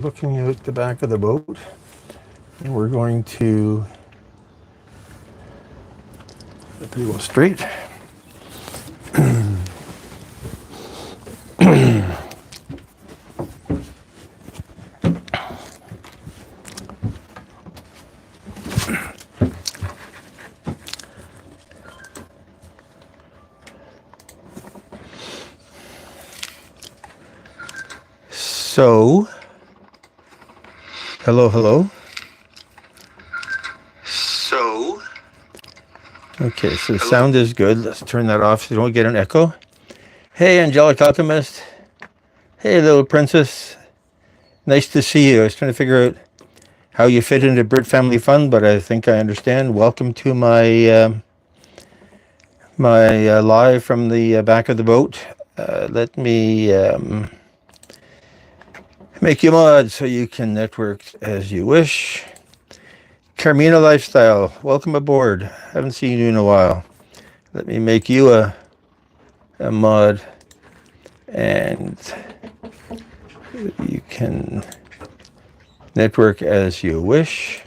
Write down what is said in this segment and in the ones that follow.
looking out the back of the boat, and we're going to let it go straight. So, hello. Okay, so the sound is good. Let's turn that off so you don't get an echo. Hey, Angelic Alchemist. Hey, little princess. Nice to see you. I was trying to figure out how you fit into Bird Family Fun, but I think I understand. Welcome to my live from the back of the boat. Let me make you mod so you can network as you wish. Carmina Lifestyle, welcome aboard. Haven't seen you in a while. Let me make you a mod, and you can network as you wish.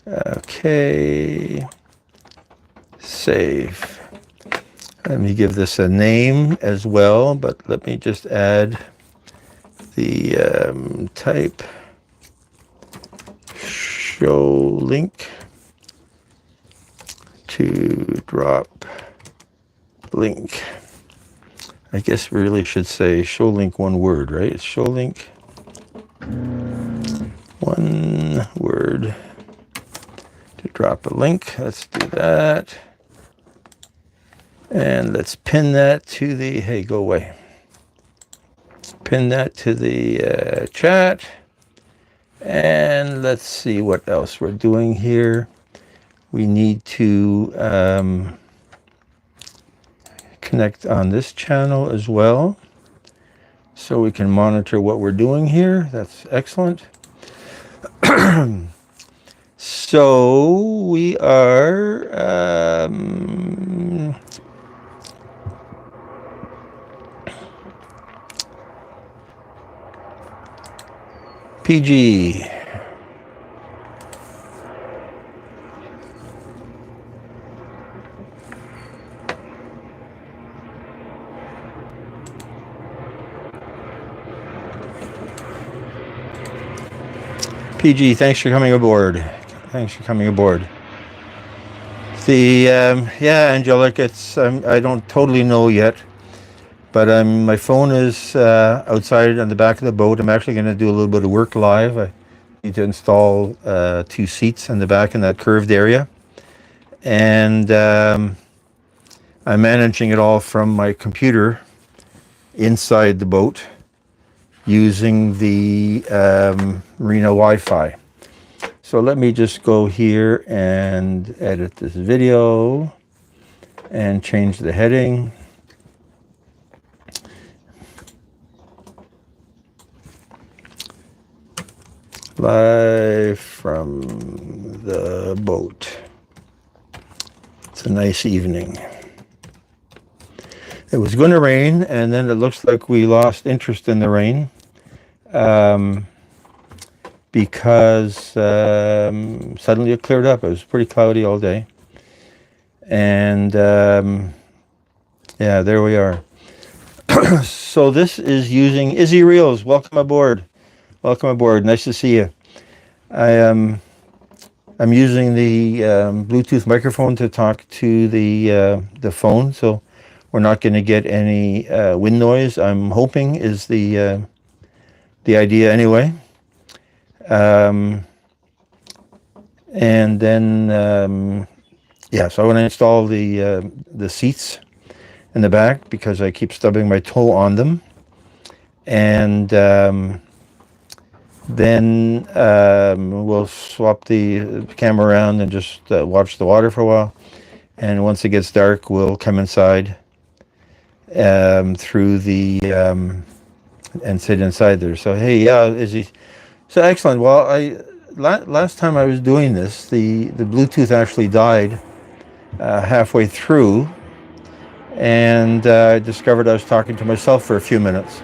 Okay, save. Let me give this a name as well, but let me just add the type show link to drop link. I guess we really should say show link one word, right? It's show link one word to drop a link. Let's do that. And let's pin that to the, hey, go away. Pin that to the chat. And let's see what else we're doing here. We need to connect on this channel as well, so we can monitor what we're doing here. That's excellent. So we are PG. PG, thanks for coming aboard. The yeah, Angelic, it's I don't totally know yet, but my phone is outside on the back of the boat. I'm actually going to do a little bit of work live. I need to install 2 seats in the back in that curved area, and I'm managing it all from my computer inside the boat using the Marina Wi-Fi. So let me just go here and edit this video and change the heading. Live from the boat. It's a nice evening. It was going to rain, and then it looks like we lost interest in the rain because suddenly it cleared up. It was pretty cloudy all day. And yeah, there we are. So this is using Izzy Reels. Welcome aboard. Nice to see you. I'm using the Bluetooth microphone to talk to the phone, so we're not going to get any wind noise. I'm hoping is the idea anyway. And then yeah, so I want to install the seats in the back because I keep stubbing my toe on them, and then we'll swap the camera around and just watch the water for a while. And once it gets dark, we'll come inside through the and sit inside there. So hey, yeah, Izzy. So excellent. Well, last time I was doing this, the Bluetooth actually died halfway through, and I discovered I was talking to myself for a few minutes.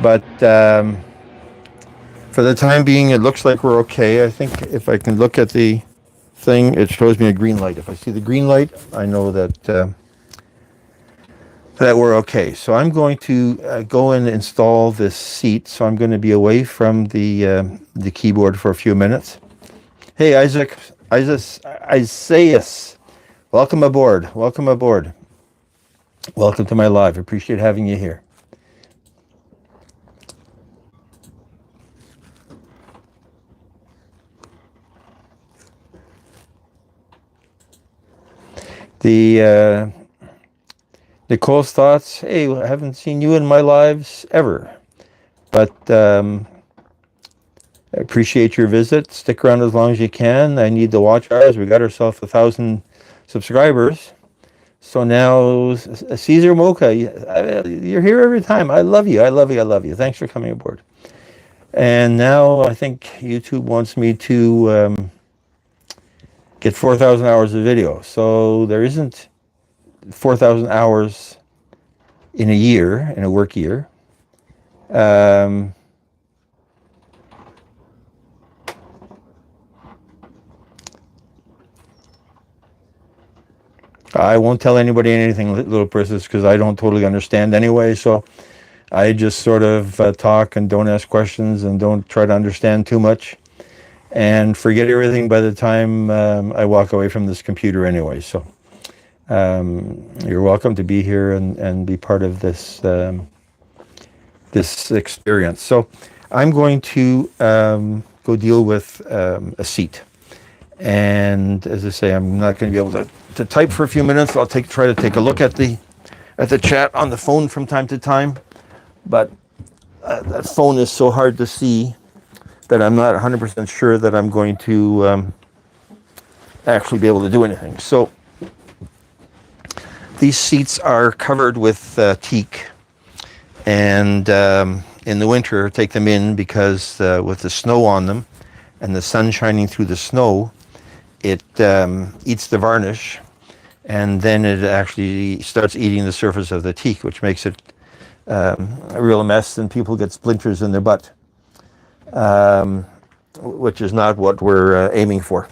But For the time being, it looks like we're okay. I think if I can look at the thing, it shows me a green light. If I see the green light, I know that that we're okay. So I'm going to go and install this seat. So I'm going to be away from the keyboard for a few minutes. Hey, Isaias, welcome aboard. Welcome aboard. Welcome to my live. Appreciate having you here. The Nicole's thoughts. Hey, I haven't seen you in my lives ever, but I appreciate your visit. Stick around as long as you can. I need the watch hours. We got ourselves 1,000 subscribers. So now, Caesar Mocha, you're here every time. I love you. I love you. I love you. Thanks for coming aboard. And now I think YouTube wants me to get 4,000 hours of video. So there isn't 4,000 hours in a year, in a work year. I won't tell anybody anything, little persons, because I don't totally understand anyway. So I just sort of talk and don't ask questions and don't try to understand too much, and forget everything by the time I walk away from this computer anyway. So you're welcome to be here and be part of this this experience. So I'm going to go deal with a seat. And as I say, I'm not going to be able to type for a few minutes. I'll try to take a look at the chat on the phone from time to time. But that phone is so hard to see that I'm not 100% sure that I'm going to actually be able to do anything. So these seats are covered with teak, and in the winter take them in because with the snow on them and the sun shining through the snow, it eats the varnish, and then it actually starts eating the surface of the teak, which makes it a real mess, and people get splinters in their butt, which is not what we're aiming for.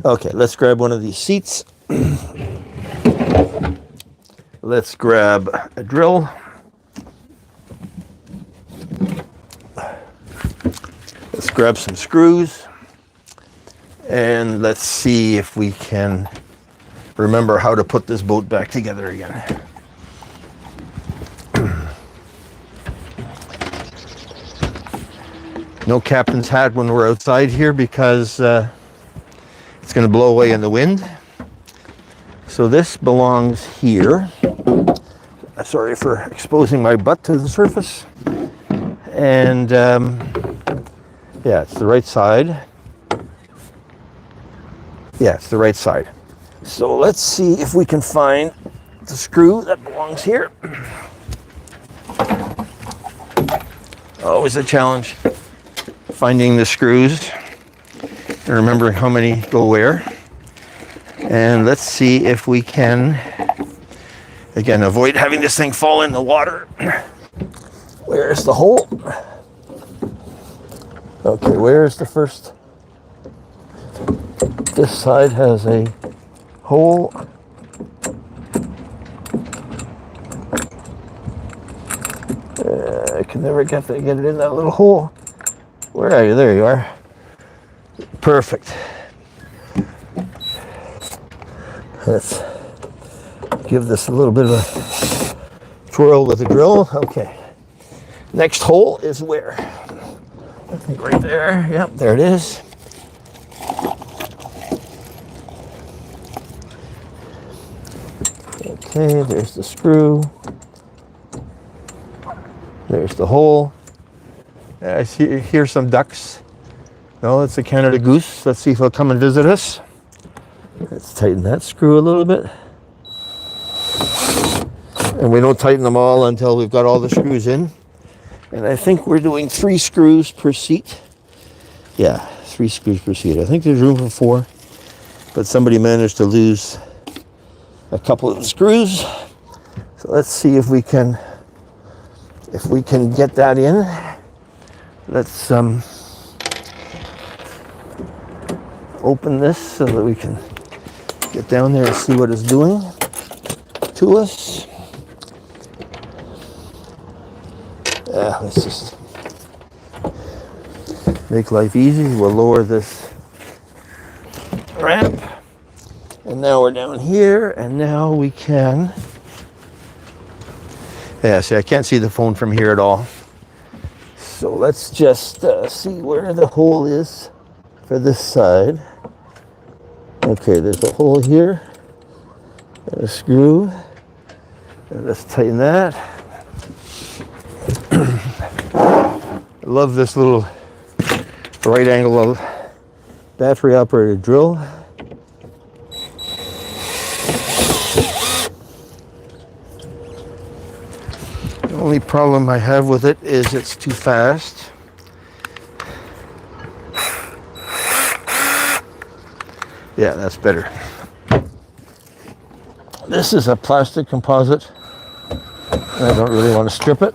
Okay, let's grab one of these seats. Let's grab a drill. Let's grab some screws. And let's see if we can remember how to put this boat back together again. No captain's hat when we're outside here because it's going to blow away in the wind. So this belongs here. Sorry for exposing my butt to the surface. And yeah, it's the right side. Yeah, it's the right side. So let's see if we can find the screw that belongs here. Always a challenge, finding the screws and remembering how many go where. And let's see if we can, again, avoid having this thing fall in the water. Where's the hole? Okay, where's the first? This side has a hole. I can never get it in that little hole. Where are you? There you are. Perfect. Let's give this a little bit of a twirl with the drill. Okay. Next hole is where? I think right there. Yep, there it is. Okay, there's the screw. There's the hole. I hear some ducks. No, it's a Canada goose. Let's see if he'll come and visit us. Let's tighten that screw a little bit. And we don't tighten them all until we've got all the screws in. And I think we're doing 3 screws per seat. Yeah, 3 screws per seat. I think there's room for 4, but somebody managed to lose a couple of the screws. So let's see if we can get that in. Let's open this so that we can get down there and see what it's doing to us. Let's just make life easy. We'll lower this ramp. And now we're down here, and now we can... Yeah, see, I can't see the phone from here at all. So let's just see where the hole is for this side. Okay, there's a hole here, and a screw. And let's tighten that. I love this little right angle battery operated drill. The only problem I have with it is it's too fast. Yeah, that's better. This is a plastic composite. I don't really want to strip it.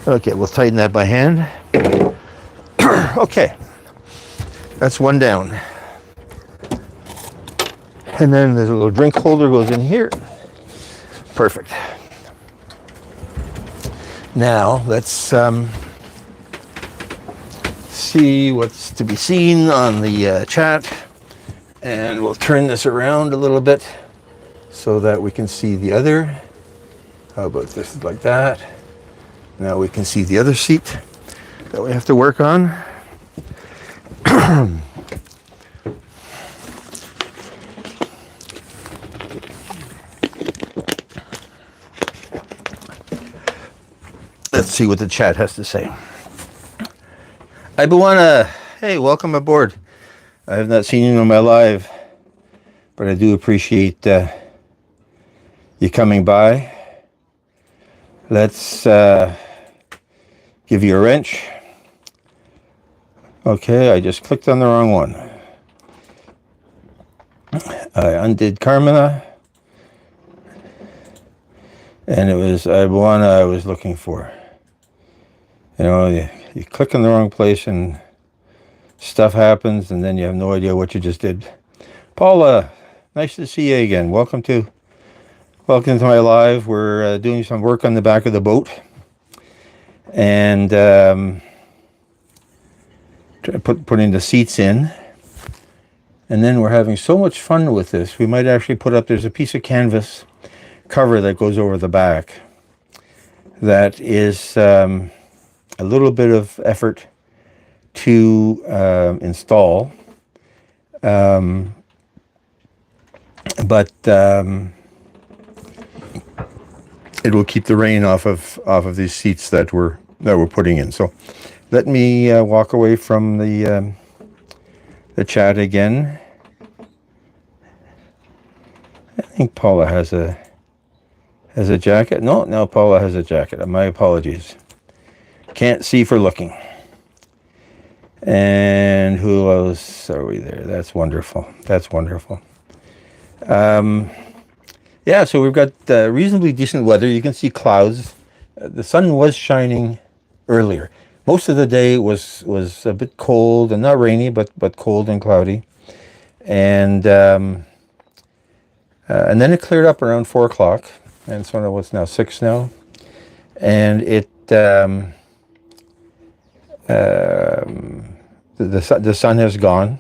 Okay, we'll tighten that by hand. Okay, that's one down. And then there's a little drink holder goes in here. Perfect. Now let's see what's to be seen on the chat, and we'll turn this around a little bit so that we can see the other. How about this, like that? Now we can see the other seat that we have to work on. Let's see what the chat has to say. Ibuana, hey, welcome aboard. I have not seen you in my live, but I do appreciate you coming by. Let's give you a wrench. Okay, I just clicked on the wrong one. I undid Carmina, and it was Ibuana I was looking for. You know, you click in the wrong place and stuff happens, and then you have no idea what you just did. Paula, nice to see you again. Welcome to my live. We're doing some work on the back of the boat, and putting the seats in. And then we're having so much fun with this. We might actually put up, there's a piece of canvas cover that goes over the back. That is a little bit of effort to install, but it will keep the rain off of these seats that we're putting in. So let me walk away from the chat again. I think Paula has a jacket. No, Paula has a jacket. My apologies. Can't see for looking. And who else are we there? That's wonderful. That's wonderful. Yeah, so we've got reasonably decent weather. You can see clouds. The sun was shining earlier. Most of the day was a bit cold and not rainy, but cold and cloudy. And then it cleared up around 4 o'clock. And so it's now 6 now. And it the sun has gone,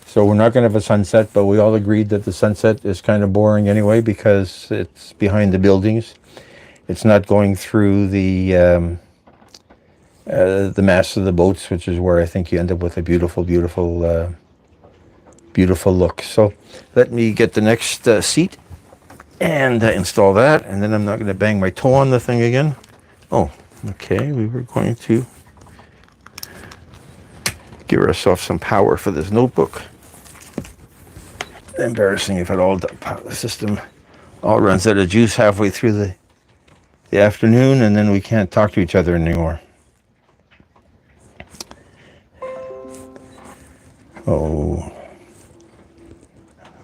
so we're not going to have a sunset, but we all agreed that the sunset is kind of boring anyway because it's behind the buildings. It's not going through the masts of the boats, which is where I think you end up with a beautiful look. So let me get the next seat and install that, and then I'm not going to bang my toe on the thing again. Oh, okay, we were going to give ourselves some power for this notebook. Embarrassing if the system all runs out of juice halfway through the afternoon, and then we can't talk to each other anymore. Oh,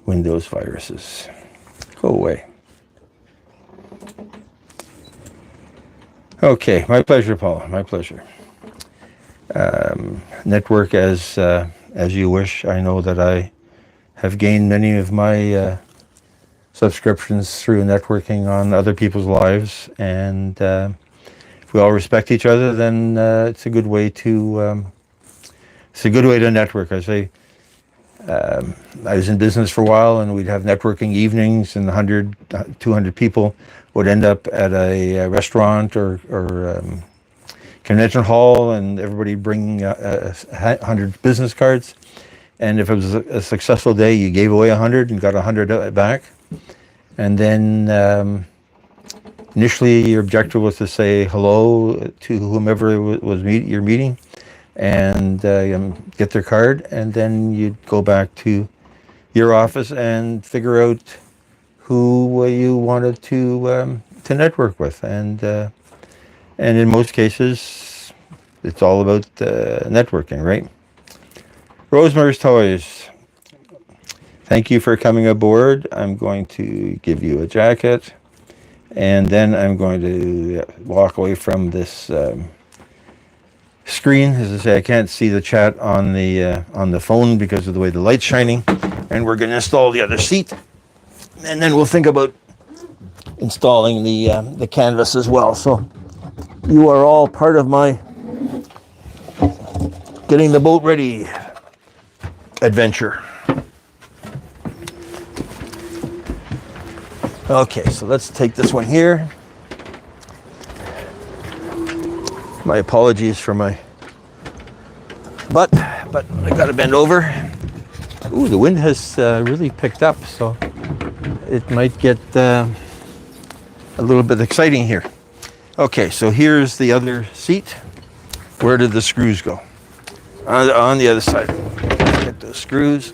Windows viruses. Go away. Okay, my pleasure, Paula, my pleasure. network as you wish. I know that I have gained many of my subscriptions through networking on other people's lives, and if we all respect each other, then it's a good way to network. I say I was in business for a while, and we'd have networking evenings, and 100, 200 people would end up at a restaurant or convention hall, and everybody bring 100 business cards. And if it was a successful day, you gave away 100 and got 100 back. And then initially, your objective was to say hello to whomever was you're meeting, and get their card, and then you'd go back to your office and figure out who you wanted to network with, and in most cases, it's all about networking, right? Rosemary's Toys. Thank you for coming aboard. I'm going to give you a jacket, and then I'm going to walk away from this screen. As I say, I can't see the chat on the phone because of the way the light's shining, and we're going to install the other seat, and then we'll think about installing the canvas as well. So you are all part of my getting the boat ready adventure. Okay, so let's take this one here. My apologies for my butt, but I gotta bend over. Ooh, the wind has really picked up, so it might get a little bit exciting here. Okay, so here's the other seat. Where did the screws go? On the other side. Get those screws.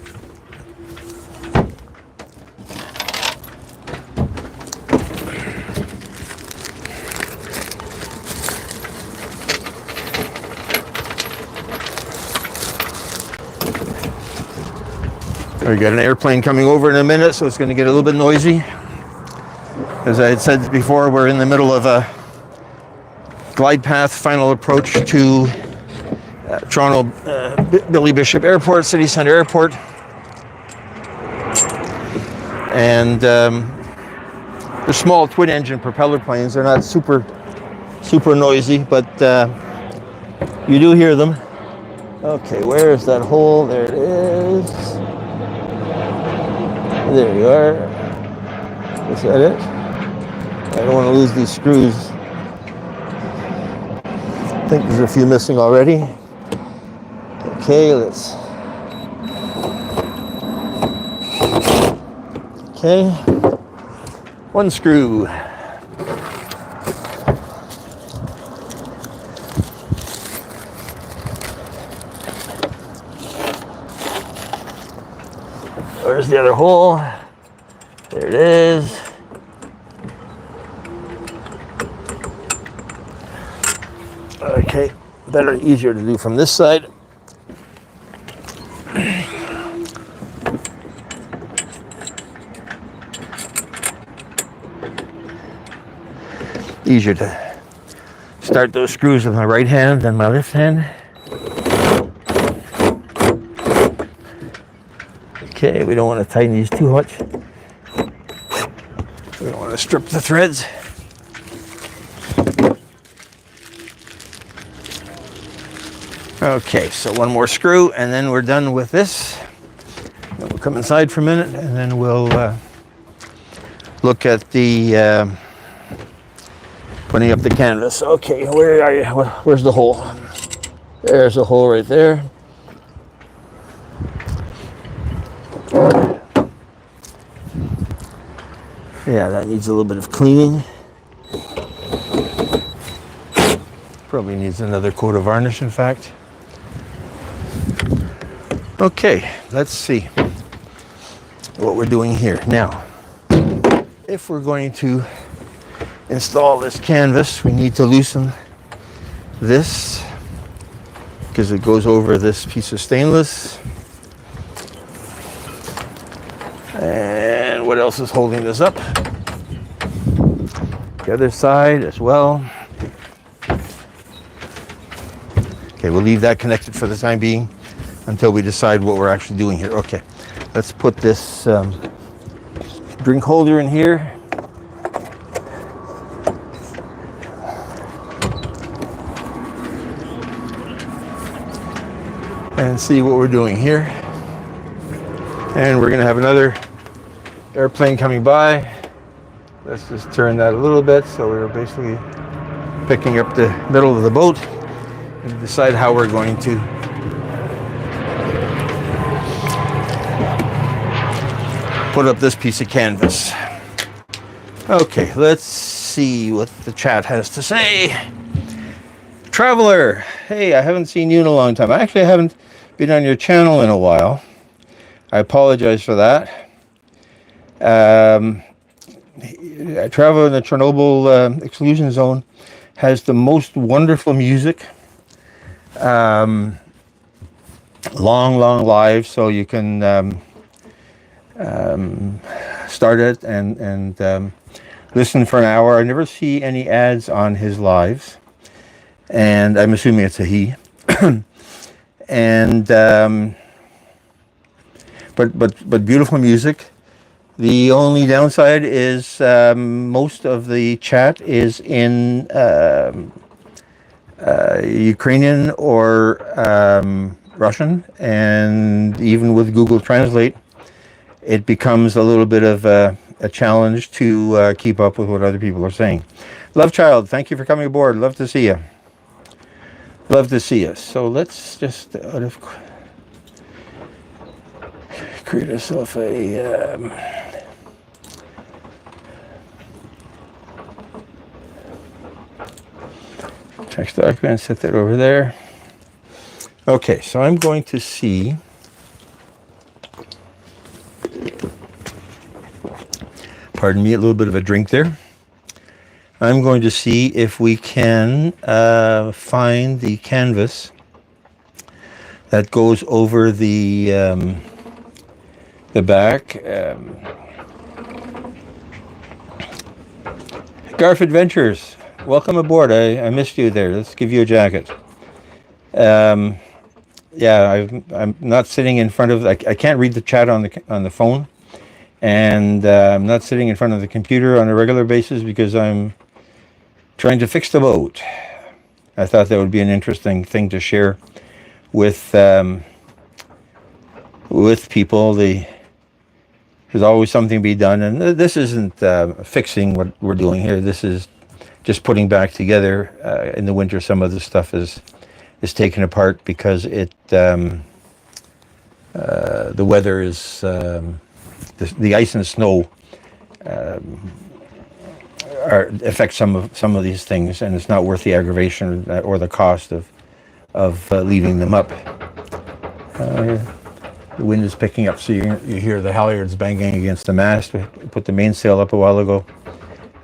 We got an airplane coming over in a minute, so it's going to get a little bit noisy. As I had said before, we're in the middle of a glide path final approach to Toronto Billy Bishop Airport, City Centre Airport. And the small twin engine propeller planes, they're not super noisy, but you do hear them. Okay, where is that hole? There it is. There you are. Is that it? I don't want to lose these screws. I think there's a few missing already. Okay, let's... Okay. One screw. Where's the other hole? There it is. Okay, better, easier to do from this side. Easier to start those screws with my right hand than my left hand. Okay, we don't want to tighten these too much. We don't want to strip the threads. Okay, so one more screw, and then we're done with this. Then we'll come inside for a minute, and then we'll look at the putting up the canvas. Okay, where are you? Where's the hole? There's a hole right there. Yeah, that needs a little bit of cleaning. Probably needs another coat of varnish, in fact. Okay, let's see what we're doing here. Now, if we're going to install this canvas, we need to loosen this because it goes over this piece of stainless. And what else is holding this up? The other side as well. Okay, Okay, we'll leave that connected for the time being until we decide what we're actually doing here. Okay, let's put this drink holder in here. And see what we're doing here. And we're gonna have another airplane coming by. Let's just turn that a little bit so we're basically picking up the middle of the boat and decide how we're going to put up this piece of canvas. Okay, let's see what the chat has to say. Traveler, hey, I haven't seen you in a long time. I actually haven't been on your channel in a while. I apologize for that. Travel in the Chernobyl exclusion zone has the most wonderful music. Long live, so you can start it and listen for an hour. I never see any ads on his lives, and I'm assuming it's a he. And but beautiful music. The only downside is most of the chat is in Ukrainian or Russian, and even with Google Translate, it becomes a little bit of a challenge to keep up with what other people are saying. Love Child, thank you for coming aboard. Love to see you. Love to see you. So let's just create ourselves a text document, set that over there. Okay, so I'm going to see pardon me, a little bit of a drink there. I'm going to see if we can find the canvas that goes over the back. Garf Adventures, welcome aboard. I missed you there. Let's give you a jacket. Yeah, I'm not sitting in front of. I can't read the chat on the phone, and I'm not sitting in front of the computer on a regular basis because I'm trying to fix the boat. I thought that would be an interesting thing to share with people. There's always something to be done, and this isn't fixing what we're doing here. This is just putting back together. In the winter, some of the stuff is taken apart because the weather is the ice and snow affect some of these things, and it's not worth the aggravation or the cost of leaving them up. The wind is picking up, so you hear the halyards banging against the mast. We put the mainsail up a while ago,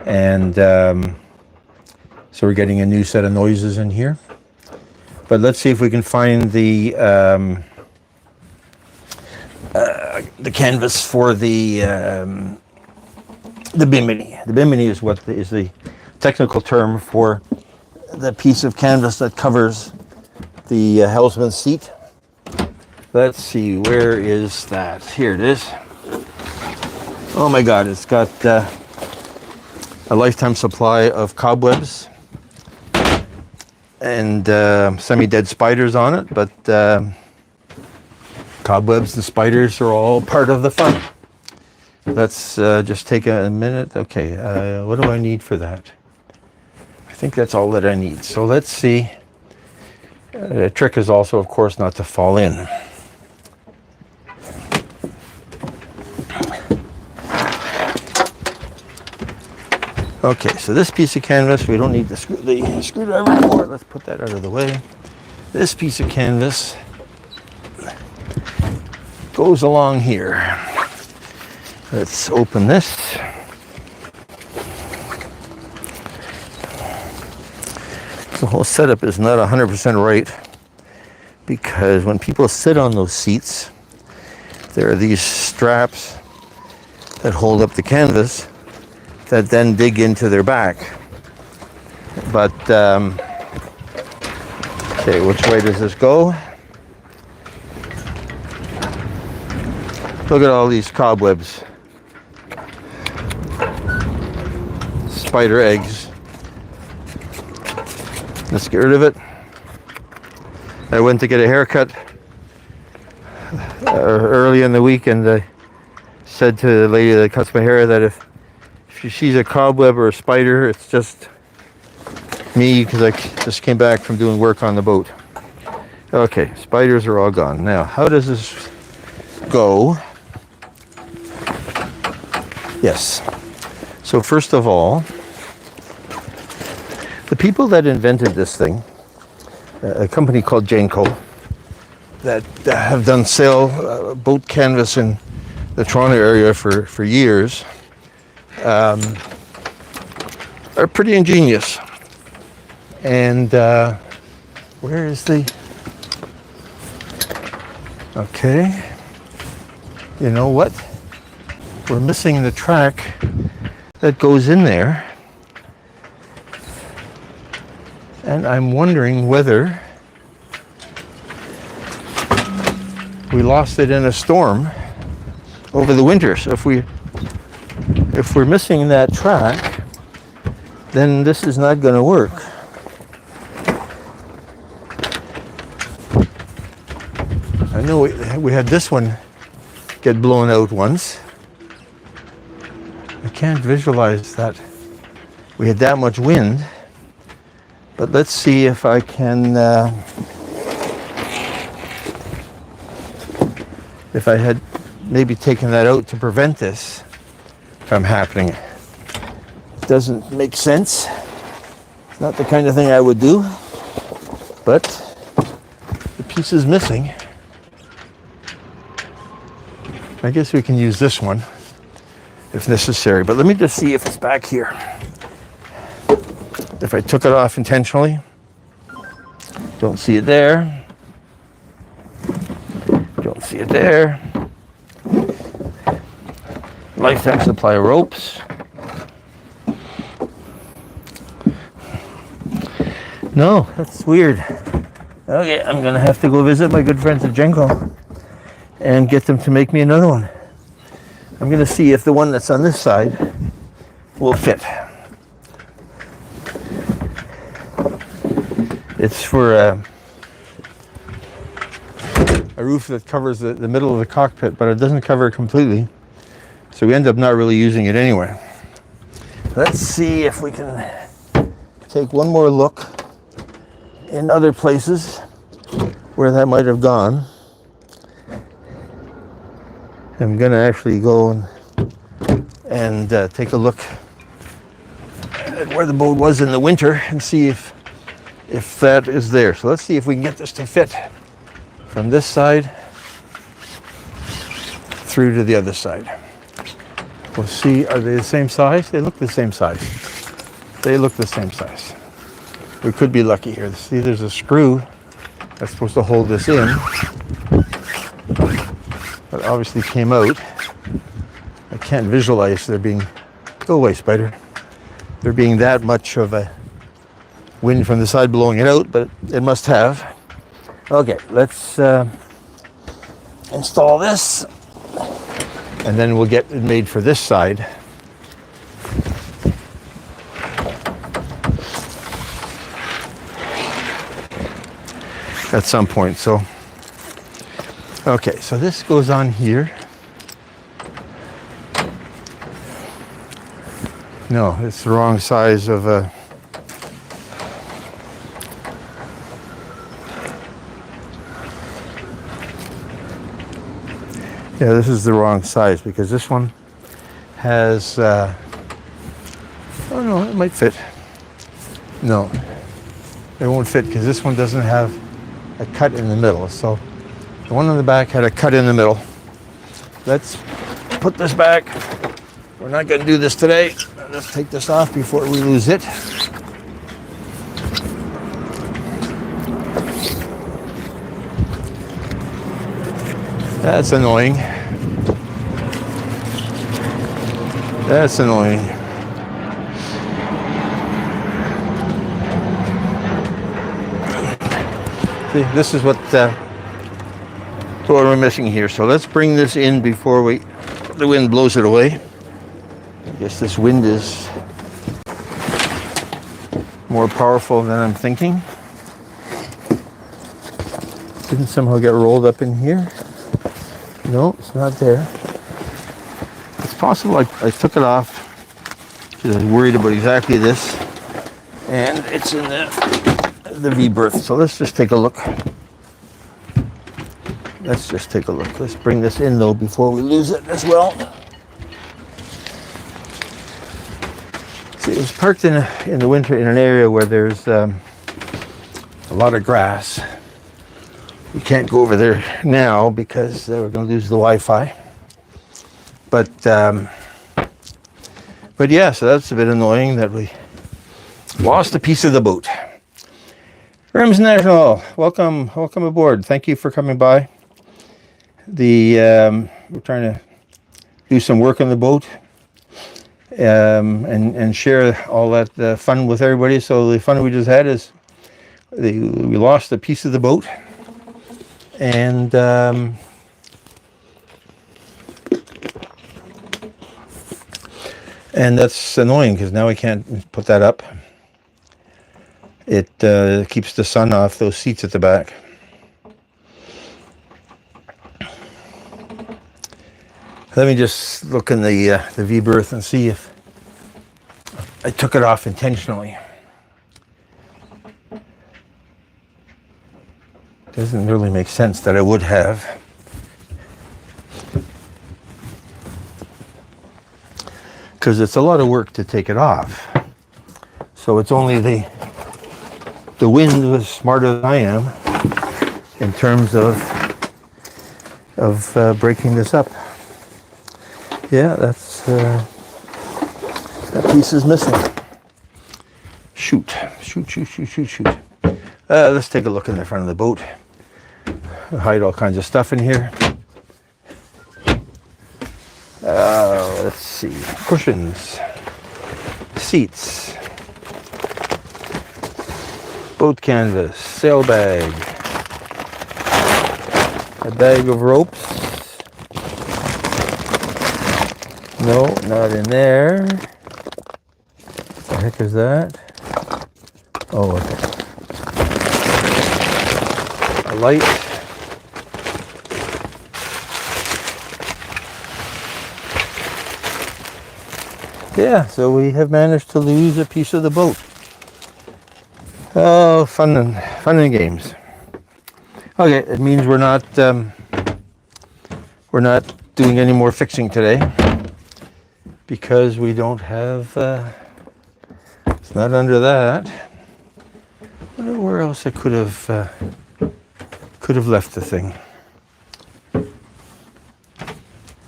and so we're getting a new set of noises in here. But let's see if we can find the canvas for the Bimini. The Bimini is what is the technical term for the piece of canvas that covers the helmsman's seat. Let's see, where is that? Here it is. Oh my God, it's got a lifetime supply of cobwebs and semi-dead spiders on it, but cobwebs and spiders are all part of the fun. Let's just take a minute. Okay, what do I need for that? I think that's all that I need. So let's see. The trick is also, of course, not to fall in. Okay, so this piece of canvas, we don't need the screwdriver for it. Let's put that out of the way. This piece of canvas goes along here. Let's open this. The whole setup is not 100% right, because when people sit on those seats, there are these straps that hold up the canvas that then dig into their back. But Okay, which way does this go? Look at all these cobwebs. Spider eggs. Let's get rid of it. I went to get a haircut early in the week, and I said to the lady that cuts my hair that if she sees a cobweb or a spider, it's just me, because I just came back from doing work on the boat. Okay, spiders are all gone. Now, how does this go? Yes. So first of all, the people that invented this thing, a company called Janko, that have done sail boat canvas in the Toronto area for years, are pretty ingenious. And where is the... Okay. You know what? We're missing the track that goes in there. And I'm wondering whether we lost it in a storm over the winter. So if we're missing that track, then this is not going to work. I know we had this one get blown out once. I can't visualize that we had that much wind. But let's see if I can, if I had maybe taken that out to prevent this from happening. It doesn't make sense. It's not the kind of thing I would do, but the piece is missing. I guess we can use this one if necessary, but let me just see if it's back here. If I took it off intentionally, don't see it there. Don't see it there. Lifetime supply of ropes. No, that's weird. Okay, I'm gonna have to go visit my good friends at Genco and get them to make me another one. I'm gonna see if the one that's on this side will fit. It's for a roof that covers the middle of the cockpit, but it doesn't cover it completely. So we end up not really using it anyway. Let's see if we can take one more look in other places where that might have gone. I'm gonna actually go and take a look at where the boat was in the winter and see if that is there. So let's see if we can get this to fit from this side through to the other side. We'll see, are they the same size? They look the same size. They look the same size. We could be lucky here. See, there's a screw that's supposed to hold this in. That obviously came out. I can't visualize there being, go away, spider. There being that much of a wind from the side blowing it out, but it must have. Okay, let's install this, and then we'll get it made for this side. At some point. So, okay, so this goes on here. No, it's the wrong size of a... Yeah, this is the wrong size because this one has, oh no, it might fit. No, it won't fit because this one doesn't have a cut in the middle. So the one on the back had a cut in the middle. Let's put this back. We're not going to do this today. Let's take this off before we lose it. That's annoying. That's annoying. See, this is what we're missing here. So let's bring this in before the wind blows it away. I guess this wind is more powerful than I'm thinking. Didn't somehow get rolled up in here. No, it's not there. It's possible I took it off because I was worried about exactly this. And it's in the V-berth. So let's just take a look. Let's bring this in though before we lose it as well. See, it was parked in the winter in an area where there's a lot of grass. We can't go over there now because we're going to lose the Wi-Fi. But yeah, so that's a bit annoying that we lost a piece of the boat. Rims National, welcome aboard. Thank you for coming by. We're trying to do some work on the boat and share all that fun with everybody. So the fun we just had is we lost a piece of the boat, and that's annoying because now we can't put that up. It keeps the sun off those seats at the back. Let me just look in the V-berth and see if I took it off intentionally. Doesn't really make sense that I would have. Because it's a lot of work to take it off. So it's only the wind was smarter than I am in terms of breaking this up. Yeah, that piece is missing. Shoot. Let's take a look in the front of the boat. I'll hide all kinds of stuff in here. Let's see. Cushions. Seats. Boat canvas. Sail bag. A bag of ropes. No, not in there. What the heck is that? Oh, okay. A light. Yeah, so we have managed to lose a piece of the boat. Oh, fun and games. Okay, it means we're not doing any more fixing today because we don't have. It's not under that. I wonder where else I could have left the thing.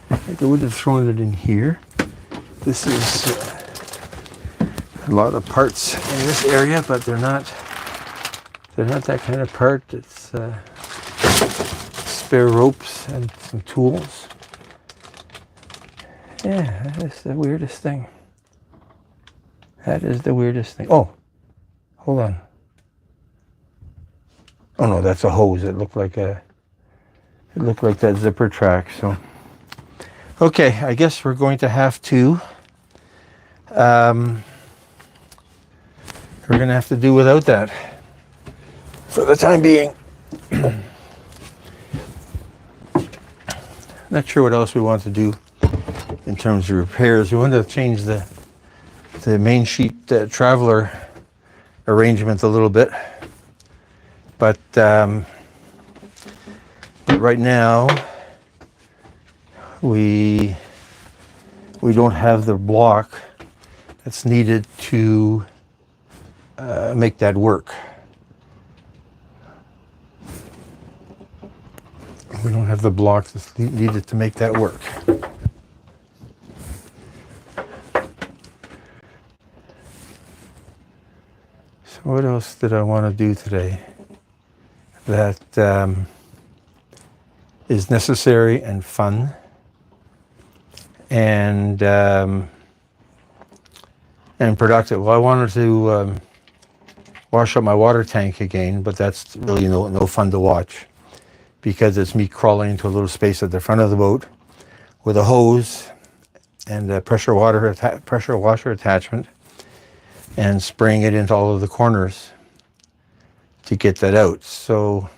I would have thrown it in here. This is a lot of parts in this area, but they're not that kind of part. It's spare ropes and some tools. Yeah, that is the weirdest thing. Oh, hold on. Oh no, that's a hose. It looked like that zipper track. So, okay, I guess we're going to have to. We're going to have to do without that for the time being. Not sure what else we want to do in terms of repairs. We want to change the main sheet traveler arrangement a little bit, but right now we don't have the block that's needed to make that work. We don't have the block that's needed to make that work. So what else did I want to do today that is necessary and fun and productive? Well, I wanted to wash up my water tank again, but that's really no fun to watch because it's me crawling into a little space at the front of the boat with a hose and a pressure washer attachment and spraying it into all of the corners to get that out. So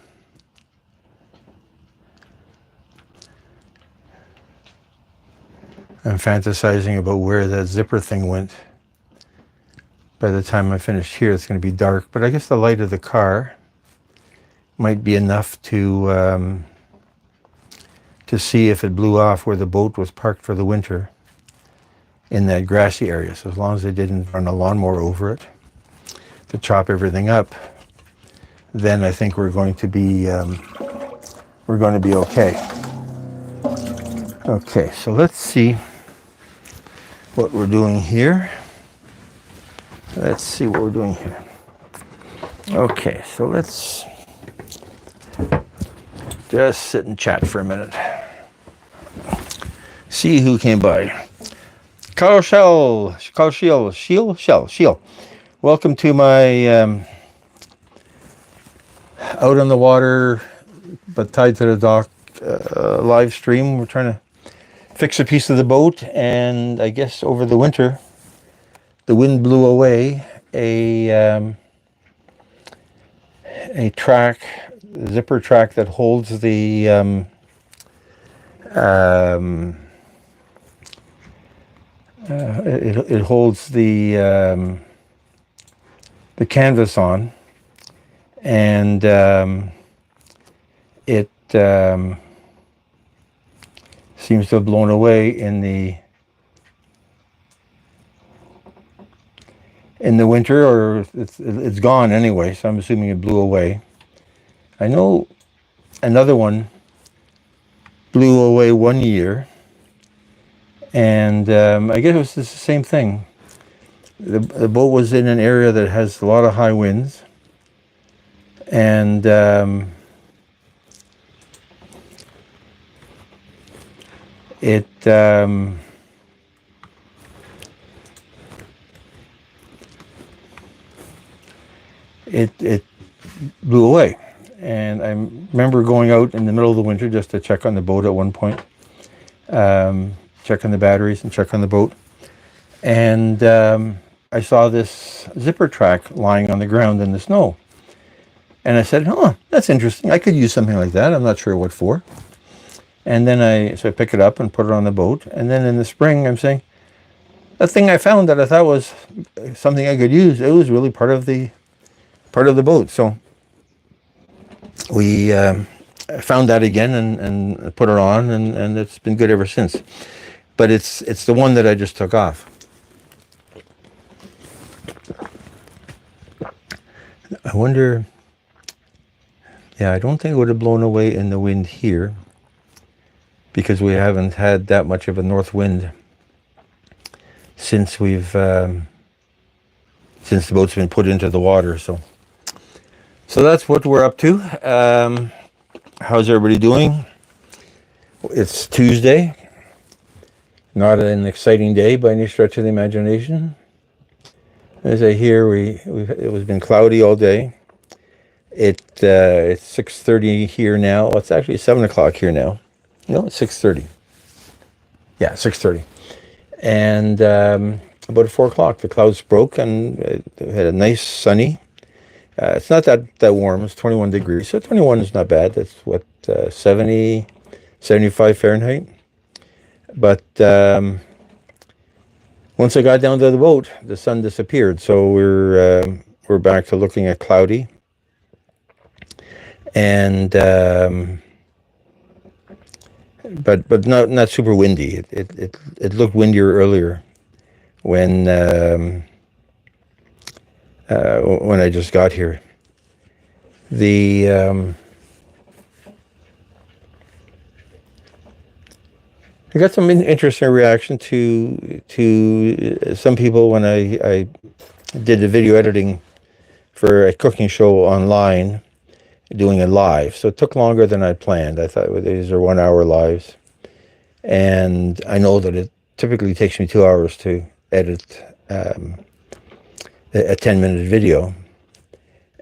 I'm fantasizing about where that zipper thing went. By the time I finish here, it's going to be dark, but I guess the light of the car might be enough to see if it blew off where the boat was parked for the winter in that grassy area. So as long as they didn't run a lawnmower over it to chop everything up, then I think we're going to be okay. Okay, so let's see what we're doing here. Let's see what we're doing here. Okay, so let's just sit and chat for a minute. See who came by. Carl Shell. Welcome to my out on the water but tied to the dock live stream. We're trying to fix a piece of the boat, and I guess over the winter the wind blew away a zipper track that holds the it holds the canvas on, and it seems to have blown away in the winter, or it's gone anyway, so I'm assuming it blew away. I know another one blew away one year, and I guess it was just the same thing. The boat was in an area that has a lot of high winds, and it blew away. And I remember going out in the middle of the winter just to check on the boat at one point, check on the batteries and check on the boat. And I saw this zipper track lying on the ground in the snow. And I said, oh, that's interesting. I could use something like that. I'm not sure what for. And then I pick it up and put it on the boat. And then in the spring, I'm saying, the thing I found that I thought was something I could use, it was really part of the boat. So we found that again and put it on, and it's been good ever since. But it's the one that I just took off. I wonder, yeah, I don't think it would have blown away in the wind here, because we haven't had that much of a north wind since since the boat's been put into the water. So that's what we're up to. How's everybody doing? It's Tuesday. Not an exciting day by any stretch of the imagination. As I hear, it was been cloudy all day. It's 6:30 here now. Well, it's actually 7 o'clock here now. No, it's 6:30. Yeah, 6:30. And about 4 o'clock, the clouds broke, and it had a nice sunny. It's not that warm. It's 21 degrees. So 21 is not bad. That's what, 70, 75 Fahrenheit. But once I got down to the boat, the sun disappeared. So we're back to looking at cloudy. And but not super windy. It looked windier earlier when I just got here. I got some interesting reaction to some people when I did the video editing for a cooking show online, doing it live. So it took longer than I planned. I thought these are 1 hour lives. And I know that it typically takes me 2 hours to edit a 10-minute video.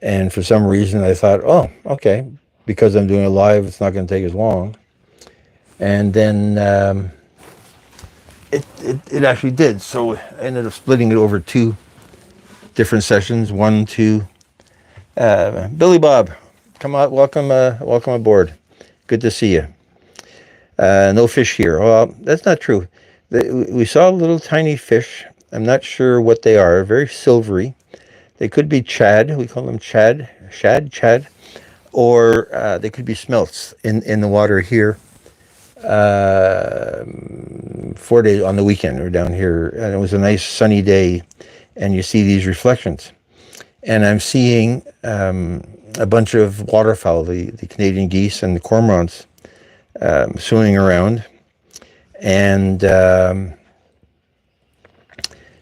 And for some reason, I thought, oh, okay, because I'm doing a live, it's not going to take as long. And then it actually did. So I ended up splitting it over 2 different sessions. 1, 2. Billy Bob, come out, welcome aboard. Good to see you. No fish here. Well, that's not true. We saw little tiny fish. I'm not sure what they are. Very silvery. They could be Chad. We call them Chad, or they could be smelts in the water here. 4 days on the weekend or down here, and it was a nice sunny day, and you see these reflections. And I'm seeing a bunch of waterfowl, the Canadian geese and the cormorants, swimming around, and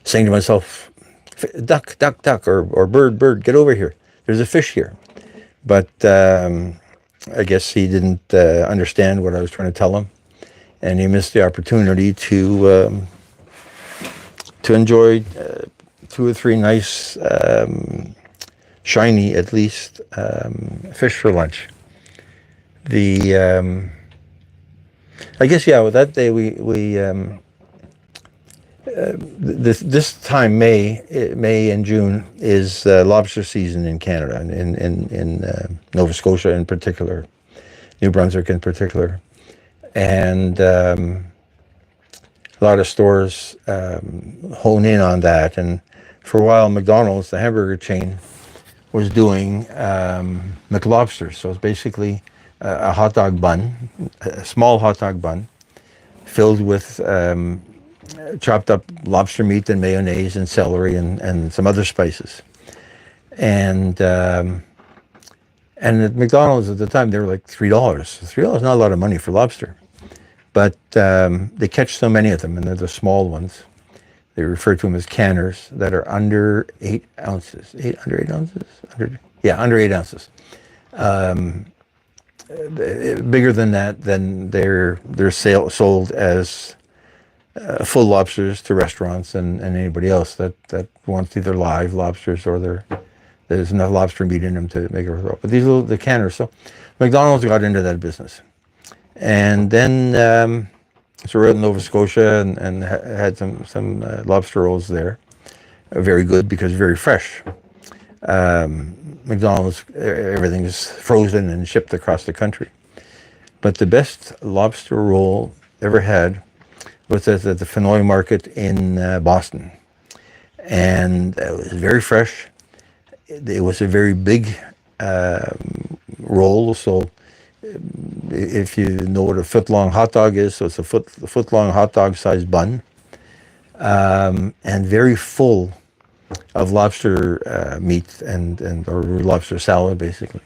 saying to myself, duck, duck, duck, or bird, bird, get over here. There's a fish here. But I guess he didn't understand what I was trying to tell him, and he missed the opportunity to enjoy 2 or 3 nice, shiny at least, fish for lunch. I guess, yeah, with that day we this time May and June is lobster season in Canada, in Nova Scotia in particular, New Brunswick in particular, and a lot of stores hone in on that. And for a while, McDonald's, the hamburger chain, was doing McLobsters. So it's basically a hot dog bun, a small hot dog bun, filled with chopped up lobster meat and mayonnaise and celery and some other spices. And at McDonald's at the time, they were like $3. $3 is not a lot of money for lobster. But they catch so many of them, and they're the small ones. They refer to them as canners, that are under 8 ounces. Under 8 ounces? Under 8 ounces. Bigger than that, then they're sold as full lobsters to restaurants and anybody else that wants either live lobsters or there's enough lobster meat in them to make it worthwhile. But these are the canners. So McDonald's got into that business. And then, so we're out in Nova Scotia and had some lobster rolls there. Very good because very fresh. McDonald's, everything is frozen and shipped across the country. But the best lobster roll ever had was at the Fenway Market in Boston. And it was very fresh. It was a very big roll, so if you know what a foot-long hot dog is, so it's a foot-long hot dog-sized bun, and very full of lobster meat or lobster salad, basically.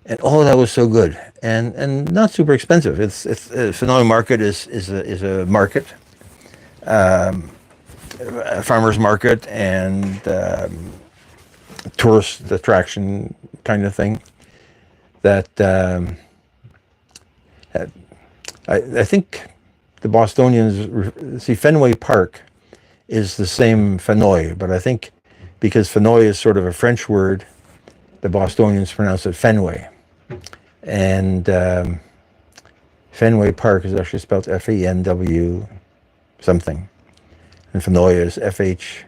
And all of that was so good and not super expensive. It's Fenway Market is a market, a farmer's market, and tourist attraction kind of thing. That I think the Bostonians see Fenway Park is the same Fenway, but I think because Fenway is sort of a French word, the Bostonians pronounce it Fenway. And Fenway Park is actually spelled F-E-N-W something. And Fenway is F-H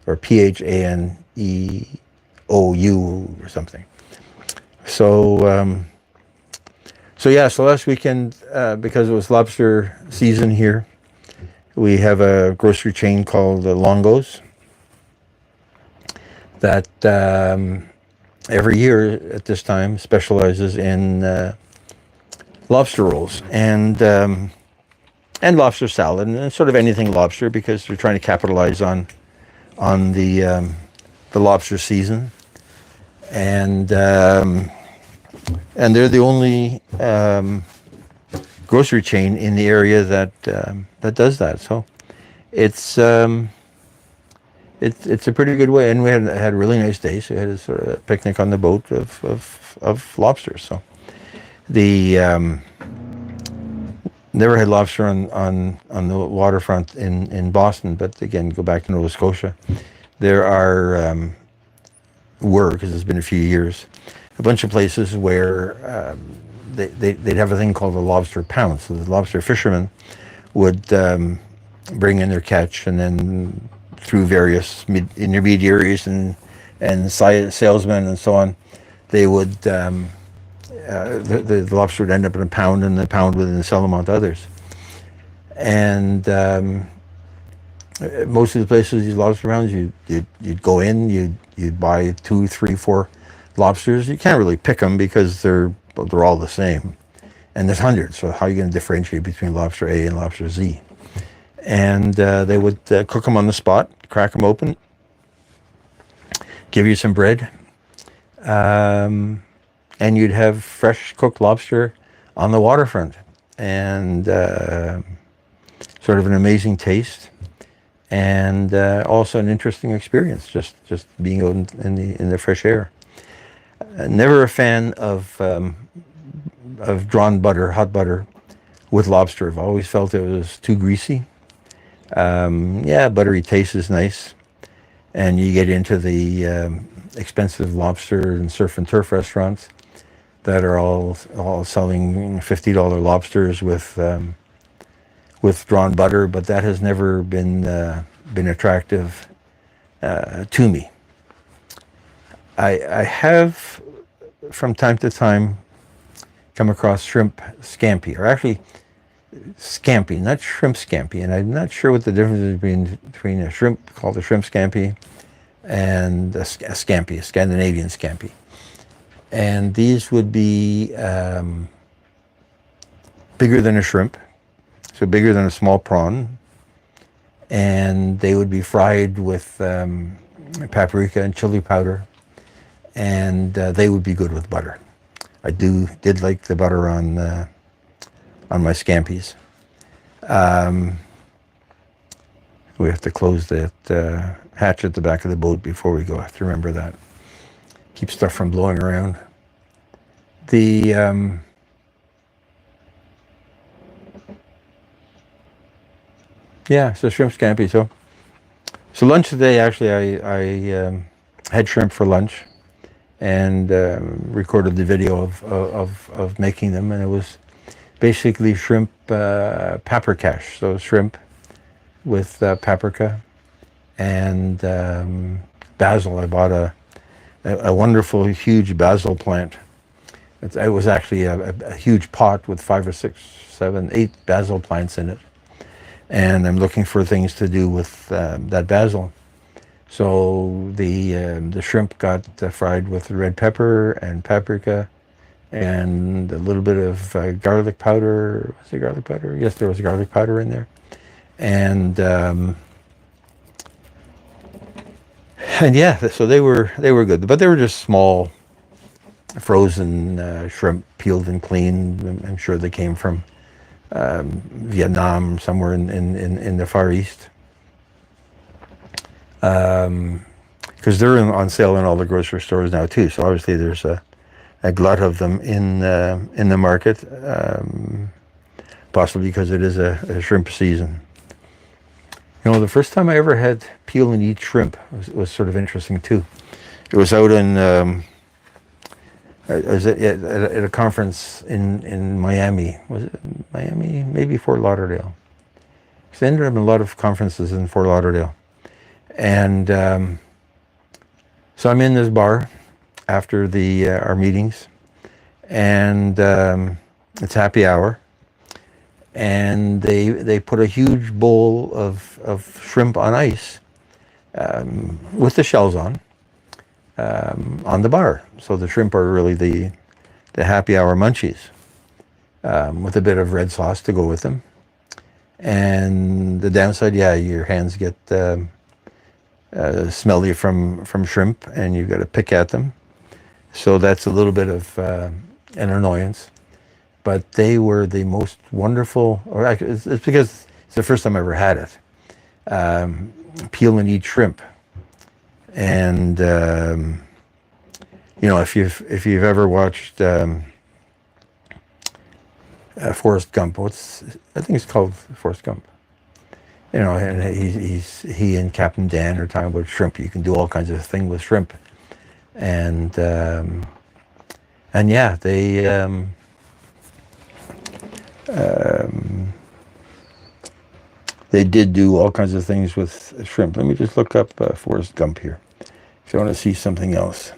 or P-H-A-N-E-O-U or something. So last weekend, because it was lobster season here, we have a grocery chain called Longo's that every year at this time specializes in lobster rolls and lobster salad and sort of anything lobster, because they're trying to capitalize on the lobster season. And they're the only grocery chain in the area that does that. So it's a pretty good way. And we had a really nice day. So we had a sort of a picnic on the boat of lobsters. So never had lobster on the waterfront in Boston, but again, go back to Nova Scotia. There are were, because it's been a few years, a bunch of places where they'd have a thing called a lobster pound. So the lobster fishermen would bring in their catch, and then through various intermediaries and salesmen and so on, they would the lobster would end up in a pound, and the pound would then sell them on to others. And most of the places, these lobster pounds, you'd go in, you'd buy 2, 3, 4 lobsters. You can't really pick them because they're all the same, and there's hundreds. So how are you going to differentiate between lobster A and lobster Z? And they would cook them on the spot, crack them open, give you some bread, and you'd have fresh cooked lobster on the waterfront, and sort of an amazing taste, and also an interesting experience, just being out in the fresh air. Never a fan of drawn butter, hot butter, with lobster. I've always felt it was too greasy. Yeah, buttery taste is nice, and you get into the expensive lobster and surf and turf restaurants that are all selling $50 lobsters with drawn butter, but that has never been attractive to me. I have, from time to time, come across shrimp scampi, or actually scampi, not shrimp scampi, and I'm not sure what the difference is between a shrimp called a shrimp scampi and a scampi, a Scandinavian scampi. And these would be bigger than a shrimp, so bigger than a small prawn, and they would be fried with paprika and chili powder, and they would be good with butter. I did like the butter on my scampis. We have to close that hatch at the back of the boat before we go. I have to remember that. Keep stuff from blowing around. Yeah, so shrimp scampi. So lunch today, actually, I had shrimp for lunch, and recorded the video of making them, and it was basically shrimp paprikash. So shrimp with paprika and basil. I bought a wonderful, huge basil plant. It was actually a huge pot with 5 or 6, 7, 8 basil plants in it. And I'm looking for things to do with that basil. So the shrimp got fried with red pepper and paprika and a little bit of garlic powder. Was it garlic powder? Yes, there was garlic powder in there. And yeah, so they were good, but they were just small, frozen shrimp, peeled and cleaned. I'm sure they came from Vietnam, somewhere in the Far East, because they're on sale in all the grocery stores now too. So obviously there's a glut of them in the market, possibly because it is a shrimp season. You know, the first time I ever had peel and eat shrimp was sort of interesting too. It was out in I was at a conference in Miami. Was it Miami? Maybe Fort Lauderdale. Because I ended up in a lot of conferences in Fort Lauderdale. And so I'm in this bar after our meetings, and it's happy hour. And they put a huge bowl of shrimp on ice with the shells on the bar. So the shrimp are really the happy hour munchies, with a bit of red sauce to go with them. And the downside, yeah, your hands get smelly from shrimp, and you've got to pick at them. So that's a little bit of an annoyance. But they were the most wonderful, or it's because it's the first time I ever had it. Peel and eat shrimp. And you know, if you've ever watched Forrest Gump, I think it's called Forrest Gump. You know, and he and Captain Dan are talking about shrimp. You can do all kinds of things with shrimp. and yeah, they did do all kinds of things with shrimp. Let me just look up Forrest Gump here. If you want to see something else.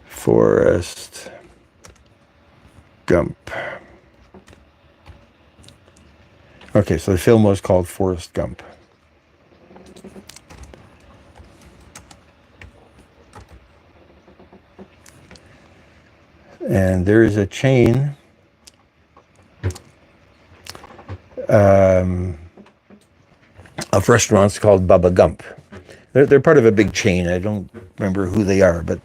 Forrest Gump. Okay, so the film was called Forrest Gump. And there is a chain of restaurants called Bubba Gump. They're part of a big chain. I don't remember who they are, but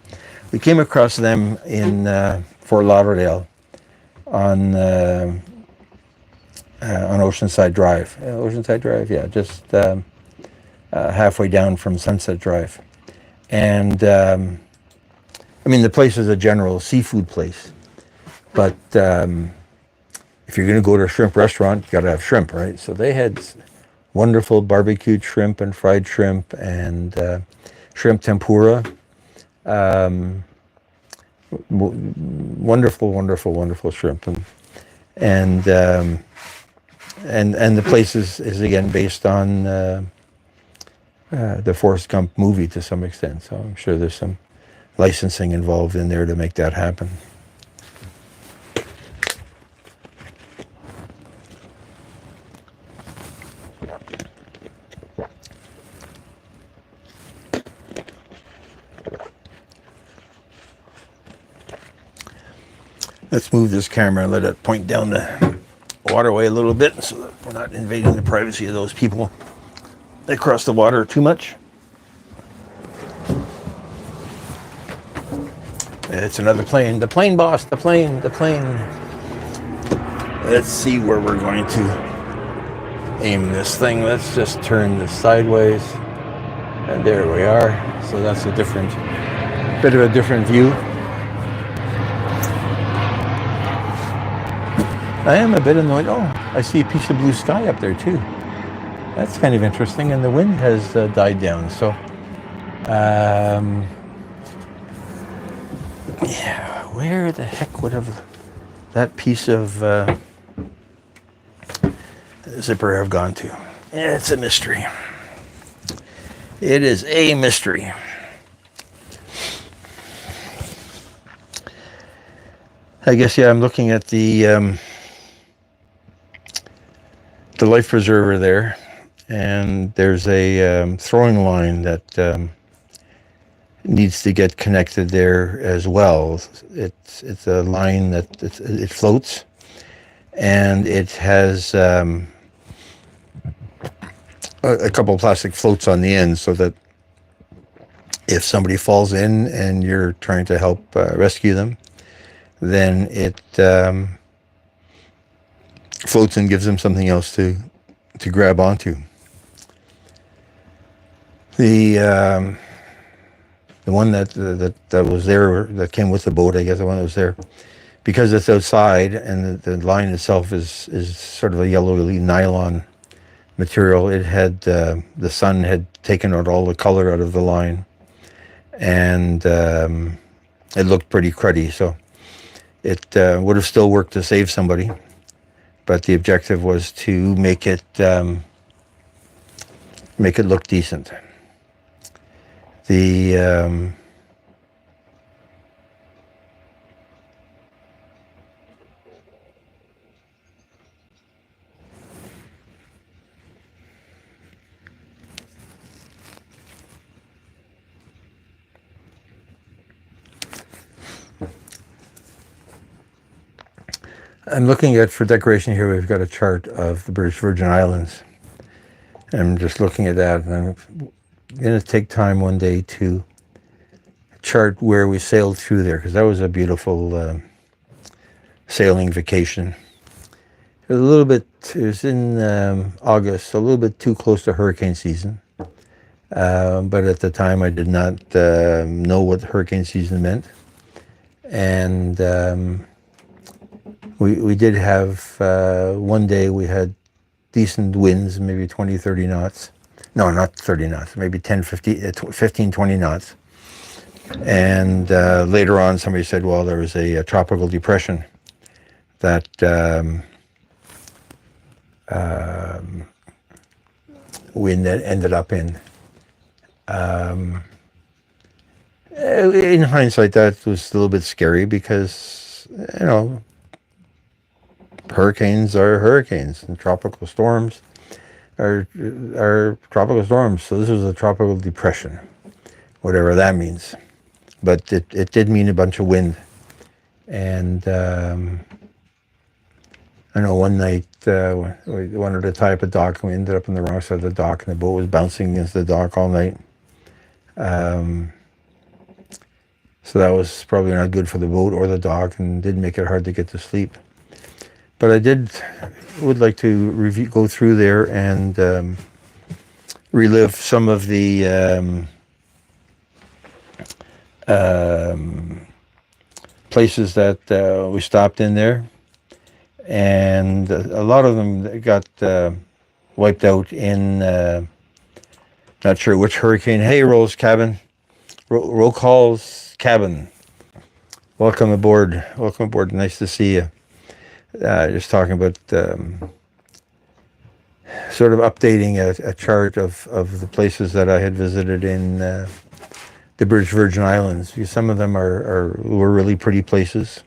we came across them in Fort Lauderdale on Oceanside Drive. Oceanside Drive, yeah, just halfway down from Sunset Drive. And I mean, the place is a general seafood place, but if you're going to go to a shrimp restaurant, you got to have shrimp, right? So they had wonderful barbecued shrimp and fried shrimp and shrimp tempura. Wonderful, wonderful, wonderful shrimp, and the place is again based on the Forrest Gump movie to some extent. So I'm sure there's some licensing involved in there to make that happen. Let's move this camera and let it point down the waterway a little bit so that we're not invading the privacy of those people that cross the water too much. It's another plane. The plane, boss. The plane. The plane. Let's see where we're going to aim this thing. Let's just turn this sideways. And there we are. So that's a bit of a different view. I am a bit annoyed. Oh, I see a piece of blue sky up there too. That's kind of interesting. And the wind has died down. So, yeah, where the heck would have that piece of zipper have gone to? It's a mystery. It is a mystery. I guess, yeah, I'm looking at the life preserver there, and there's a throwing line that needs to get connected there as well. It's a line that it floats, and it has a couple of plastic floats on the end, so that if somebody falls in and you're trying to help rescue them, then it floats and gives them something else to grab onto. The one that was there, that came with the boat, I guess, the one that was there, because it's outside and the line itself is sort of a yellowy nylon material. It had the sun had taken out all the color out of the line, and it looked pretty cruddy. So it would have still worked to save somebody, but the objective was to make it look decent. I'm looking at, for decoration here, we've got a chart of the British Virgin Islands. I'm just looking at that, and I'm going to take time one day to chart where we sailed through there, because that was a beautiful sailing vacation. It was in August, a little bit too close to hurricane season. But at the time I did not know what hurricane season meant. And we did have, one day we had decent winds, maybe 20, 30 knots. No, not 30 knots, maybe 10, 15, 20 knots. And later on, somebody said, well, there was a tropical depression that we ended up in. In hindsight, that was a little bit scary because, hurricanes are hurricanes and tropical storms are tropical storms. So this was a tropical depression, whatever that means. But it did mean a bunch of wind. And I know one night we wanted to tie up a dock and we ended up on the wrong side of the dock and the boat was bouncing against the dock all night. So that was probably not good for the boat or the dock and did make it hard to get to sleep. But I would like to go through there and relive some of the places that we stopped in there. And a lot of them got wiped out in, not sure which hurricane. Hey, Rolls Cabin. Roll Calls Cabin. Welcome aboard. Welcome aboard. Nice to see you. Just talking about sort of updating a chart of the places that I had visited in the British Virgin Islands. Because some of them were really pretty places.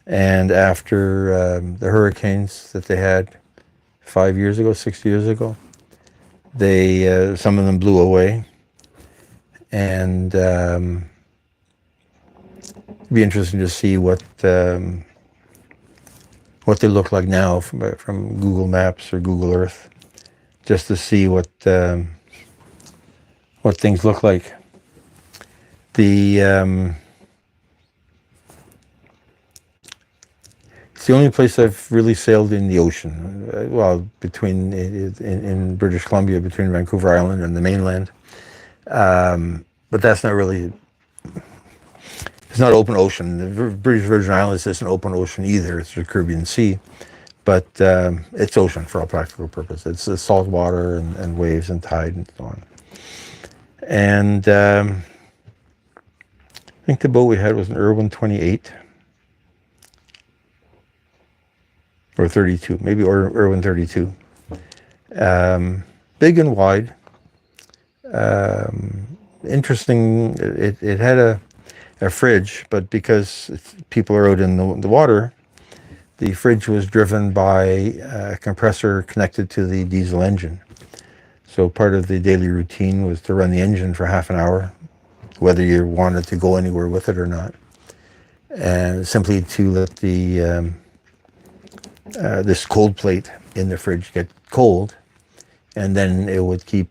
And after the hurricanes that they had 6 years ago, some of them blew away. And it'd be interesting to see what they look like now from Google Maps or Google Earth, just to see what things look like. It's the only place I've really sailed in the ocean. Well, in British Columbia, between Vancouver Island and the mainland. But that's not really. It's not open ocean. The British Virgin Islands isn't open ocean either. It's the Caribbean Sea, but it's ocean for all practical purposes. It's salt water and waves and tide and so on. And I think the boat we had was an Irwin 28. Or 32, maybe Irwin 32. Big and wide. Interesting. It had a fridge, but because people are out in the water, the fridge was driven by a compressor connected to the diesel engine. So part of the daily routine was to run the engine for half an hour, whether you wanted to go anywhere with it or not, and simply to let this cold plate in the fridge get cold, and then it would keep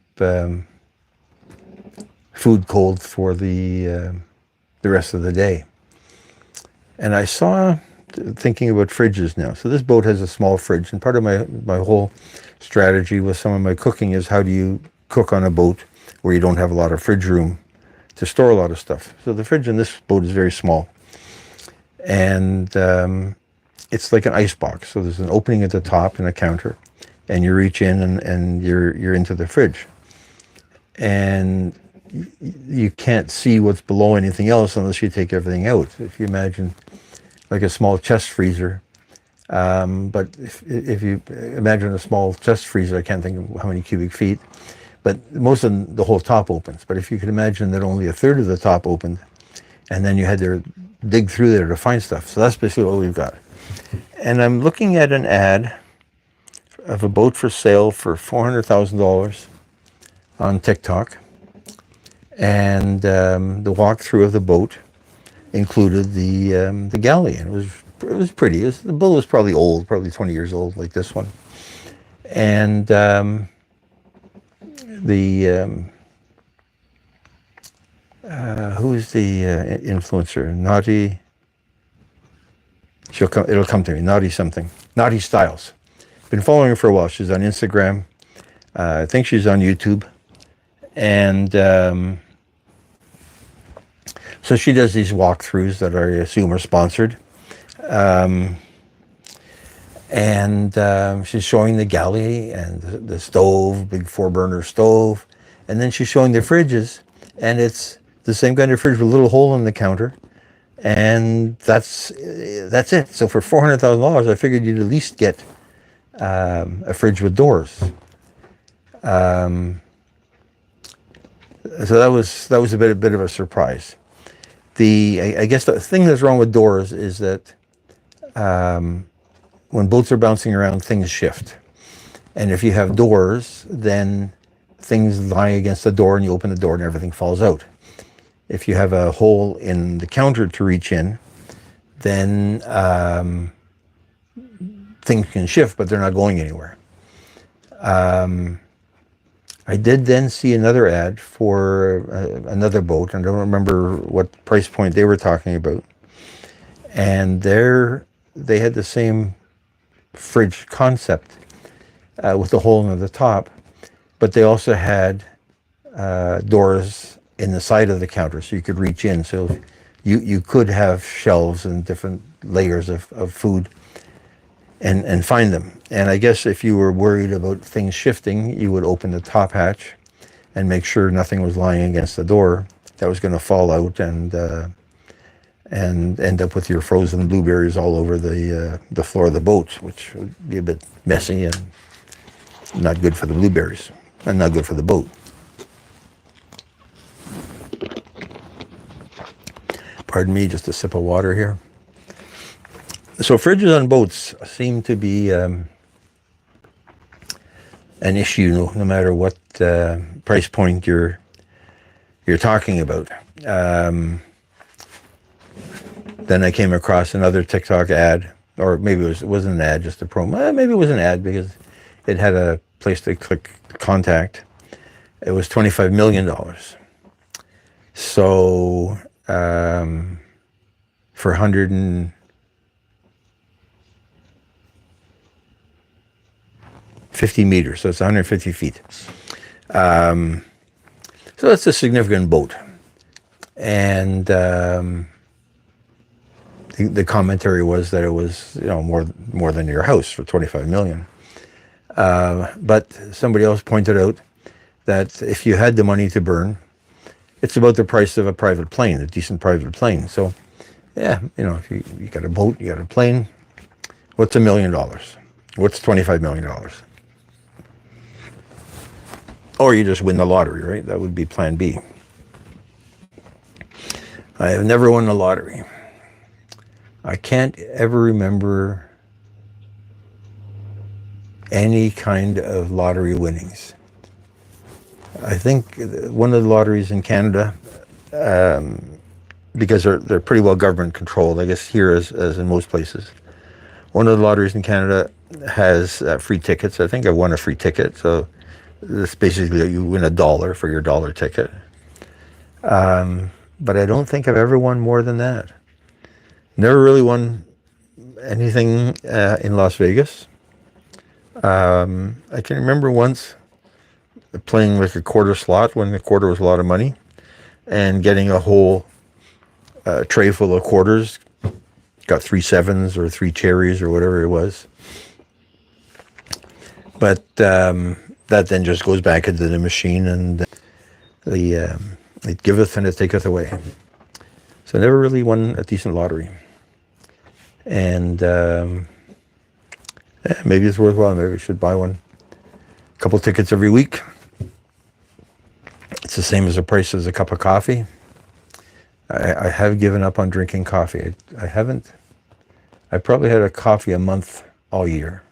food cold for the rest of the day. And I saw, thinking about fridges now, so this boat has a small fridge, and part of my whole strategy with some of my cooking is how do you cook on a boat where you don't have a lot of fridge room to store a lot of stuff. So the fridge in this boat is very small, and it's like an ice box. So there's an opening at the top and a counter, and you reach in and you're into the fridge. And you can't see what's below anything else unless you take everything out. If you imagine like a small chest freezer, but if you imagine a small chest freezer, I can't think of how many cubic feet, but most of the whole top opens. But if you could imagine that only a third of the top opened, and then you had to dig through there to find stuff. So that's basically what we've got. And I'm looking at an ad of a boat for sale for $400,000 on TikTok. And the walkthrough of the boat included the galley. And it was pretty. The boat was probably old, probably 20 years old, like this one. And who's the influencer? Naughty. It'll come to me. Naughty something. Naughty Styles. Been following her for a while. She's on Instagram. I think she's on YouTube. And so she does these walkthroughs that I assume are sponsored. And she's showing the galley and the stove, big 4-burner stove. And then she's showing the fridges. And it's the same kind of fridge with a little hole in the counter, and that's it. So for $400,000, I figured you'd at least get a fridge with doors. So that was a bit of a surprise. I guess the thing that's wrong with doors is that when boats are bouncing around, things shift. And if you have doors, then things lie against the door and you open the door and everything falls out. If you have a hole in the counter to reach in, then things can shift, but they're not going anywhere. I did then see another ad for another boat. I don't remember what price point they were talking about. And they had the same fridge concept with the hole in the top, but they also had doors in the side of the counter so you could reach in. So you could have shelves and different layers of food and find them. And I guess if you were worried about things shifting, you would open the top hatch and make sure nothing was lying against the door that was going to fall out and end up with your frozen blueberries all over the floor of the boat, which would be a bit messy and not good for the blueberries and not good for the boat. Pardon me, just a sip of water here. So fridges on boats seem to be an issue, no matter what price point you're talking about. Then I came across another TikTok ad, or maybe it wasn't an ad, just a promo. Maybe it was an ad because it had a place to click contact. It was $25 million. So for 150 meters, so it's 150 feet. So that's a significant boat. And the commentary was that it was, more than your house for 25 million. But somebody else pointed out that if you had the money to burn, it's about the price of a private plane, a decent private plane. So, yeah, if you got a boat, you got a plane, what's $1 million? What's $25 million? Or you just win the lottery, right? That would be plan B. I have never won the lottery. I can't ever remember any kind of lottery winnings. I think one of the lotteries in Canada, because they're pretty well government controlled, I guess here as in most places, one of the lotteries in Canada has free tickets. I think I won a free ticket, so it's basically you win $1 for your dollar ticket. But I don't think I've ever won more than that. Never really won anything in Las Vegas. I can remember once playing like a quarter slot when the quarter was a lot of money and getting a whole tray full of quarters. Got 3 sevens or 3 cherries or whatever it was. But that then just goes back into the machine and it giveth and it taketh away. So I never really won a decent lottery. And maybe it's worthwhile. Maybe I should buy one. A couple tickets every week. It's the same as the price as a cup of coffee. I have given up on drinking coffee. I probably had a coffee a month all year.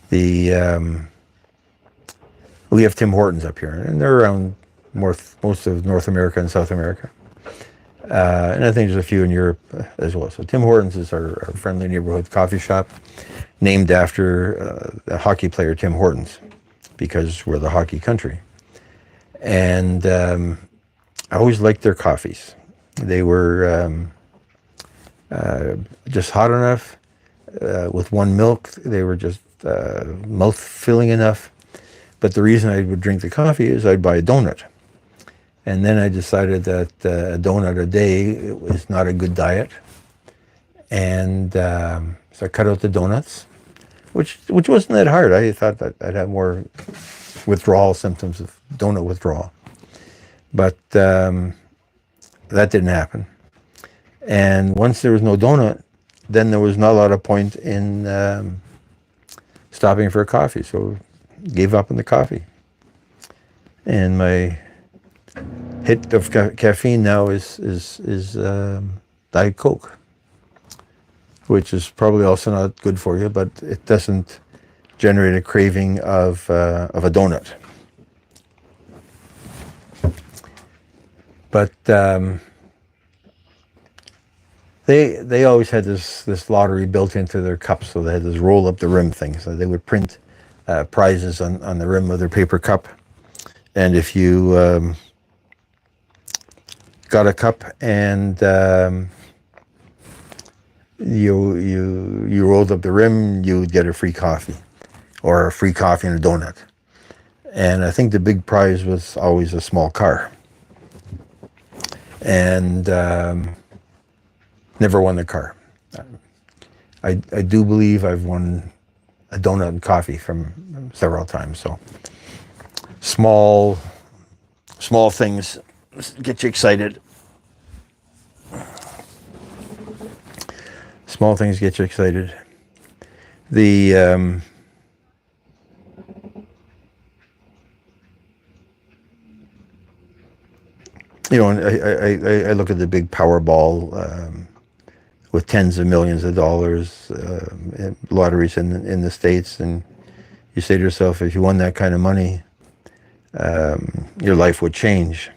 We have Tim Hortons up here, and they're around most of North America and South America. And I think there's a few in Europe as well. So Tim Hortons is our friendly neighborhood coffee shop, named after the hockey player Tim Hortons, because we're the hockey country. And I always liked their coffees. They were just hot enough with one milk. They were just mouth-filling enough. But the reason I would drink the coffee is I'd buy a donut. And then I decided that a donut a day is not a good diet. And so I cut out the donuts, which wasn't that hard. I thought that I'd have more withdrawal symptoms of donut withdrawal. But that didn't happen. And once there was no donut, then there was not a lot of point in stopping for a coffee. So gave up on the coffee. And my hit of caffeine now is Diet Coke, which is probably also not good for you, but it doesn't generate a craving of a donut. But they always had this lottery built into their cups, so they had this roll up the rim thing. So they would print prizes on the rim of their paper cup, and if you got a cup and you rolled up the rim, you would get a free coffee, or a free coffee and a donut. And I think the big prize was always a small car. And never won the car. I do believe I've won a donut and coffee from several times. So small things get you excited. Small things get you excited. The you know, I look at the big Powerball with tens of millions of dollars, lotteries in the States, and you say to yourself, if you won that kind of money, your life would change.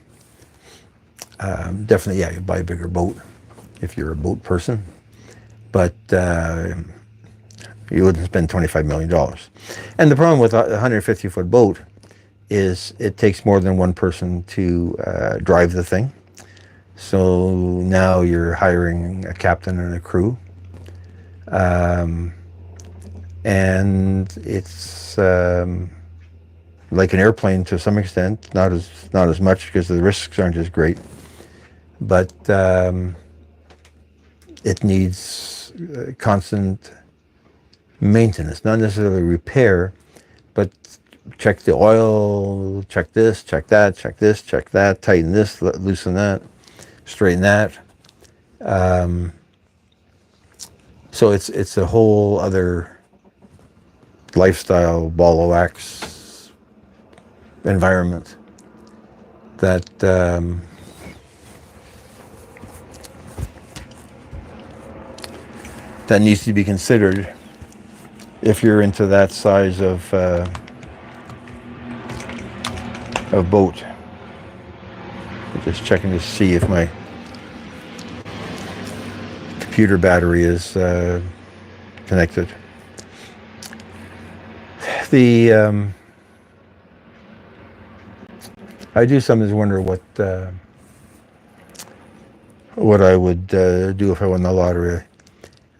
Definitely, yeah, you'd buy a bigger boat if you're a boat person, but you wouldn't spend $25 million. And the problem with a 150-foot boat is it takes more than one person to drive the thing. So now you're hiring a captain and a crew. And it's like an airplane to some extent, not as much because the risks aren't as great. But it needs constant maintenance, not necessarily repair, but check the oil, check this, check that, check this, check that, tighten this, loosen that, straighten that. So it's a whole other lifestyle, ball of wax environment that that needs to be considered if you're into that size of boat. I'm just checking to see if my computer battery is connected. I do sometimes wonder what I would do if I won the lottery.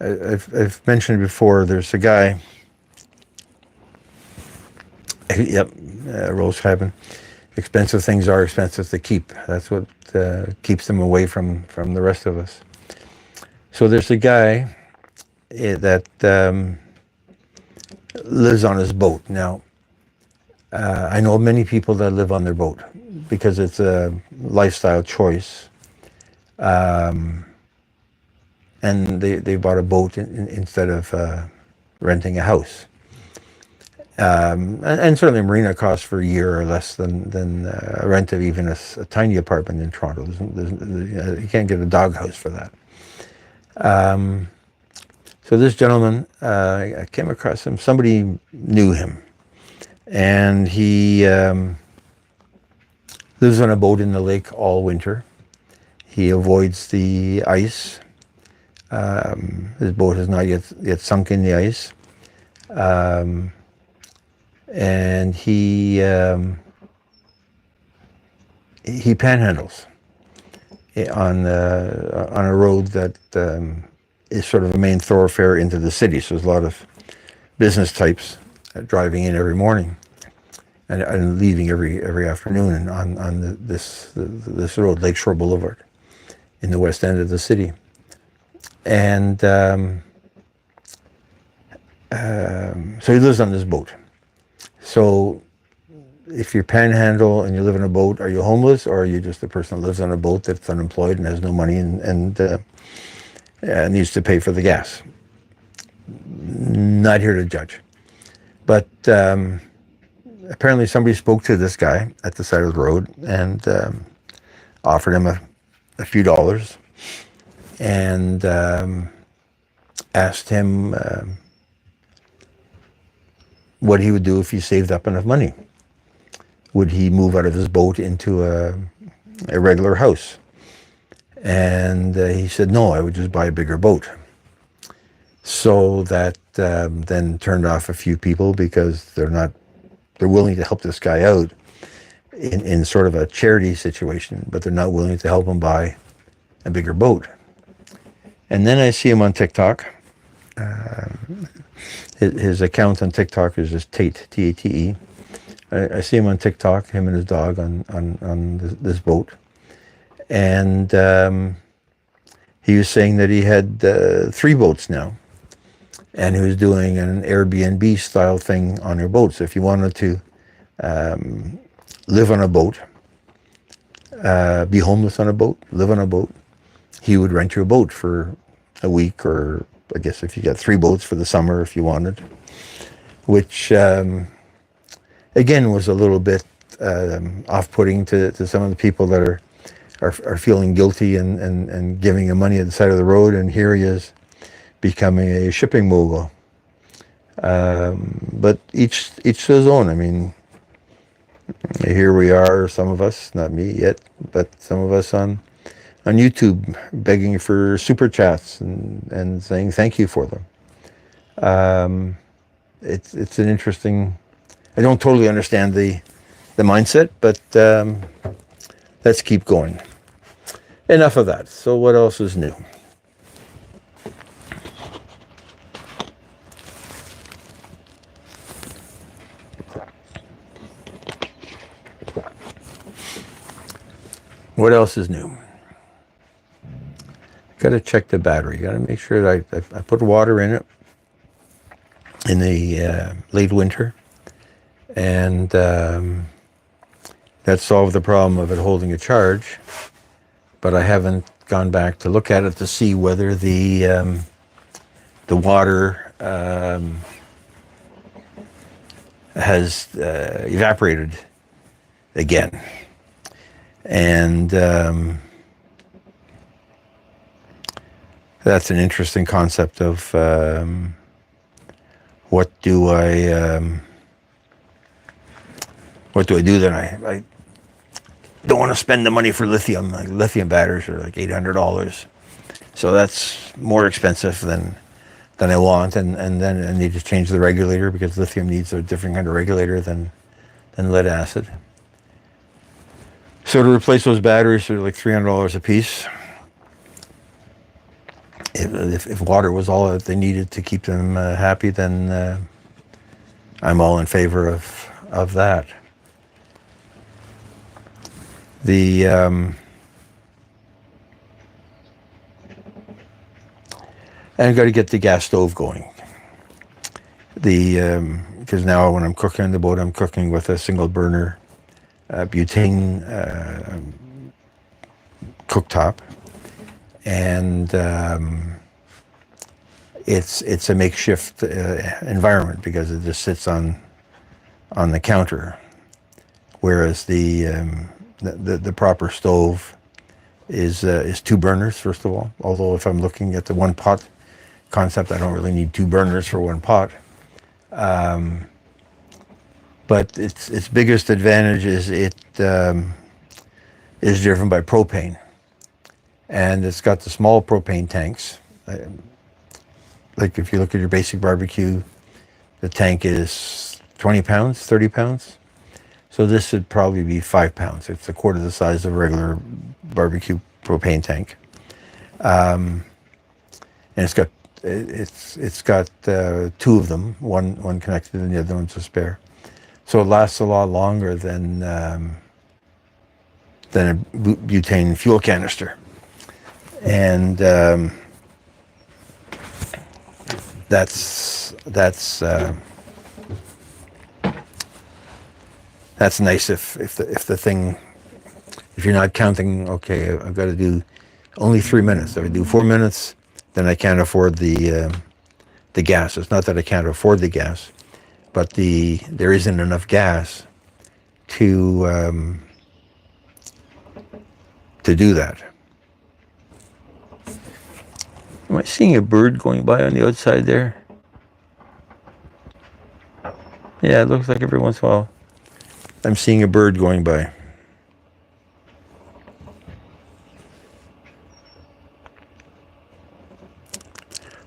I've mentioned before, there's a guy, Rose Cabin. Expensive things are expensive to keep. That's what keeps them away from the rest of us. So there's a guy that lives on his boat. Now, I know many people that live on their boat because it's a lifestyle choice. And they bought a boat instead of renting a house. And certainly Marina costs for a year or less than a rent of even a tiny apartment in Toronto. You can't get a doghouse for that. So this gentleman, I came across him. Somebody knew him, and he lives on a boat in the lake all winter. He avoids the ice. His boat has not yet sunk in the ice. And he panhandles on a road that is sort of a main thoroughfare into the city. So there's a lot of business types driving in every morning and leaving every afternoon on this road, Lakeshore Boulevard, in the west end of the city. And so he lives on this boat. So if you panhandle and you live in a boat, are you homeless, or are you just a person that lives on a boat that's unemployed and has no money and needs to pay for the gas? Not here to judge. But apparently somebody spoke to this guy at the side of the road and offered him a few dollars and asked him what he would do if he saved up enough money. Would he move out of his boat into a regular house? And he said, no, I would just buy a bigger boat. So that then turned off a few people because they're willing to help this guy out in sort of a charity situation, but they're not willing to help him buy a bigger boat. And then I see him on TikTok. His account on TikTok is just Tate, T-A-T-E. I see him on TikTok, him and his dog on this boat. And he was saying that he had 3 boats now. And he was doing an Airbnb style thing on your boat. So if you wanted to live on a boat, be homeless on a boat, live on a boat, he would rent you a boat for a week, or I guess if you got 3 boats for the summer if you wanted, which again was a little bit off-putting to some of the people that are feeling guilty and giving him money at the side of the road, and here he is becoming a shipping mogul. But each to his own. I mean, here we are, some of us, not me yet, but some of us on YouTube begging for super chats and saying thank you for them. It's an interesting. I don't totally understand the mindset, but let's keep going. Enough of that. So what else is new? What else is new? Got to check the battery. Got to make sure that I put water in it in the late winter, and that solved the problem of it holding a charge. But I haven't gone back to look at it to see whether the water has evaporated again. And that's an interesting concept of what do I do then? I don't want to spend the money for lithium. Like lithium batteries are like $800, so that's more expensive than I want. And then I need to change the regulator because lithium needs a different kind of regulator than lead acid. So to replace those batteries are like $300 a piece. If water was all that they needed to keep them happy, then I'm all in favor of that. And I've got to get the gas stove going. Because now when I'm cooking on the boat, I'm cooking with a single burner butane cooktop, and it's a makeshift environment because it just sits on the counter, whereas the proper stove is 2 burners first of all. Although if I'm looking at the one pot concept, I don't really need 2 burners for one pot. But its biggest advantage is it is driven by propane, and it's got the small propane tanks. Like if you look at your basic barbecue, the tank is 20 pounds, 30 pounds. So this would probably be 5 pounds. It's a quarter the size of a regular barbecue propane tank, and it's got 2 of them, one connected and the other one's a spare. So it lasts a lot longer than a butane fuel canister, and that's That's nice if the thing, if you're not counting, okay, I've got to do only 3 minutes. If I do 4 minutes, then I can't afford the gas. It's not that I can't afford the gas, but there isn't enough gas to do that. Am I seeing a bird going by on the outside there? Yeah, it looks like every once in a while I'm seeing a bird going by.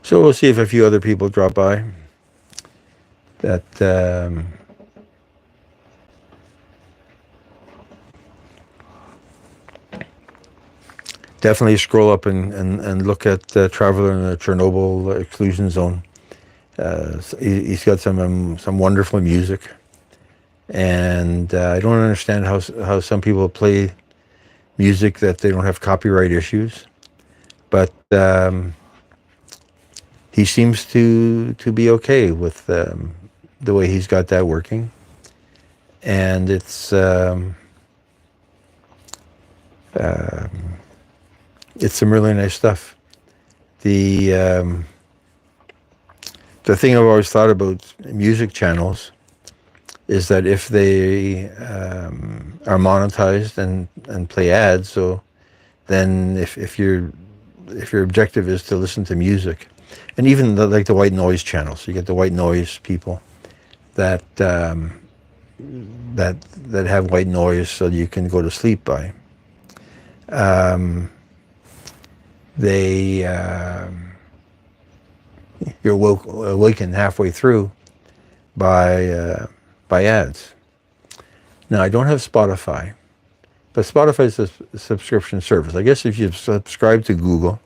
So we'll see if a few other people drop by. That definitely scroll up and look at Traveler in the Chernobyl exclusion zone. He's got some wonderful music, and I don't understand how some people play music that they don't have copyright issues, but he seems to be okay with the way he's got that working, and it's some really nice stuff. The thing I've always thought about music channels is that if they are monetized and play ads, so then if your objective is to listen to music, and even like the white noise channels, you get the white noise people that have white noise so you can go to sleep by. You're awakened halfway through by ads. Now, I don't have Spotify, but Spotify is a subscription service. I guess if you subscribe to Google,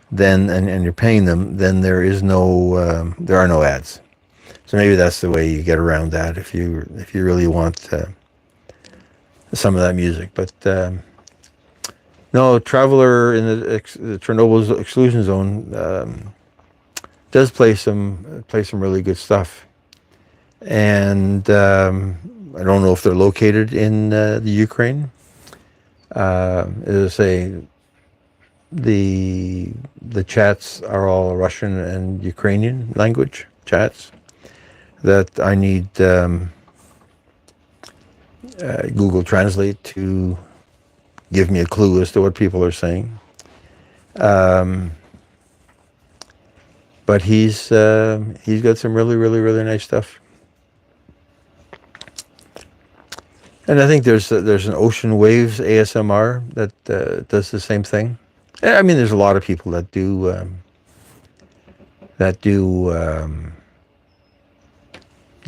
then and you're paying them, then there are no ads. So maybe that's the way you get around that if you really want some of that music. But no, Traveler in the Chernobyl's exclusion zone does play some really good stuff, and I don't know if they're located in the Ukraine. As I say, the chats are all Russian and Ukrainian language chats that I need Google Translate to give me a clue as to what people are saying. But he's got some really nice stuff. And I think there's an Ocean Waves ASMR that does the same thing. I mean, there's a lot of people that do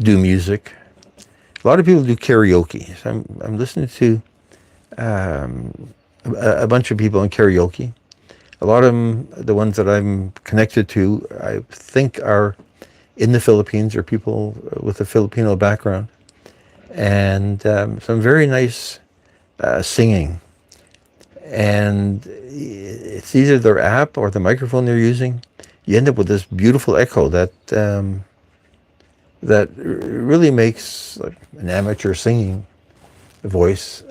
music. A lot of people do karaoke. So I'm listening to a bunch of people in karaoke. A lot of them, the ones that I'm connected to, I think are in the Philippines or people with a Filipino background. And some very nice singing. And it's either their app or the microphone they're using. You end up with this beautiful echo that really makes an amateur singing voice,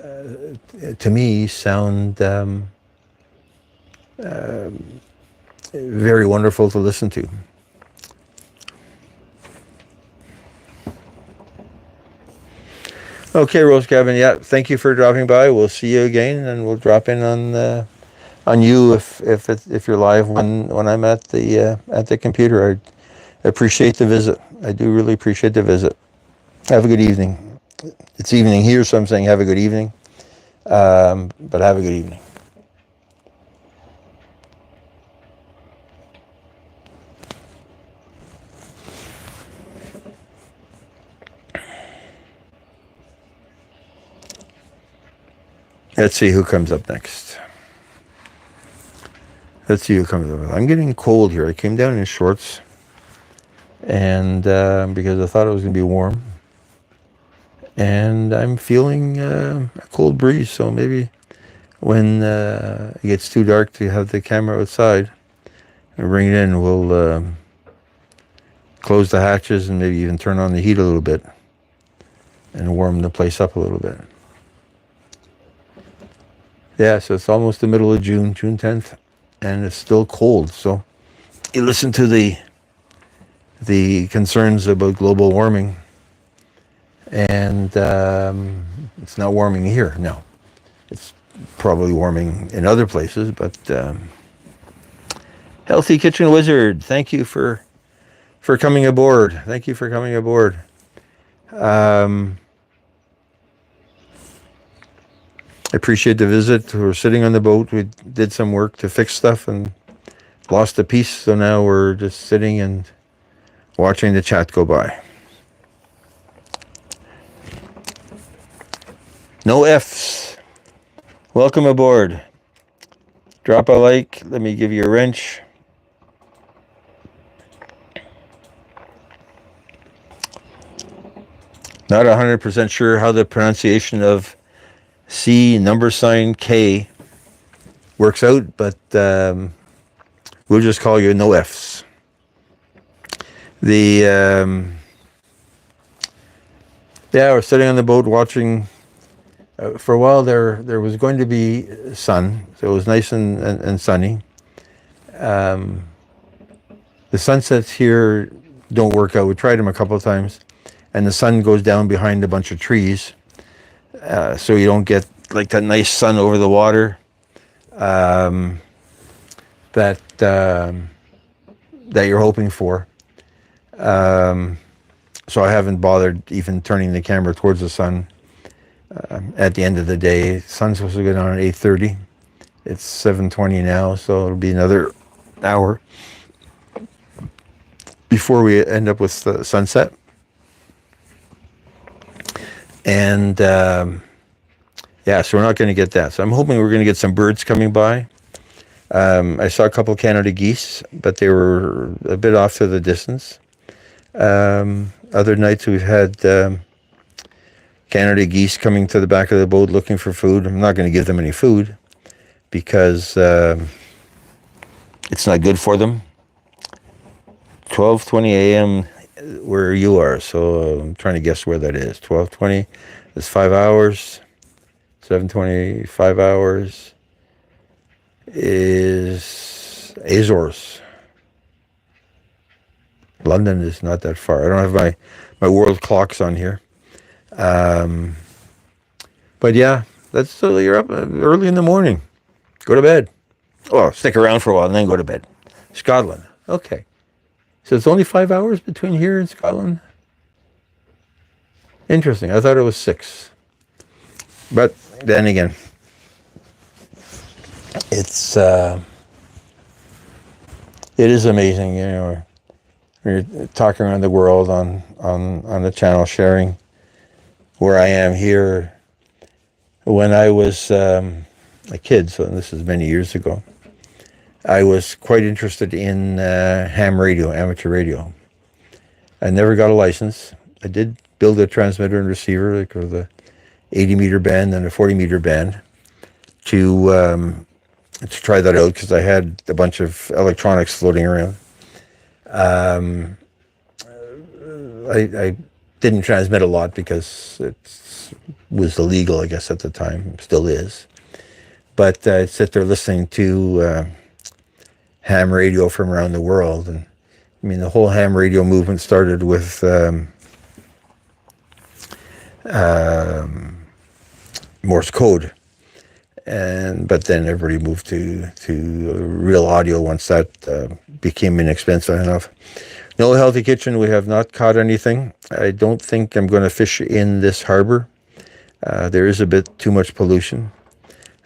to me, sound very wonderful to listen to. Okay, Rose Gavin. Yeah, thank you for dropping by. We'll see you again, and we'll drop in on you if you're live when I'm at the computer. I appreciate the visit. I do really appreciate the visit. Have a good evening. It's evening here, so I'm saying have a good evening. But have a good evening. Let's see who comes up next. Let's see who comes up. I'm getting cold here. I came down in shorts, and because I thought it was going to be warm, and I'm feeling a cold breeze. So maybe when it gets too dark to have the camera outside and bring it in, we'll close the hatches and maybe even turn on the heat a little bit. and warm the place up a little bit. Yeah, so it's almost the middle of June, June 10th, and it's still cold. So you listen to the concerns about global warming, and it's not warming here. No, it's probably warming in other places, but Healthy Kitchen Wizard, thank you for coming aboard. Thank you for coming aboard. I appreciate the visit. We're sitting on the boat. We did some work to fix stuff and lost a piece, so now we're just sitting and watching the chat go by. No F's. Welcome aboard. Drop a like. Let me give you a wrench. Not 100% sure how the pronunciation of C #K works out, but we'll just call you No F's. Yeah, we're sitting on the boat watching. For a while there was going to be sun, so it was nice and sunny. The sunsets here don't work out. We tried them a couple of times, and the sun goes down behind a bunch of trees, so you don't get like that nice sun over the water that you're hoping for. So I haven't bothered even turning the camera towards the sun. At the end of the day, sun's supposed to go down at 8:30. It's 7:20 now, so it'll be another hour before we end up with the sunset. And yeah, so we're not going to get that. So I'm hoping we're going to get some birds coming by. I saw a couple of Canada geese, but they were a bit off to the distance. Other nights we've had Canada geese coming to the back of the boat looking for food. I'm not going to give them any food because it's not good for them. 12:20 a.m. where you are, so I'm trying to guess where that is. 12:20 is 5 hours. 7:20, 5 hours is Azores. London is not that far. I don't have my world clocks on here. But yeah, that's you're up early in the morning. Go to bed. Oh, stick around for a while and then go to bed. Scotland. Okay. So it's only 5 hours between here and Scotland? Interesting. I thought it was 6. But then again, it is amazing, you know. We're talking around the world on the channel, sharing where I am here. When I was a kid, so this is many years ago, I was quite interested in ham radio, amateur radio. I never got a license. I did build a transmitter and receiver, like with a 80-meter band and a 40-meter band, to try that out because I had a bunch of electronics floating around. I didn't transmit a lot because it was illegal, I guess, at the time. Still is. But I'd sit there listening to ham radio from around the world. And I mean, the whole ham radio movement started with Morse code. But then everybody moved to real audio once that became inexpensive enough. No Healthy Kitchen, we have not caught anything. I don't think I'm going to fish in this harbor. There is a bit too much pollution.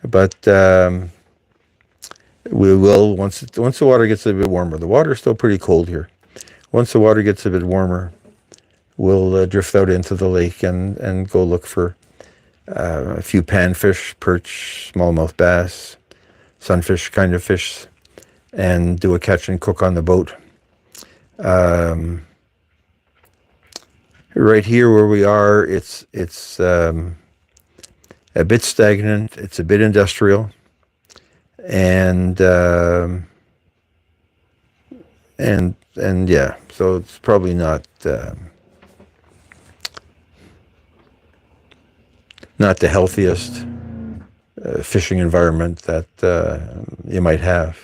But we will, once the water gets a bit warmer. The water is still pretty cold here. Once the water gets a bit warmer, we'll drift out into the lake and go look for a few panfish, perch, smallmouth bass, sunfish kind of fish, and do a catch and cook on the boat. Right here where we are, it's a bit stagnant. It's a bit industrial, and yeah, so it's probably not not the healthiest fishing environment that you might have.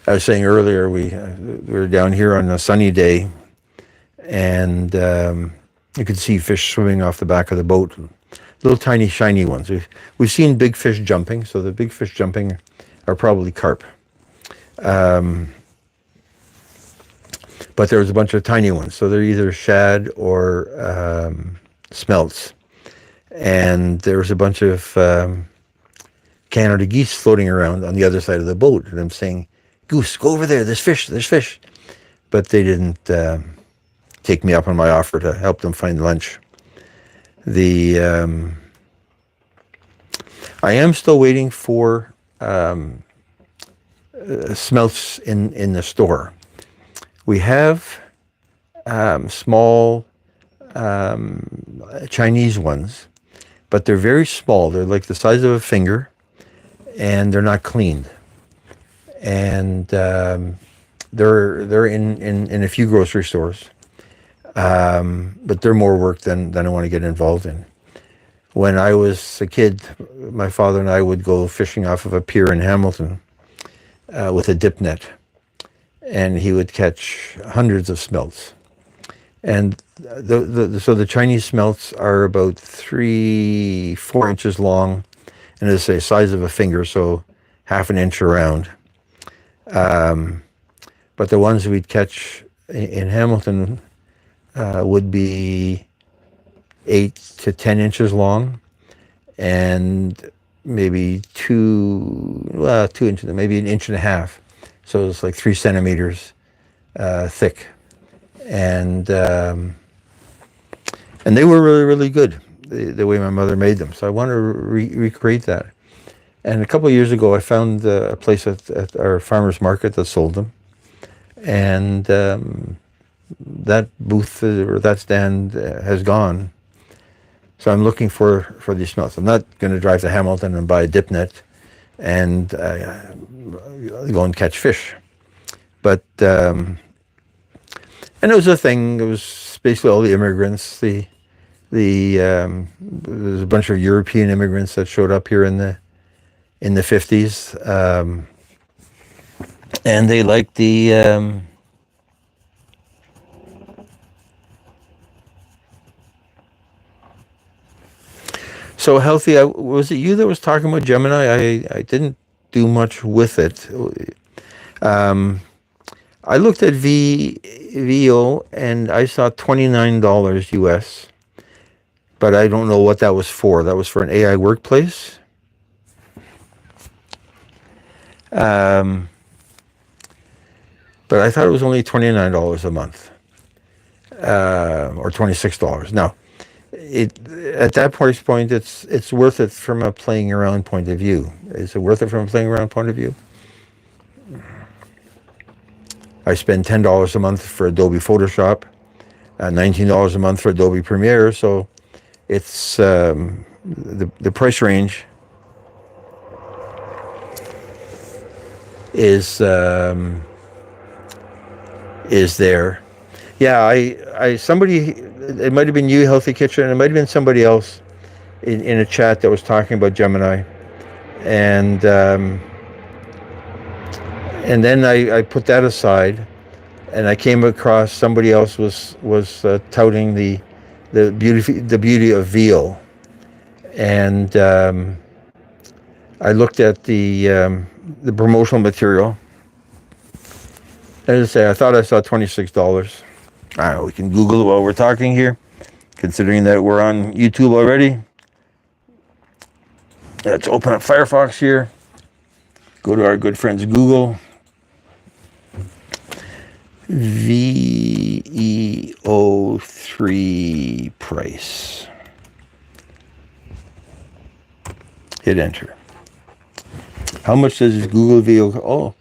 I was saying earlier, we were down here on a sunny day, and you could see fish swimming off the back of the boat, little tiny shiny ones. We've seen big fish jumping, so the big fish jumping are probably carp. But there was a bunch of tiny ones, so they're either shad or smelts. And there was a bunch of Canada geese floating around on the other side of the boat. And I'm saying, "Goose, go over there, there's fish. But they didn't take me up on my offer to help them find lunch. I am still waiting for smelts in the store. We have small Chinese ones, but they're very small. They're like the size of a finger, and they're not cleaned. And they're in a few grocery stores, but they're more work than I want to get involved in. When I was a kid, my father and I would go fishing off of a pier in Hamilton with a dip net, and he would catch hundreds of smelts. And so the Chinese smelts are about 3-4 inches long, and as I say, size of a finger, so half an inch around. But the ones we'd catch in Hamilton would be 8 to 10 inches long, and maybe 2 inches, maybe an inch and a half. So it's like 3 centimeters thick. And they were really, really good, the way my mother made them. So I want to recreate that. And a couple of years ago, I found a place at our farmer's market that sold them. And that booth or that stand has gone. So I'm looking for these smelts. I'm not going to drive to Hamilton and buy a dip net and go and catch fish. But, and it was a thing. It was basically all the immigrants. There's a bunch of European immigrants that showed up here in the 50s. And they liked the... So healthy, was it you that was talking about Gemini? I didn't do much with it. I looked at VO and I saw $29 US, but I don't know what that was for. That was for an AI workplace. But I thought it was only $29 a month, or $26. Now, at that price point, it's worth it from a playing around point of view. Is it worth it from a playing around point of view? I spend $10 a month for Adobe Photoshop, $19 a month for Adobe Premiere. So it's the price range is there. Yeah, somebody, it might have been you, Healthy Kitchen, it might have been somebody else in a chat that was talking about Gemini, and then I put that aside, and I came across somebody else was touting the beauty of VO, and I looked at the promotional material. As I say, I thought I saw $26. We can Google it while we're talking here, considering that we're on YouTube already. Let's open up Firefox here. Go to our good friends Google. VEO3 price. Hit enter. How much does Google VEO? Oh,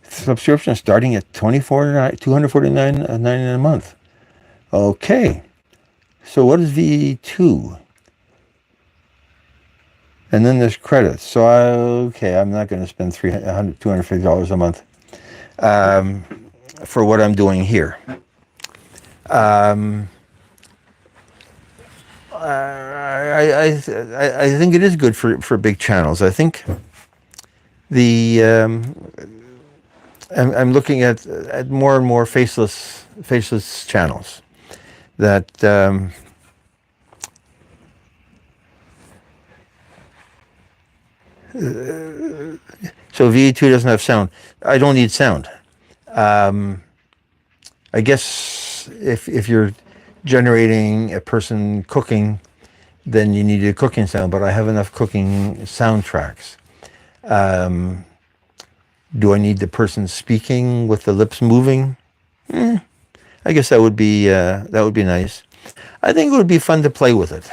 subscription starting at $249.99 a month. Okay. So what is VE2? And then there's credits. So I'm not going to spend $250 a month for what I'm doing here. Um, I think it is good for big channels. I think the I'm looking at more and more faceless channels that so VE2 doesn't have sound. I don't need sound. I guess if you're generating a person cooking, then you need a cooking sound. But I have enough cooking soundtracks. Do I need the person speaking with the lips moving? I guess that would be nice. I think it would be fun to play with it.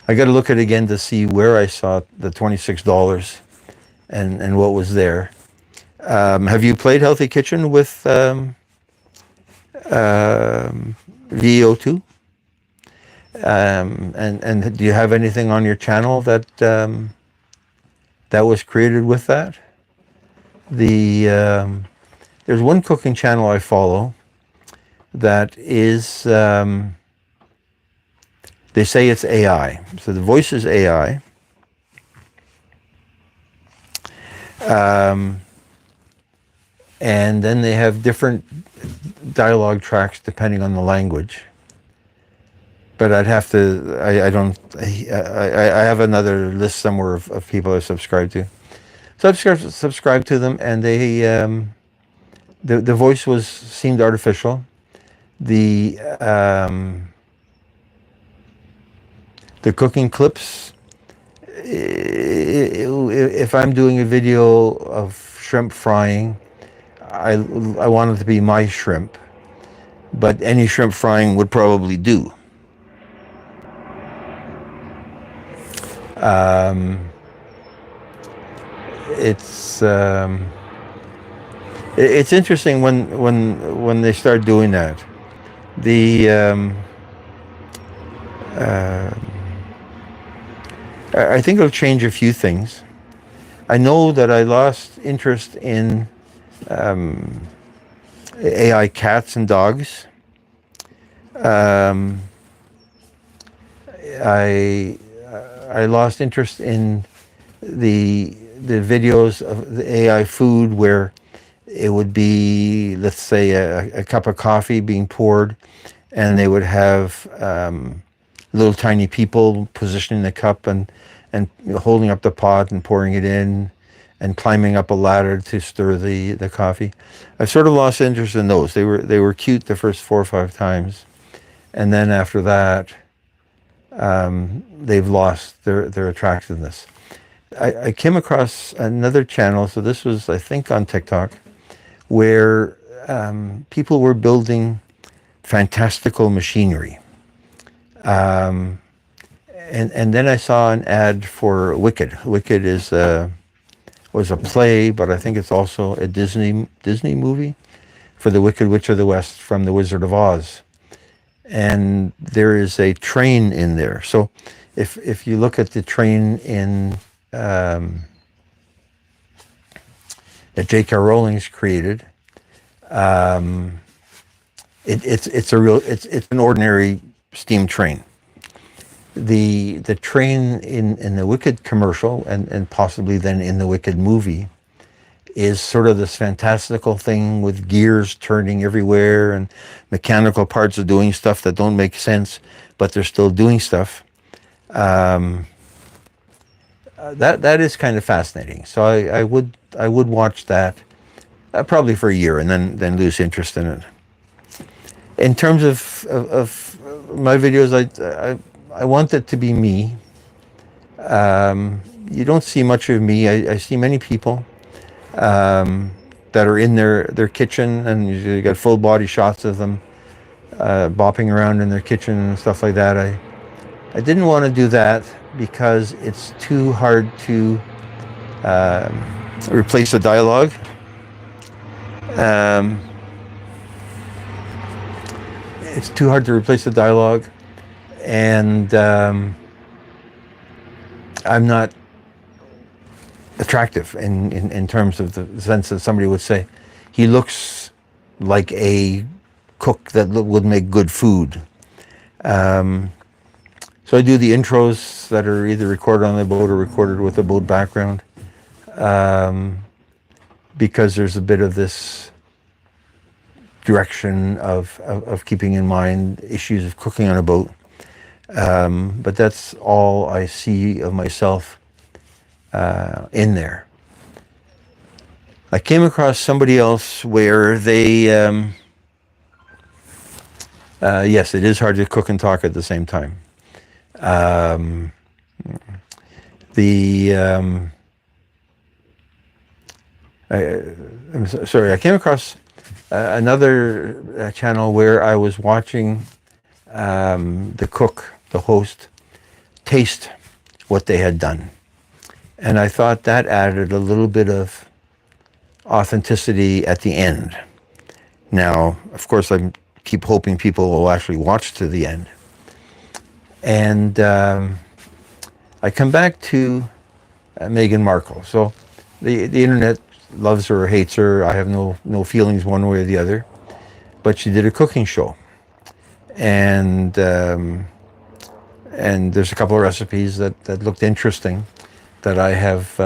I got to look at it again to see where I saw the $26 and what was there. Have you played Healthy Kitchen with VO2? And do you have anything on your channel that that was created with that? There's one cooking channel I follow that is they say it's AI. So the voice is AI. And then they have different dialogue tracks depending on the language. But I'd have to, I have another list somewhere of people I subscribe to. So I subscribe to them, and they, the voice seemed artificial. The cooking clips, if I'm doing a video of shrimp frying, I want it to be my shrimp, but any shrimp frying would probably do. It's interesting when they start doing that. I think it'll change a few things. I know that I lost interest in AI cats and dogs. I lost interest in the videos of the AI food where it would be, let's say, a cup of coffee being poured, and they would have little tiny people positioning the cup and holding up the pot and pouring it in and climbing up a ladder to stir the coffee. I sort of lost interest in those. They were cute the first 4 or 5 times, and then after that, they've lost their attractiveness. I came across another channel, so this was, I think, on TikTok, where people were building fantastical machinery. And then I saw an ad for Wicked. Wicked was a play, but I think it's also a Disney movie for the Wicked Witch of the West from The Wizard of Oz. And there is a train in there. So if you look at the train in that J.K. Rowling's created, it's an ordinary steam train. The train in the Wicked commercial and possibly then in the Wicked movie is sort of this fantastical thing with gears turning everywhere and mechanical parts of doing stuff that don't make sense, but they're still doing stuff. That is kind of fascinating. So I would watch that probably for a year and then lose interest in it. In terms of my videos, I want it to be me. You don't see much of me. I see many people that are in their kitchen, and you got full body shots of them bopping around in their kitchen and stuff like that. I didn't want to do that because it's too hard to replace the dialogue. It's too hard to replace the dialogue, and I'm not attractive in terms of the sense that somebody would say he looks like a cook that would make good food. So I do the intros that are either recorded on the boat or recorded with a boat background, because there's a bit of this direction of keeping in mind issues of cooking on a boat. But that's all I see of myself in there. I came across somebody else where they, yes, it is hard to cook and talk at the same time. I came across another channel where I was watching the cook, the host, taste what they had done. And I thought that added a little bit of authenticity at the end. Now, of course, I keep hoping people will actually watch to the end. And I come back to Meghan Markle. So the internet loves her or hates her. I have no feelings one way or the other. But she did a cooking show. And there's a couple of recipes that looked interesting that I have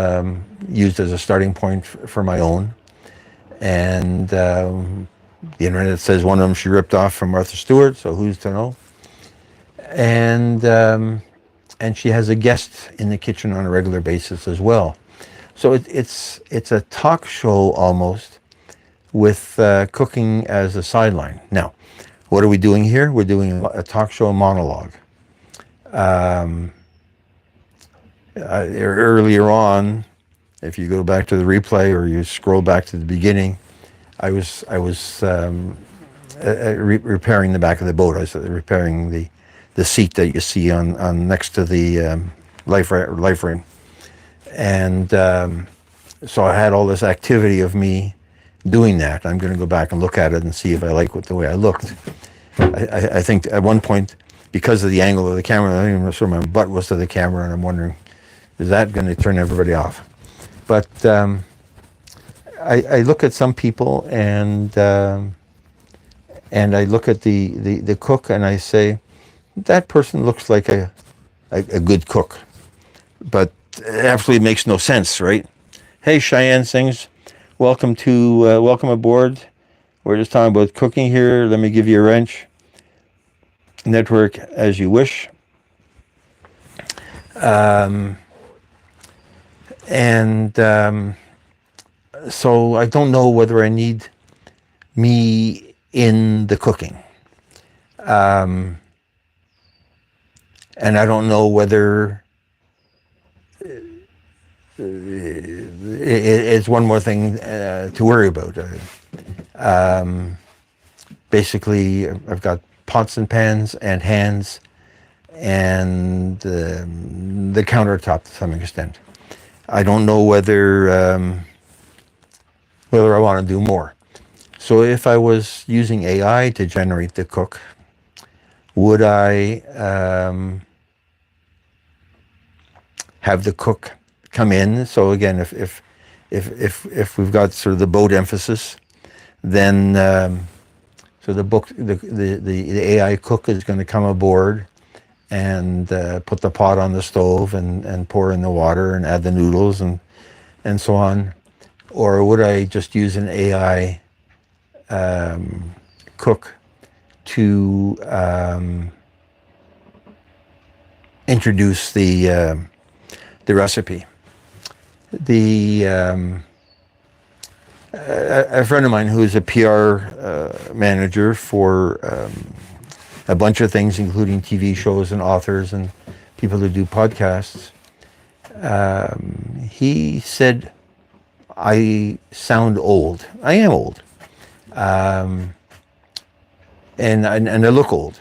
used as a starting point for my own. And the internet says one of them she ripped off from Martha Stewart, so who's to know? And she has a guest in the kitchen on a regular basis as well. So it's a talk show almost, with cooking as a sideline. Now, what are we doing here? We're doing a talk show monologue. Earlier on, if you go back to the replay or you scroll back to the beginning, I was repairing the back of the boat. I was repairing the seat that you see on next to the life ring. And so I had all this activity of me doing that. I'm going to go back and look at it and see if I like the way I looked. I think at one point, because of the angle of the camera, I don't even know, sure my butt was to the camera, and I'm wondering, is that going to turn everybody off? But I look at some people, and I look at the cook, and I say, that person looks like a good cook, but it absolutely makes no sense, right? Hey, Cheyenne Sings, welcome aboard. We're just talking about cooking here. Let me give you a wrench. Network as you wish. So I don't know whether I need me in the cooking. And I don't know whether it's one more thing to worry about. Basically, I've got pots and pans and hands and the countertop to some extent. I don't know whether I want to do more. So if I was using AI to generate the cook, would I have the cook come in? So again, if we've got sort of the boat emphasis, then so the AI cook is going to come aboard and put the pot on the stove and pour in the water and add the noodles and so on. Or would I just use an AI cook to introduce the recipe? A friend of mine who is a PR manager for a bunch of things, including TV shows and authors and people who do podcasts, he said, I sound old. I am old. And I look old.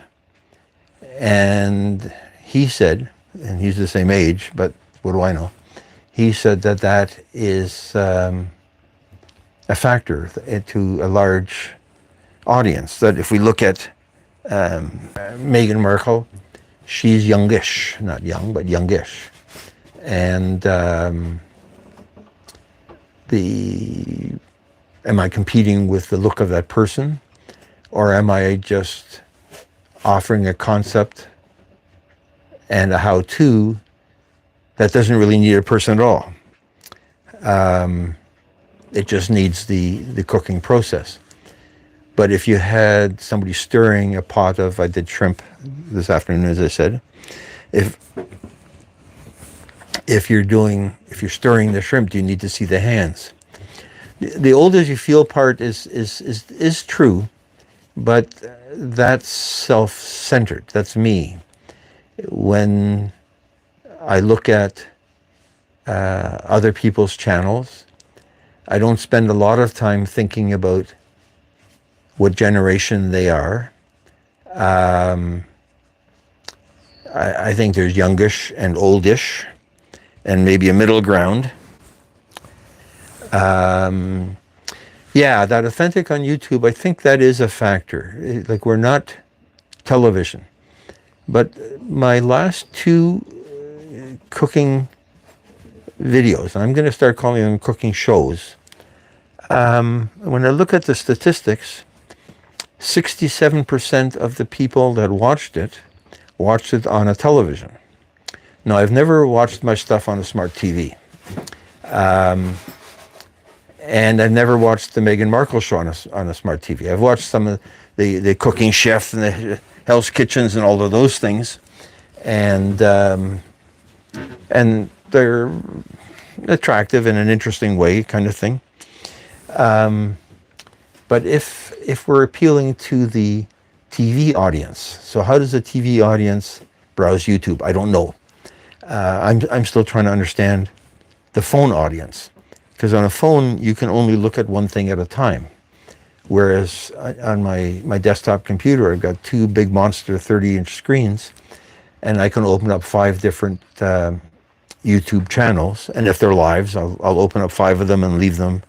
And he said, and he's the same age, but what do I know? He said that is a factor to a large audience. That if we look at Meghan Markle, she's youngish, not young, but youngish. And am I competing with the look of that person? or am I just offering a concept and a how-to that doesn't really need a person at all? It just needs the cooking process. But if you had somebody stirring a pot of, I did shrimp this afternoon, as I said, if you're stirring the shrimp, you need to see the hands. The old as you feel part is true, but that's self-centered. That's me. When I look at other people's channels, I don't spend a lot of time thinking about what generation they are. I think there's youngish and oldish, and maybe a middle ground. Yeah, that authentic on YouTube, I think that is a factor. Like, we're not television. But my last two cooking videos, I'm going to start calling them cooking shows. When I look at the statistics, 67% of the people that watched it on a television. Now, I've never watched my stuff on a smart TV. And I've never watched the Meghan Markle show on a smart TV. I've watched some of the cooking chef and the Hell's Kitchens and all of those things. And they're attractive in an interesting way, kind of thing. But if we're appealing to the TV audience, so how does the TV audience browse YouTube? I don't know. I'm still trying to understand the phone audience, because on a phone you can only look at one thing at a time, whereas on my desktop computer I've got two big monster 30-inch screens, and I can open up 5 different YouTube channels, and if they're lives, I'll open up 5 of them and leave them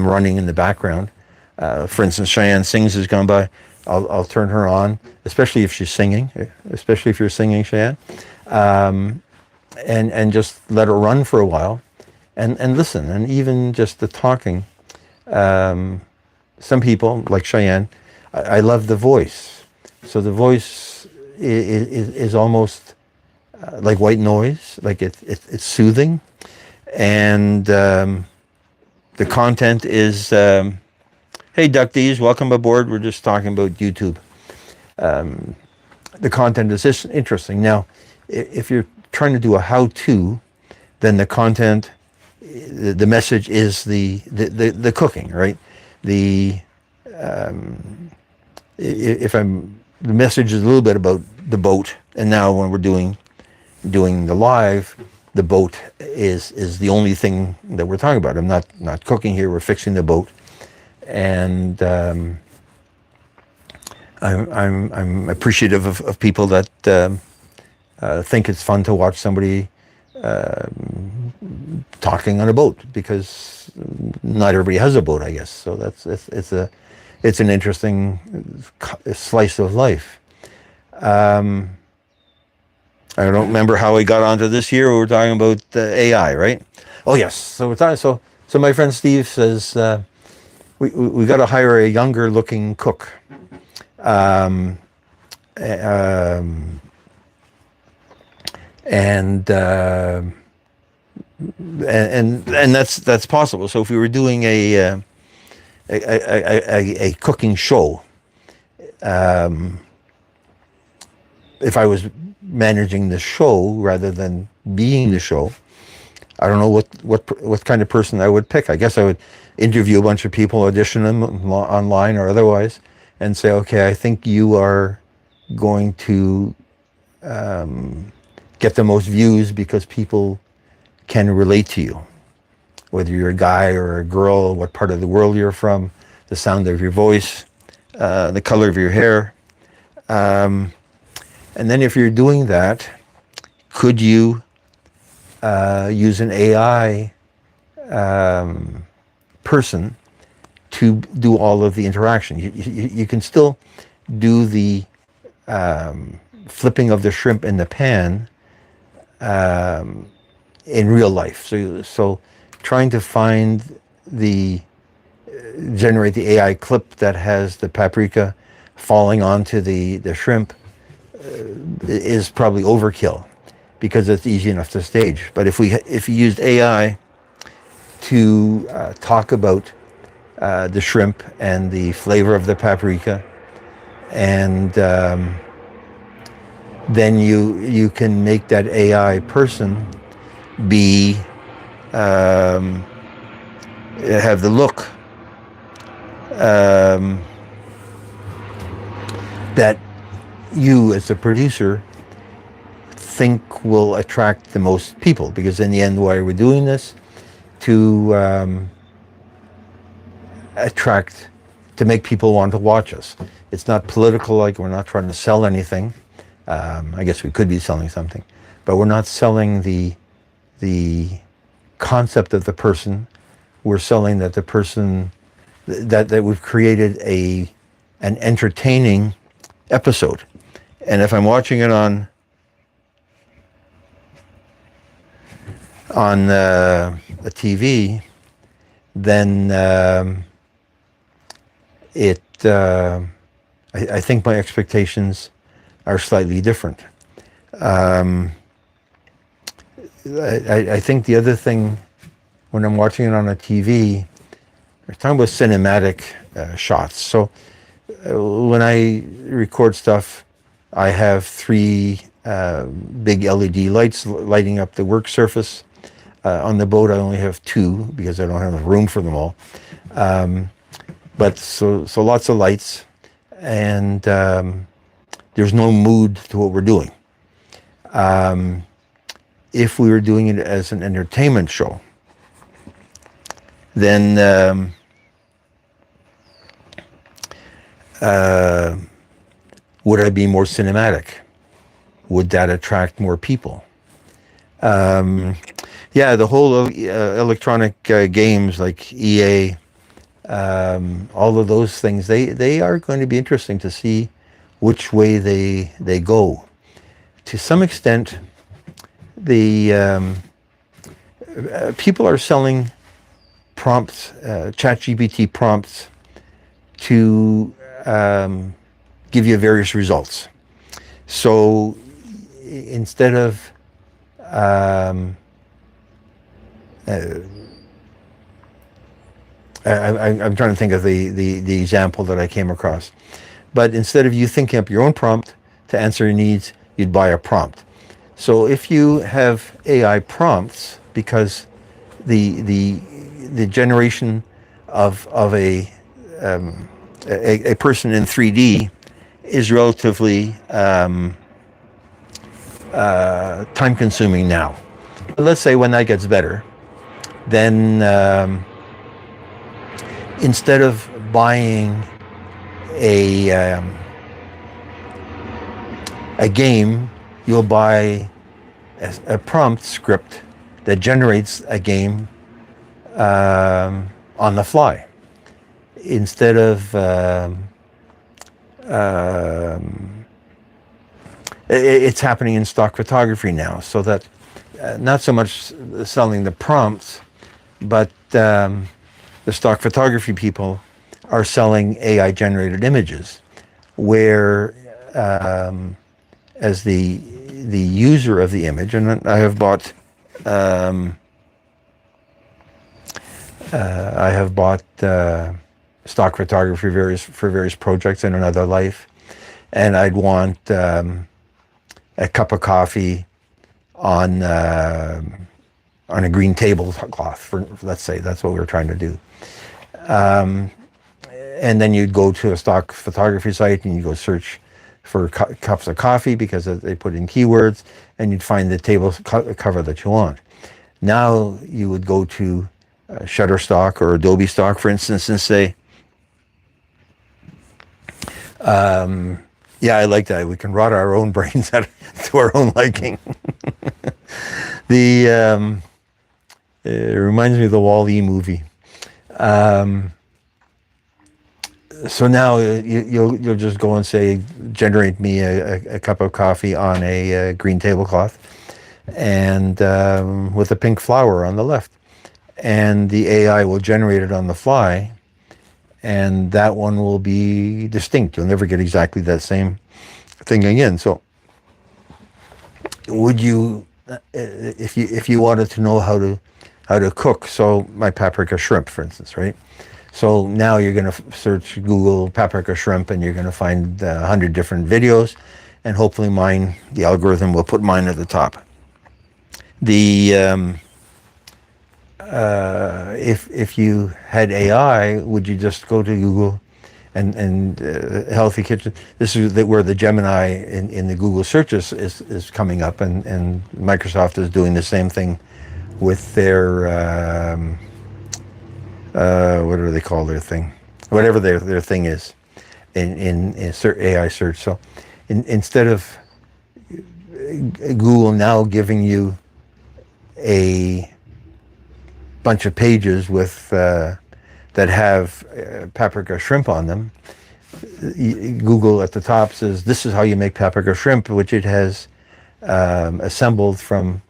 running in the background. For instance, Cheyenne Sings has gone by. I'll turn her on, especially if she's singing, especially if you're singing, Cheyenne, and just let her run for a while, and listen, and even just the talking. Some people, like Cheyenne, I love the voice. So the voice is almost like white noise, like it's soothing, and the content is, hey duckies, welcome aboard. We're just talking about YouTube. The content is just interesting. Now, if you're trying to do a how-to, then the content, the message is the cooking, right? The message is a little bit about the boat, and now when we're doing the live, the boat is the only thing that we're talking about. I'm not cooking here. We're fixing the boat, and I'm appreciative of people that think it's fun to watch somebody talking on a boat, because not everybody has a boat, I guess. So it's an interesting slice of life. I don't remember how we got onto this here. We were talking about AI, right? Oh yes. So we're talking. So my friend Steve says we got to hire a younger looking cook. And that's possible. So if we were doing a cooking show, if I was managing the show rather than being the show, I don't know what kind of person I would pick. I guess I would interview a bunch of people, audition them online or otherwise, and say, okay, I think you are going to get the most views because people can relate to you, whether you're a guy or a girl, what part of the world you're from, the sound of your voice, the color of your hair. And then if you're doing that, could you use an AI person to do all of the interaction? You can still do the flipping of the shrimp in the pan in real life. So trying to generate the AI clip that has the paprika falling onto the shrimp is probably overkill because it's easy enough to stage. But if you used AI to talk about the shrimp and the flavor of the paprika, and then you can make that AI person be have the look that you as a producer think will attract the most people, because in the end, why are we doing this? To attract, to make people want to watch us. It's not political, like we're not trying to sell anything. I guess we could be selling something, but we're not selling the concept of the person. We're selling that the person, that we've created an entertaining episode. And if I'm watching it on a TV, then I think my expectations are slightly different. I think the other thing, when I'm watching it on a TV, we're talking about cinematic shots. So when I record stuff, I have 3 big LED lights lighting up the work surface. On the boat, I only have 2 because I don't have enough room for them all. But so lots of lights, and there's no mood to what we're doing. If we were doing it as an entertainment show, then would I be more cinematic? Would that attract more people? Yeah, the whole electronic games like EA, all of those things, they are going to be interesting to see which way they go. To some extent, the people are selling prompts, ChatGPT prompts, to give you various results. So instead of I'm trying to think of the example that I came across. But instead of you thinking up your own prompt to answer your needs, you'd buy a prompt. So if you have AI prompts, because the generation of a person in 3D is relatively time consuming now. Let's say when that gets better, then instead of buying a game, you'll buy a prompt script that generates a game on the fly. Instead of it's happening in stock photography now, so that not so much selling the prompts, but the stock photography people are selling AI generated images, where as the user of the image, and I have bought stock photography for various projects in another life, and I'd want a cup of coffee on a green tablecloth, for, let's say that's what we were trying to do. And then you'd go to a stock photography site and you go search for cups of coffee, because they put in keywords, and you'd find the table cover that you want. Now you would go to Shutterstock or Adobe Stock, for instance, and say, yeah, I like that. We can rot our own brains out to our own liking. It reminds me of the Wall-E movie. So now you'll just go and say, generate me a cup of coffee on a green tablecloth, and with a pink flower on the left, and the AI will generate it on the fly, and that one will be distinct. You'll never get exactly that same thing again. So would you, if you wanted to know how to cook, so my paprika shrimp, for instance, right? So now you're going to search Google paprika shrimp, and you're going to find 100 different videos, and hopefully the algorithm will put mine at the top. If you had AI, would you just go to Google and healthy kitchen? This is where the Gemini in the Google searches is coming up, and Microsoft is doing the same thing with their what do they call their thing? Whatever their thing is in AI search. So instead of Google now giving you a bunch of pages with that have paprika shrimp on them, Google at the top says, this is how you make paprika shrimp, which it has assembled from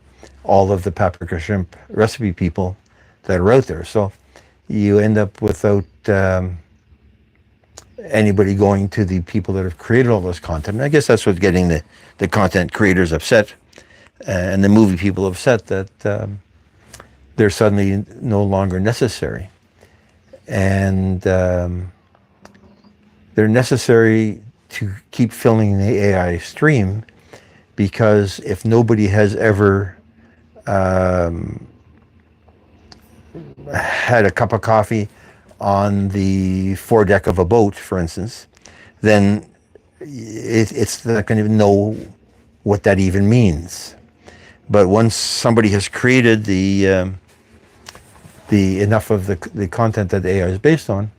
all of the paprika shrimp recipe people that are out there. So you end up without anybody going to the people that have created all this content. And I guess that's what's getting the content creators upset, and the movie people upset, that they're suddenly no longer necessary. And they're necessary to keep filling the AI stream, because if nobody has ever had a cup of coffee on the foredeck of a boat, for instance, then it's not going to know what that even means. But once somebody has created the enough of the content that AI is based on,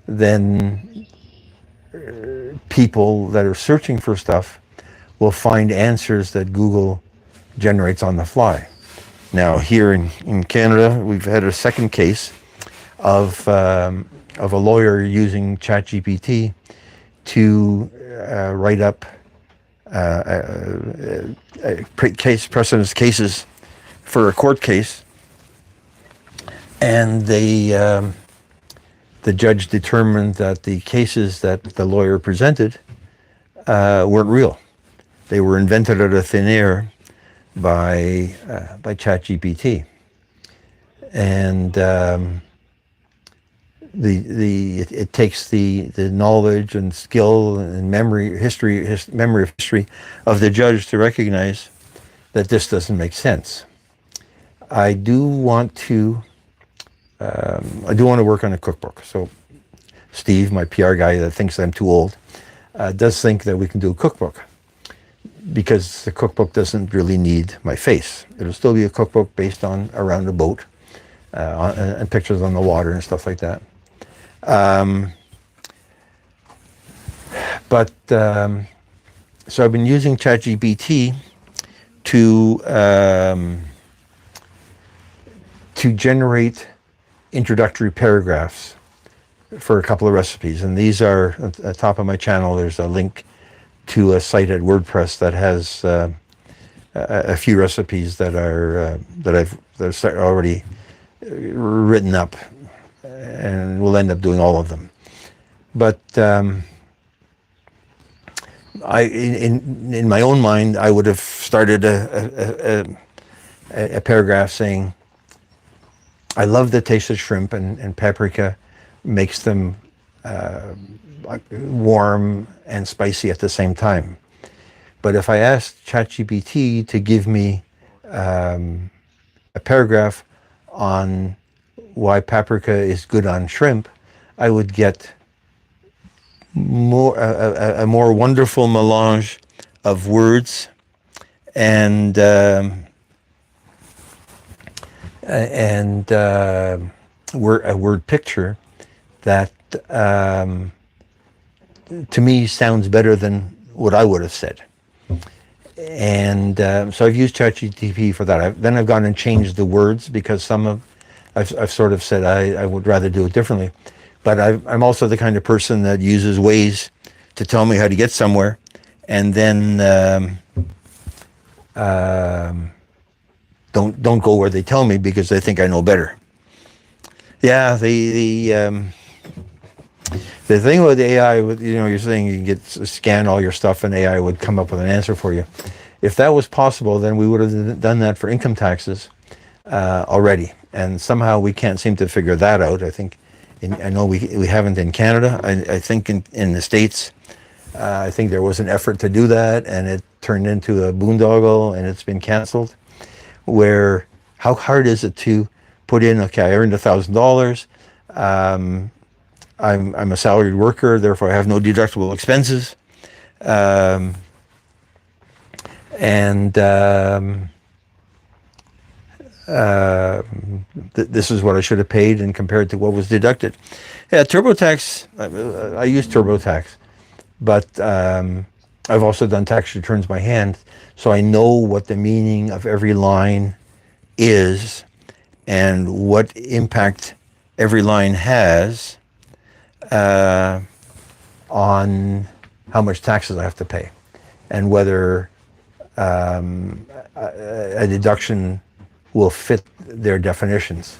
then people that are searching for stuff will find answers that Google generates on the fly. Now, here in Canada, we've had a second case of a lawyer using ChatGPT to write up precedence cases for a court case, and the judge determined that the cases that the lawyer presented weren't real. They were invented out of thin air by ChatGPT, and it takes the knowledge and skill and memory of history of the judge to recognize that this doesn't make sense. I do want to work on a cookbook. So Steve, my PR guy that thinks I'm too old, does think that we can do a cookbook, because the cookbook doesn't really need my face. It'll still be a cookbook based on around a boat and pictures on the water and stuff like that. So I've been using ChatGPT to generate introductory paragraphs for a couple of recipes, and these are at the top of my channel. There's a link to a site at WordPress that has a few recipes that I've already written up, and we'll end up doing all of them. But in my own mind, I would have started a paragraph saying, I love the taste of shrimp, and paprika makes them warm and spicy at the same time. But if I asked ChatGPT to give me a paragraph on why paprika is good on shrimp, I would get a more wonderful melange of words and a word picture that to me sounds better than what I would have said. And so I've used ChatGPT for that. Then I've gone and changed the words, because I've sort of said I would rather do it differently. But I'm also the kind of person that uses Waze to tell me how to get somewhere, and then don't go where they tell me, because they think I know better. Yeah, The thing with AI, with you're saying you can scan all your stuff and AI would come up with an answer for you. If that was possible, then we would have done that for income taxes already, and somehow we can't seem to figure that out. I think, I know we haven't in Canada. I think in the States, I think there was an effort to do that, and it turned into a boondoggle, and it's been canceled. Where how hard is it to put in? Okay, I earned $1,000. I'm a salaried worker, therefore I have no deductible expenses, um, and this is what I should have paid, and compared to what was deducted. Yeah, TurboTax. I use TurboTax, but I've also done tax returns by hand, so I know what the meaning of every line is and what impact every line has on how much taxes I have to pay, and whether a deduction will fit their definitions.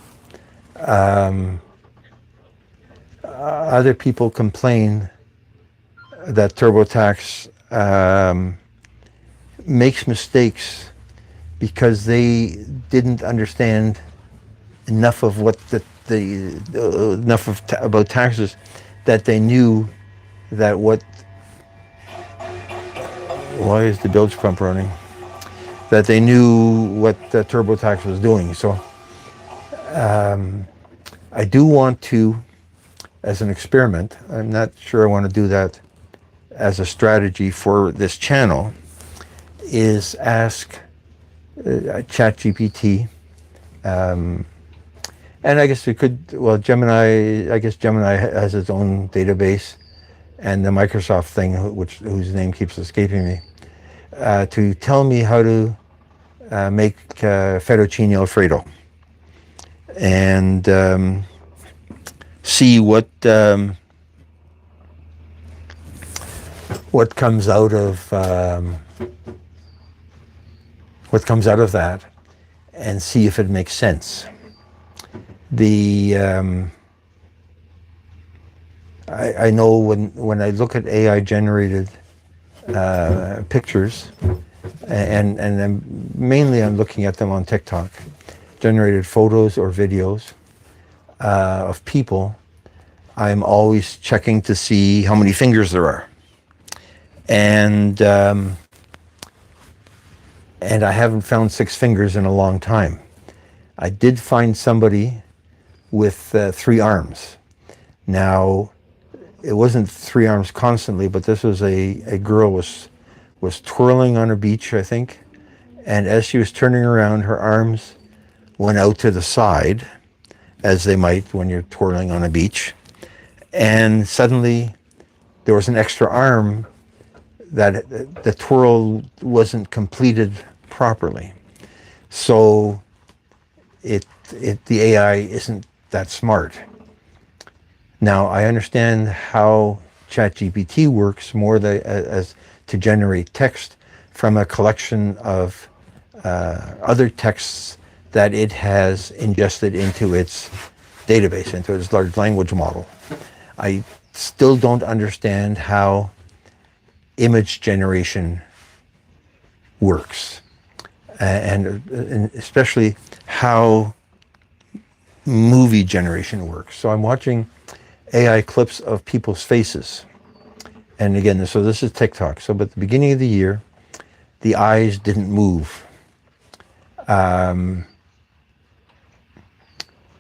Other people complain that TurboTax makes mistakes because they didn't understand enough of what about taxes, that they knew that what. Why is the bilge pump running? That they knew what the TurboTax was doing. So I do want to, as an experiment, I'm not sure I want to do that as a strategy for this channel, is ask ChatGPT. And I guess we could, well, Gemini, I guess Gemini has its own database, and the Microsoft thing, whose name keeps escaping me, to tell me how to make fettuccine Alfredo, and see what comes out of that, and see if it makes sense. I know when I look at AI generated pictures, and I'm looking at them on TikTok, generated photos or videos of people, I'm always checking to see how many fingers there are, and I haven't found 6 fingers in a long time. I did find somebody with 3 arms. Now, it wasn't 3 arms constantly, but this was a girl was twirling on a beach, I think, and as she was turning around, her arms went out to the side, as they might when you're twirling on a beach, and suddenly there was an extra arm that the twirl wasn't completed properly. So the AI isn't that smart. Now, I understand how ChatGPT works more as to generate text from a collection of other texts that it has ingested into its database, into its large language model. I still don't understand how image generation works, and especially how movie generation works. So I'm watching AI clips of people's faces. And again, so this is TikTok. So at the beginning of the year, the eyes didn't move. So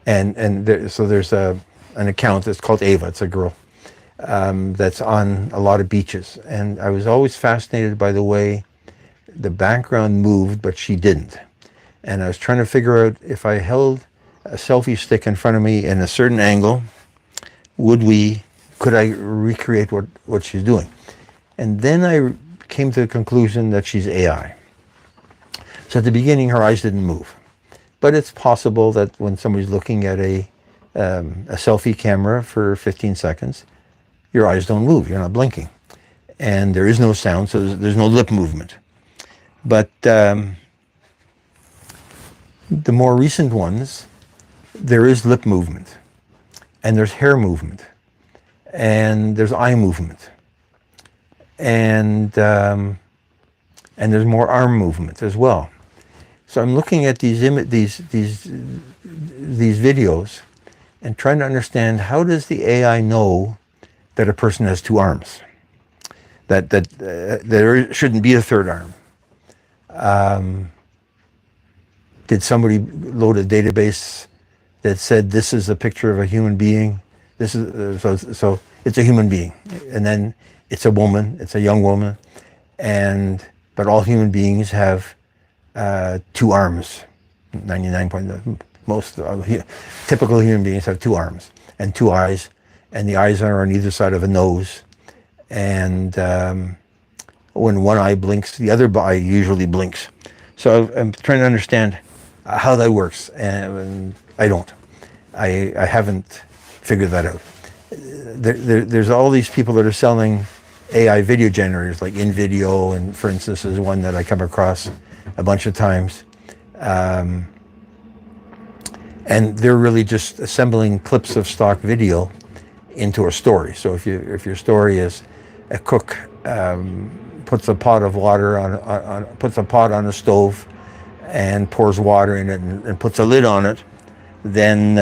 there's an account that's called Ava. It's a girl that's on a lot of beaches. And I was always fascinated by the way the background moved, but she didn't. And I was trying to figure out, if I held a selfie stick in front of me in a certain angle, could I recreate what she's doing? And then I came to the conclusion that she's AI. So at the beginning, her eyes didn't move. But it's possible that when somebody's looking at a selfie camera for 15 seconds, your eyes don't move, you're not blinking. And there is no sound, so there's no lip movement. But the more recent ones, there is lip movement, and there's hair movement. and there's eye movement, and there's more arm movement as well. So I'm looking at these videos and trying to understand, how does the AI know that a person has two arms? That there shouldn't be a third arm. Did somebody load a database that said this is a picture of a human being? This is so it's a human being, and then it's a woman, it's a young woman, but all human beings have two arms. 99 most typical human beings have two arms and two eyes, and the eyes are on either side of a nose. And when one eye blinks, the other eye usually blinks. So I'm trying to understand how that works, and I don't. I haven't figured that out. There's all these people that are selling AI video generators, like InVideo, and for instance, is one that I come across a bunch of times. And they're really just assembling clips of stock video into a story. So if your story is a cook puts a pot of water puts a pot on the stove and pours water in it and puts a lid on it, then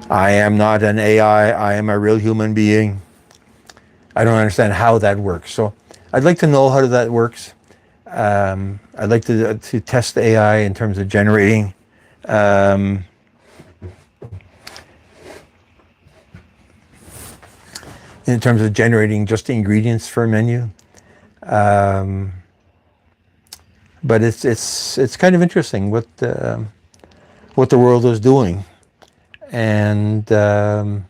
I am not an AI, I am a real human being. I don't understand how that works. So I'd like to know how that works. I'd like to test AI in terms of generating just ingredients for a menu. But it's kind of interesting what the world is doing, and the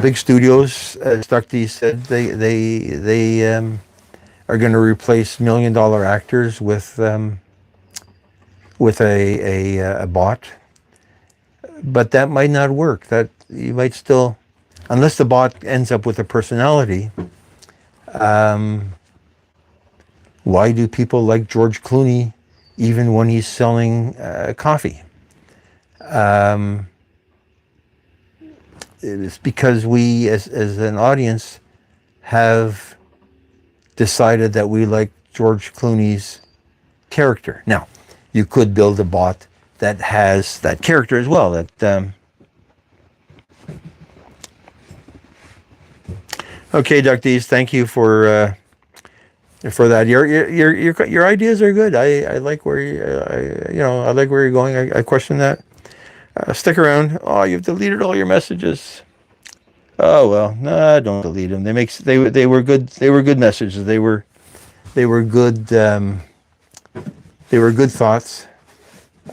big studios, as Dr. said, they are going to replace $1 million actors with a bot, but that might not work. That you might still, unless the bot ends up with a personality. Why do people like George Clooney even when he's selling coffee? It's because we, as an audience, have decided that we like George Clooney's character. Now, you could build a bot that has that character as well. Okay, Dr. Thank you for that. Your ideas are good. I like where I like where you're going. I question that. Stick around. Oh, you've deleted all your messages. Oh well, no, don't delete them. They were good. They were good messages. They were good. They were good thoughts.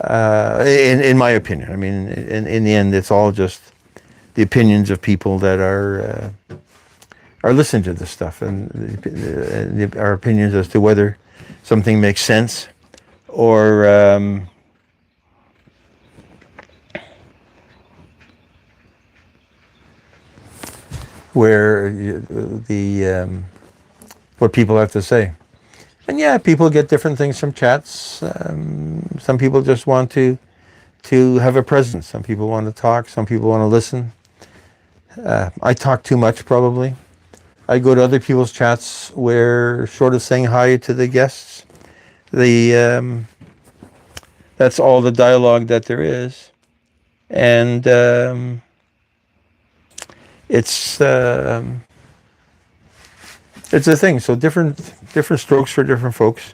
In my opinion, I mean, in the end, it's all just the opinions of people that are listening to this stuff, and our opinions as to whether something makes sense or. Where what people have to say. And yeah, people get different things from chats. Some people just want to have a presence. Some people want to talk. Some people want to listen. I talk too much, probably. I go to other people's chats where, short of saying hi to the guests, that's all the dialogue that there is. And it's a thing. So different strokes for different folks.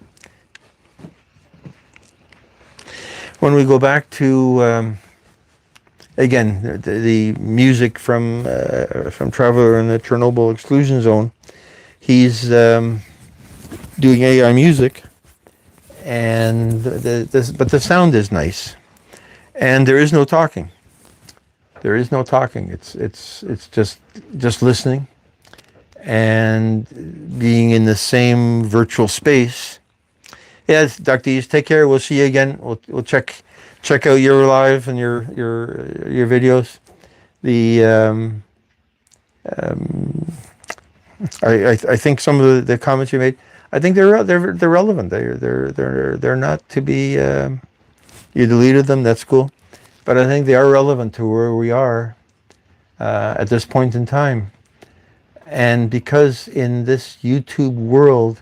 When we go back to again the music from Traveler in the Chernobyl exclusion zone, he's doing AI music, and but the sound is nice, and there is no talking. There is no talking. It's just listening and being in the same virtual space. Yes, Dr. East, take care. We'll see you again. We'll check out your live and your videos. I think some of the comments you made, I think they're relevant. They're not to be. You deleted them. That's cool, but I think they are relevant to where we are at this point in time. And because in this YouTube world,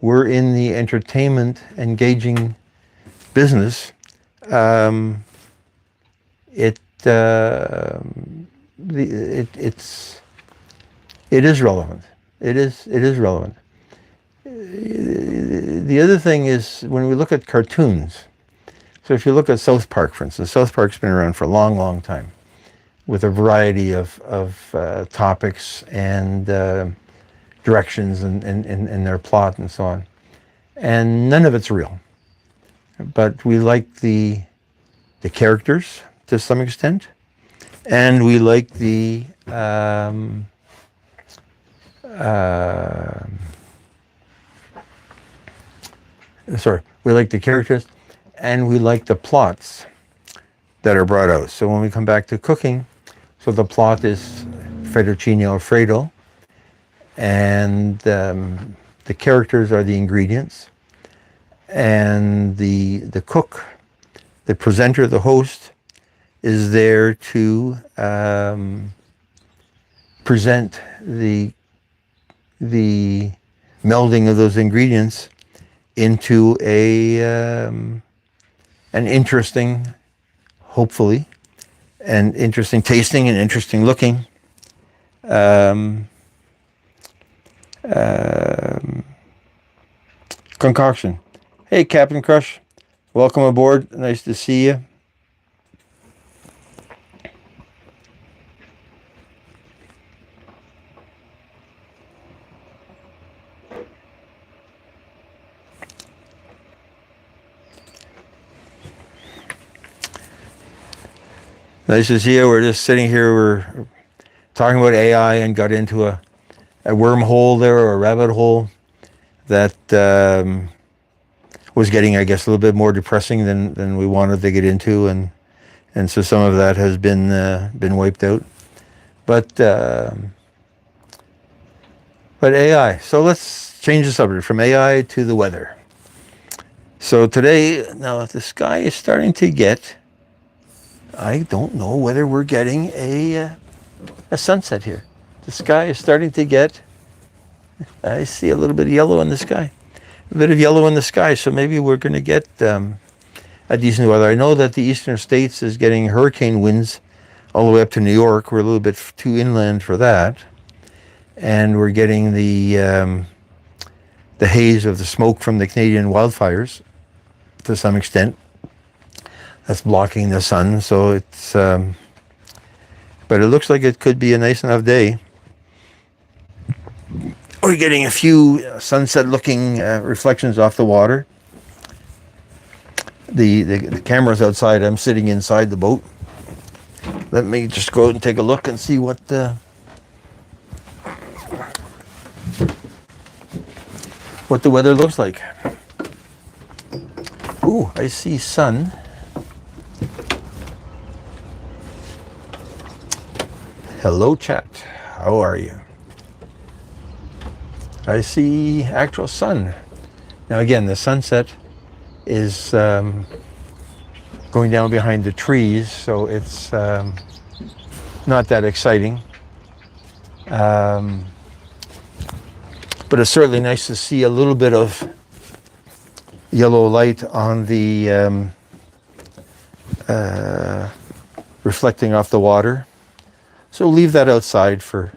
we're in the entertainment engaging business, um, it it is relevant. It is relevant. The other thing is when we look at cartoons. So if you look at South Park, for instance, South Park's been around for a long, long time, with a variety of topics and directions and their plot and so on. And none of it's real. But we like the characters to some extent, and we like the we like the characters, and we like the plots that are brought out. So when we come back to cooking, so the plot is fettuccine alfredo, and the characters are the ingredients, and the cook, the presenter, the host, is there to present the melding of those ingredients into an interesting, hopefully, and interesting tasting and interesting looking concoction. Hey, Captain Crush, welcome aboard. Nice to see you. Nice to see you. We're just sitting here. We're talking about AI and got into a wormhole there, or a rabbit hole that was getting, I guess, a little bit more depressing than we wanted to get into, and so some of that has been wiped out. But AI. So let's change the subject from AI to the weather. So today, now the sky is starting to get. I don't know whether we're getting a sunset here. The sky is starting to get. I see a little bit of yellow in the sky. A bit of yellow in the sky, so maybe we're going to get a decent weather. I know that the eastern states is getting hurricane winds all the way up to New York. We're a little bit too inland for that. And we're getting the haze of the smoke from the Canadian wildfires to some extent. That's blocking the sun, so it's... but it looks like it could be a nice enough day. We're getting a few sunset-looking reflections off the water. The camera's outside. I'm sitting inside the boat. Let me just go out and take a look and see what the weather looks like. Ooh, I see sun. Hello, chat. How are you? I see actual sun. Now again, the sunset is going down behind the trees, so it's not that exciting. But it's certainly nice to see a little bit of yellow light on the reflecting off the water. So leave that outside for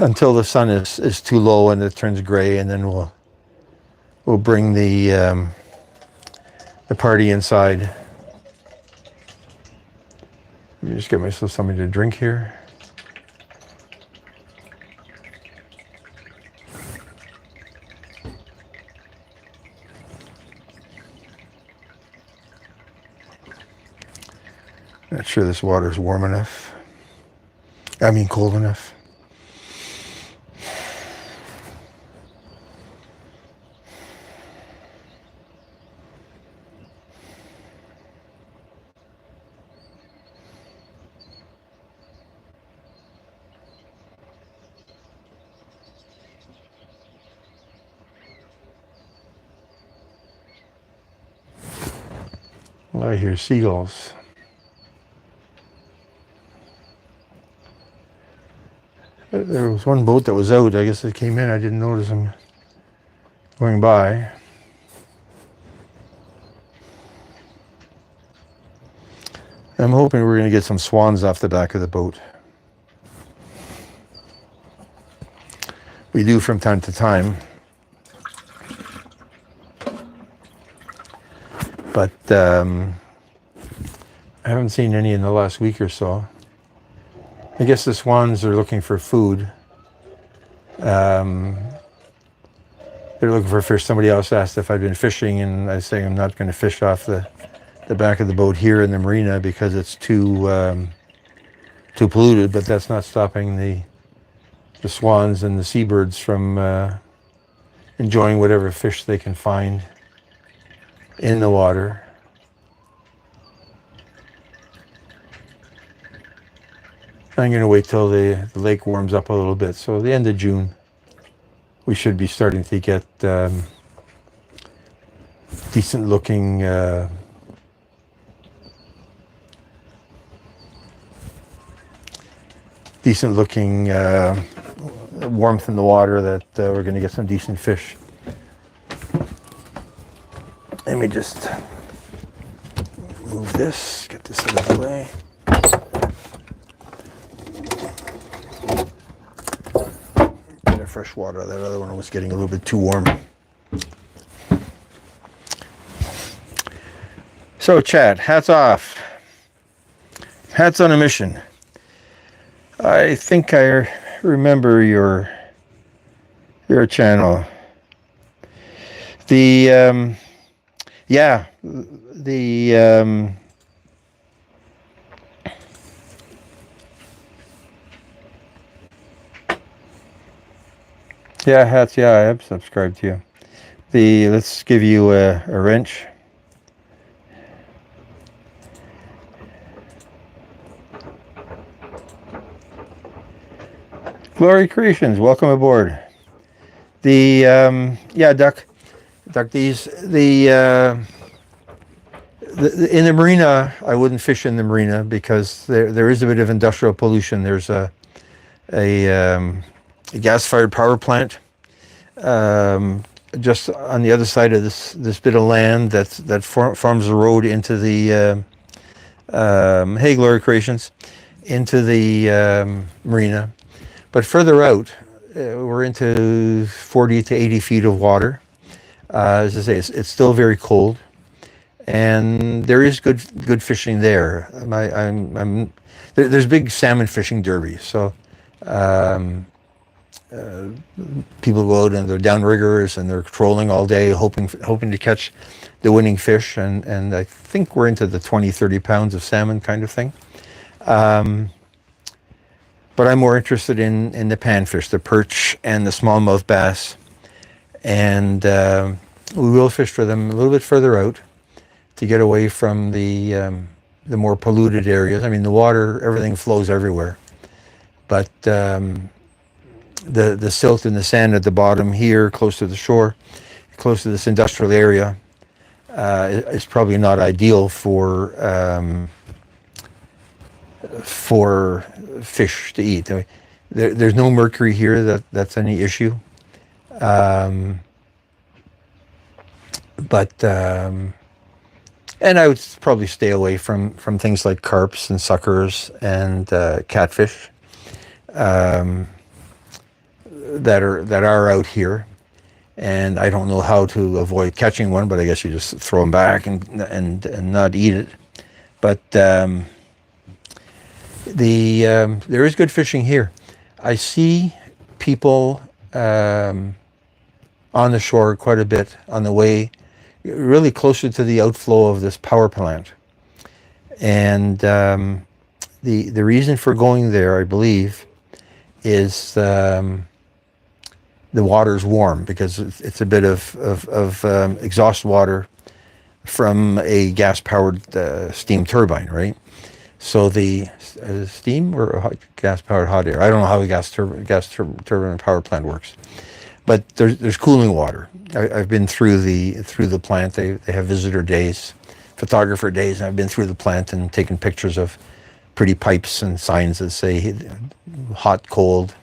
until the sun is too low and it turns gray, and then we'll bring the party inside. Let me just get myself something to drink here. Not sure this water's warm enough. I mean cold enough. I hear seagulls. There was one boat that was out. I guess it came in. I didn't notice them going by. I'm hoping we're going to get some swans off the back of the boat. We do from time to time. But I haven't seen any in the last week or so. I guess the swans are looking for food. They're looking for fish. Somebody else asked if I'd been fishing, and I say I'm not going to fish off the back of the boat here in the marina because it's too polluted. But that's not stopping the swans and the seabirds from enjoying whatever fish they can find in the water. I'm going to wait till the lake warms up a little bit. So the end of June, we should be starting to get decent looking warmth in the water that we're going to get some decent fish. Let me just move this, get this out of the way. Get a fresh water. That other one was getting a little bit too warm. So, Chad, hats off. Hats on a mission. I think I remember your channel. Yeah, hats. Yeah, I have subscribed to you. Let's give you a wrench. Glory Creations, welcome aboard. Duck. These in the marina. I wouldn't fish in the marina because there is a bit of industrial pollution. There's a gas-fired power plant just on the other side of this bit of land that forms a road into the hey Glory Creations, into the marina. But further out, we're into 40 to 80 feet of water. As I say, it's still very cold, and there is good fishing there. There's big salmon fishing derbies, so people go out and they're downriggers and they're trolling all day, hoping to catch the winning fish. And I think we're into the 20, 30 pounds of salmon kind of thing. But I'm more interested in the panfish, the perch and the smallmouth bass. And we will fish for them a little bit further out to get away from the more polluted areas. I mean, the water, everything flows everywhere. But the silt and the sand at the bottom here, close to the shore, close to this industrial area, is probably not ideal for fish to eat. There's no mercury here that's any issue. And I would probably stay away from things like carps and suckers and catfish that are out here. And I don't know how to avoid catching one, but I guess you just throw them back and not eat it. But there is good fishing here. I see people on the shore quite a bit on the way, really closer to the outflow of this power plant. And the reason for going there, I believe, is the water's warm because it's a bit of exhaust water from a gas-powered steam turbine, right? So the steam or gas-powered hot air. I don't know how a gas turbine power plant works, but there's cooling water. I've been through the plant. They have visitor days. photographer days. I've been through the plant and taken pictures of pretty pipes and signs that say hot, cold.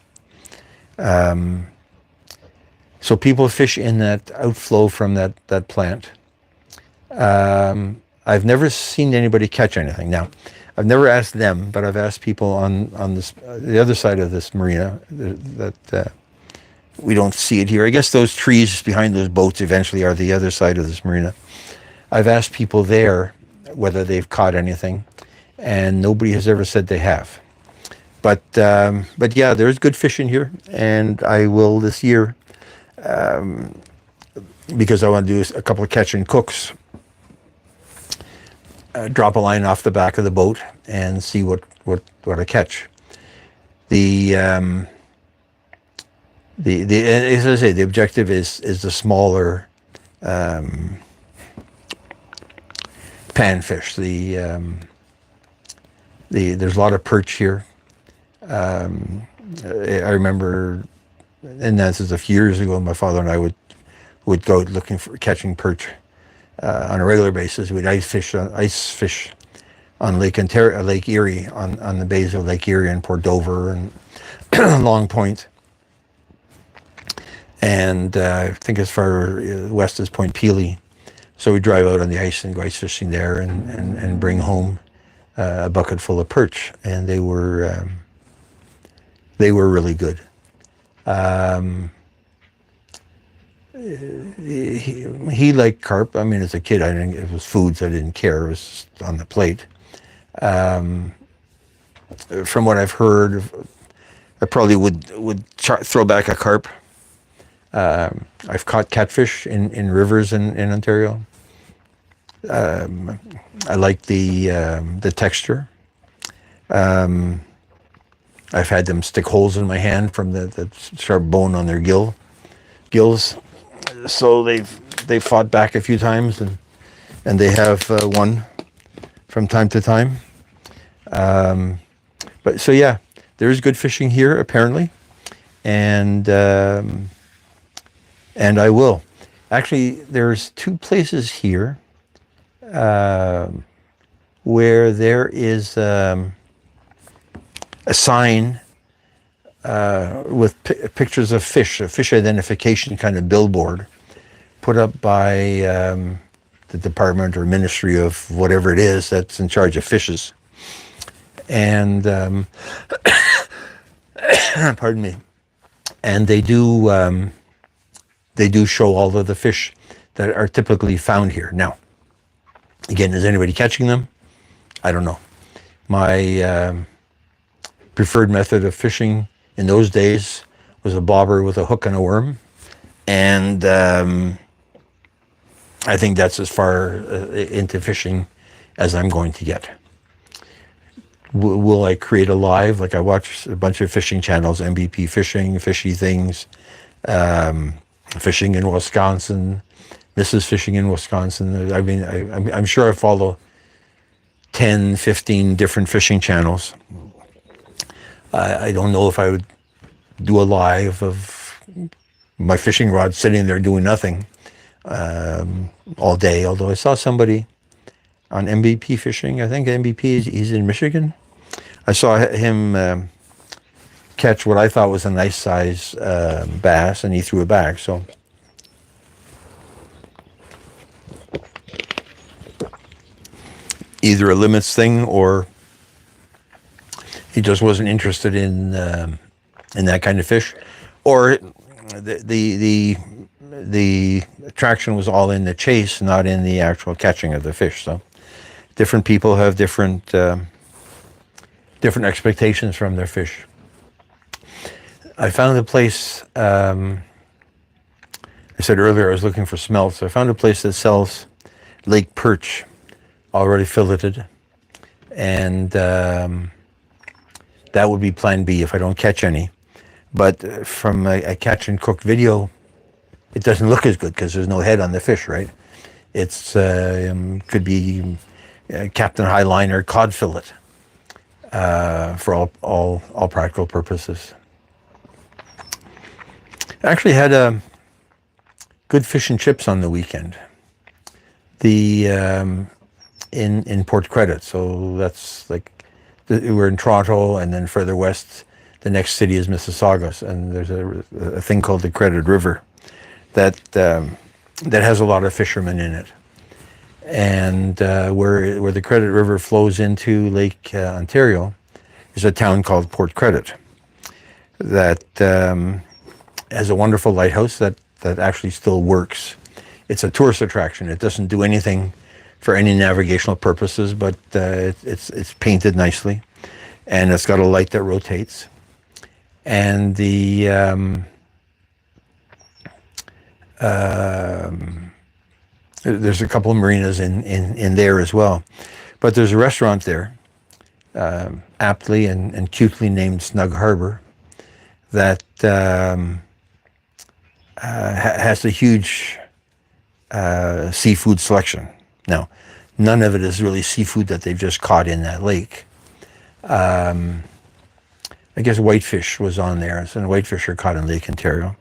So people fish in that outflow from that plant. I've never seen anybody catch anything. Now, I've never asked them, but I've asked people on this the other side of this marina that we don't see it here. I guess those trees behind those boats eventually are the other side of this marina. I've asked people there whether they've caught anything, and nobody has ever said they have. But yeah, there's good fishing here, and I will this year, because I want to do a couple of catch and cooks, drop a line off the back of the boat and see what I catch. As I say, the objective is the smaller panfish. There's a lot of perch here. I remember, and this is a few years ago, my father and I would go looking for catching perch on a regular basis. We'd ice fish on Lake Ontario, Lake Erie, on the bays of Lake Erie and Port Dover and Long Point. And I think as far west as Point Pelee. So we drive out on the ice and go ice fishing there and bring home a bucket full of perch. And they were really good. He liked carp. I mean, as a kid, it was foods I didn't care. It was just on the plate. From what I've heard, I probably would throw back a carp. I've caught catfish in rivers in Ontario. I like the texture. I've had them stick holes in my hand from the sharp bone on their gills. So they've fought back a few times, and they have won from time to time. But so yeah, there is good fishing here apparently, and I will. Actually, there's two places here where there is a sign with pictures of fish, a fish identification kind of billboard put up by the department or ministry of whatever it is that's in charge of fishes. And pardon me. And they do show all of the fish that are typically found here. Now, again, is anybody catching them? I don't know. My preferred method of fishing in those days was a bobber with a hook and a worm. And I think that's as far into fishing as I'm going to get. Will I create a live? Like I watch a bunch of fishing channels, MVP Fishing, Fishy Things, Fishing in Wisconsin, Mrs. Fishing in Wisconsin. I mean, I'm sure I follow 10, 15 different fishing channels. I don't know if I would do a live of my fishing rod sitting there doing nothing all day, although I saw somebody on MVP Fishing. I think MVP, he's in Michigan. I saw him catch what I thought was a nice size bass, and he threw it back. So either a limits thing, or he just wasn't interested in that kind of fish, or the attraction was all in the chase, not in the actual catching of the fish. So different people have different expectations from their fish. I found a place, I said earlier I was looking for smelts. I found a place that sells lake perch, already filleted, and that would be plan B if I don't catch any. But from a catch and cook video, it doesn't look as good because there's no head on the fish, right? It's could be Captain Highliner cod fillet for all practical purposes. I actually had good fish and chips on the weekend. The in Port Credit. So that's like we're in Toronto, and then further west, the next city is Mississauga, and there's a thing called the Credit River that that has a lot of fishermen in it. And where the Credit River flows into Lake Ontario is a town called Port Credit that has a wonderful lighthouse that actually still works. It's a tourist attraction. It doesn't do anything for any navigational purposes, but it's painted nicely, and it's got a light that rotates. And there's a couple of marinas in there as well. But there's a restaurant there, aptly and cutely named Snug Harbor, that has a huge seafood selection. Now, none of it is really seafood that they've just caught in that lake. I guess whitefish was on there, and whitefish are caught in Lake Ontario.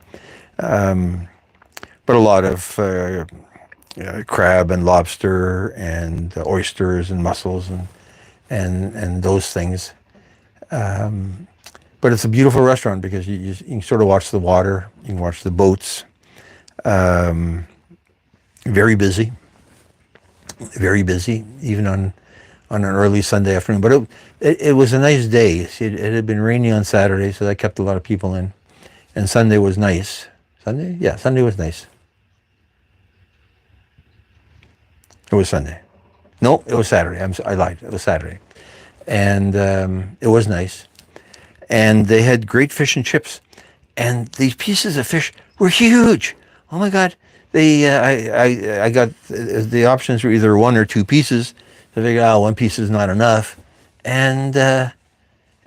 But a lot of crab and lobster and oysters and mussels and those things. But it's a beautiful restaurant because you can sort of watch the water, you can watch the boats. Very busy, even on an early Sunday afternoon. But it was a nice day. It had been rainy on Saturday, so that kept a lot of people in. And Sunday was nice. Sunday? Yeah, Sunday was nice. It was Sunday. No, it was Saturday. I lied. It was Saturday. And it was nice. And they had great fish and chips. And these pieces of fish were huge. Oh my God. I got the options were either one or two pieces. So I figured, one piece is not enough. And there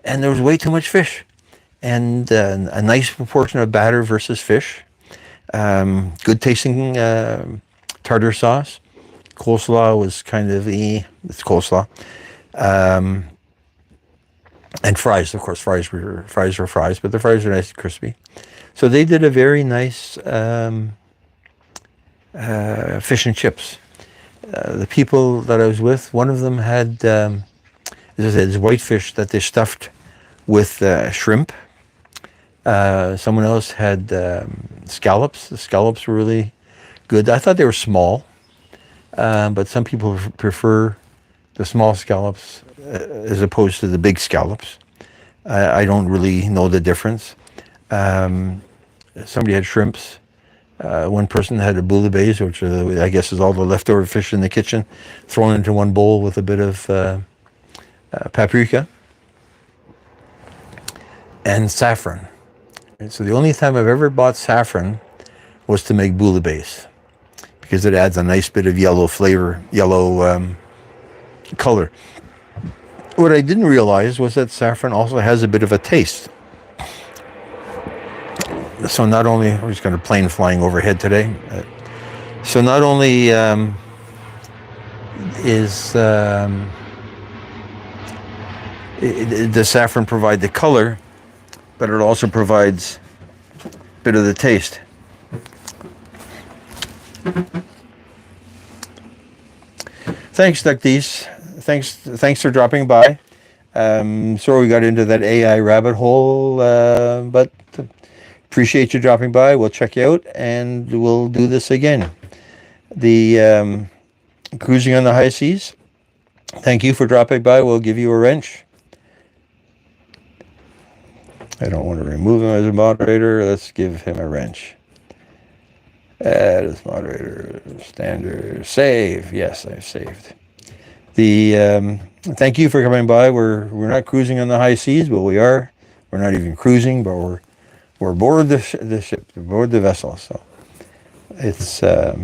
was way too much fish. And a nice proportion of batter versus fish. Good tasting tartar sauce. Coleslaw was kind of it's coleslaw. And fries, of course, fries were fries, but the fries are nice and crispy. So they did a very nice fish and chips. The people that I was with, one of them had, as I said, whitefish that they stuffed with shrimp. Someone else had scallops. The scallops were really good. I thought they were small, but some people prefer the small scallops as opposed to the big scallops. I don't really know the difference. Somebody had shrimps. One person had a bouillabaisse, which I guess is all the leftover fish in the kitchen, thrown into one bowl with a bit of paprika and saffron. And so the only time I've ever bought saffron was to make bouillabaisse, because it adds a nice bit of yellow flavor, yellow color. What I didn't realize was that saffron also has a bit of a taste. So not only, we're just going to plane flying overhead today. So not only does saffron provide the color, but it also provides a bit of the taste. Thanks, Ducties. Thanks for dropping by. Sorry we got into that AI rabbit hole, but appreciate you dropping by. We'll check you out, and we'll do this again. The cruising on the high seas. Thank you for dropping by. We'll give you a wrench. I don't want to remove him as a moderator. Let's give him a wrench. Add as moderator. Standard. Save. Yes, I've saved. Thank you for coming by. We're not cruising on the high seas, but we are. We're not even cruising, but we're aboard the ship, aboard the vessel. So it's a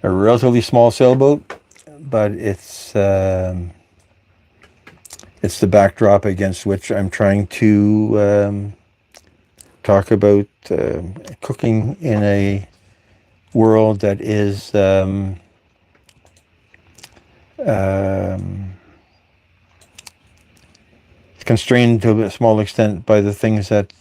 relatively small sailboat, but it's the backdrop against which I'm trying to talk about cooking in a world that is constrained to a small extent by the things that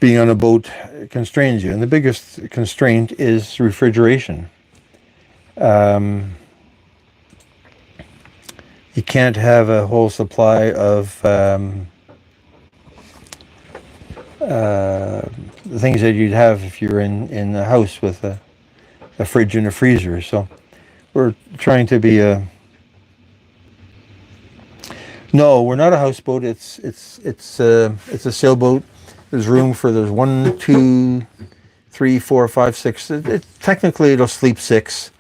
being on a boat constrains you. And the biggest constraint is refrigeration. You can't have a whole supply of the things that you'd have if you're in a house with a fridge and a freezer. So we're trying to be a... No, we're not a houseboat. It's a sailboat. There's 1, 2, 3, 4, 5, 6. Technically, it'll sleep 6.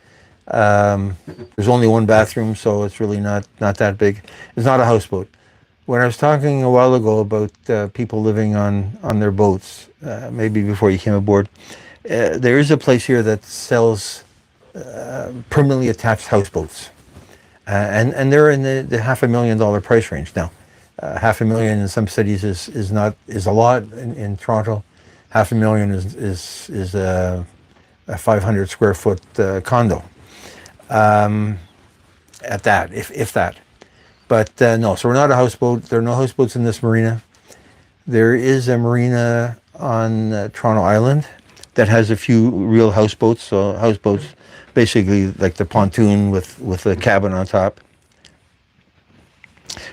There's only one bathroom, so it's really not that big. It's not a houseboat. When I was talking a while ago about people living on their boats, maybe before you came aboard, there is a place here that sells permanently attached houseboats. And they're in the $500,000 price range now. $500,000 in some cities is a lot. In Toronto, $500,000 is a 500 square foot condo. At that, if that. But no, so we're not a houseboat. There are no houseboats in this marina. There is a marina on Toronto Island that has a few real houseboats. So houseboats, basically like the pontoon with a cabin on top.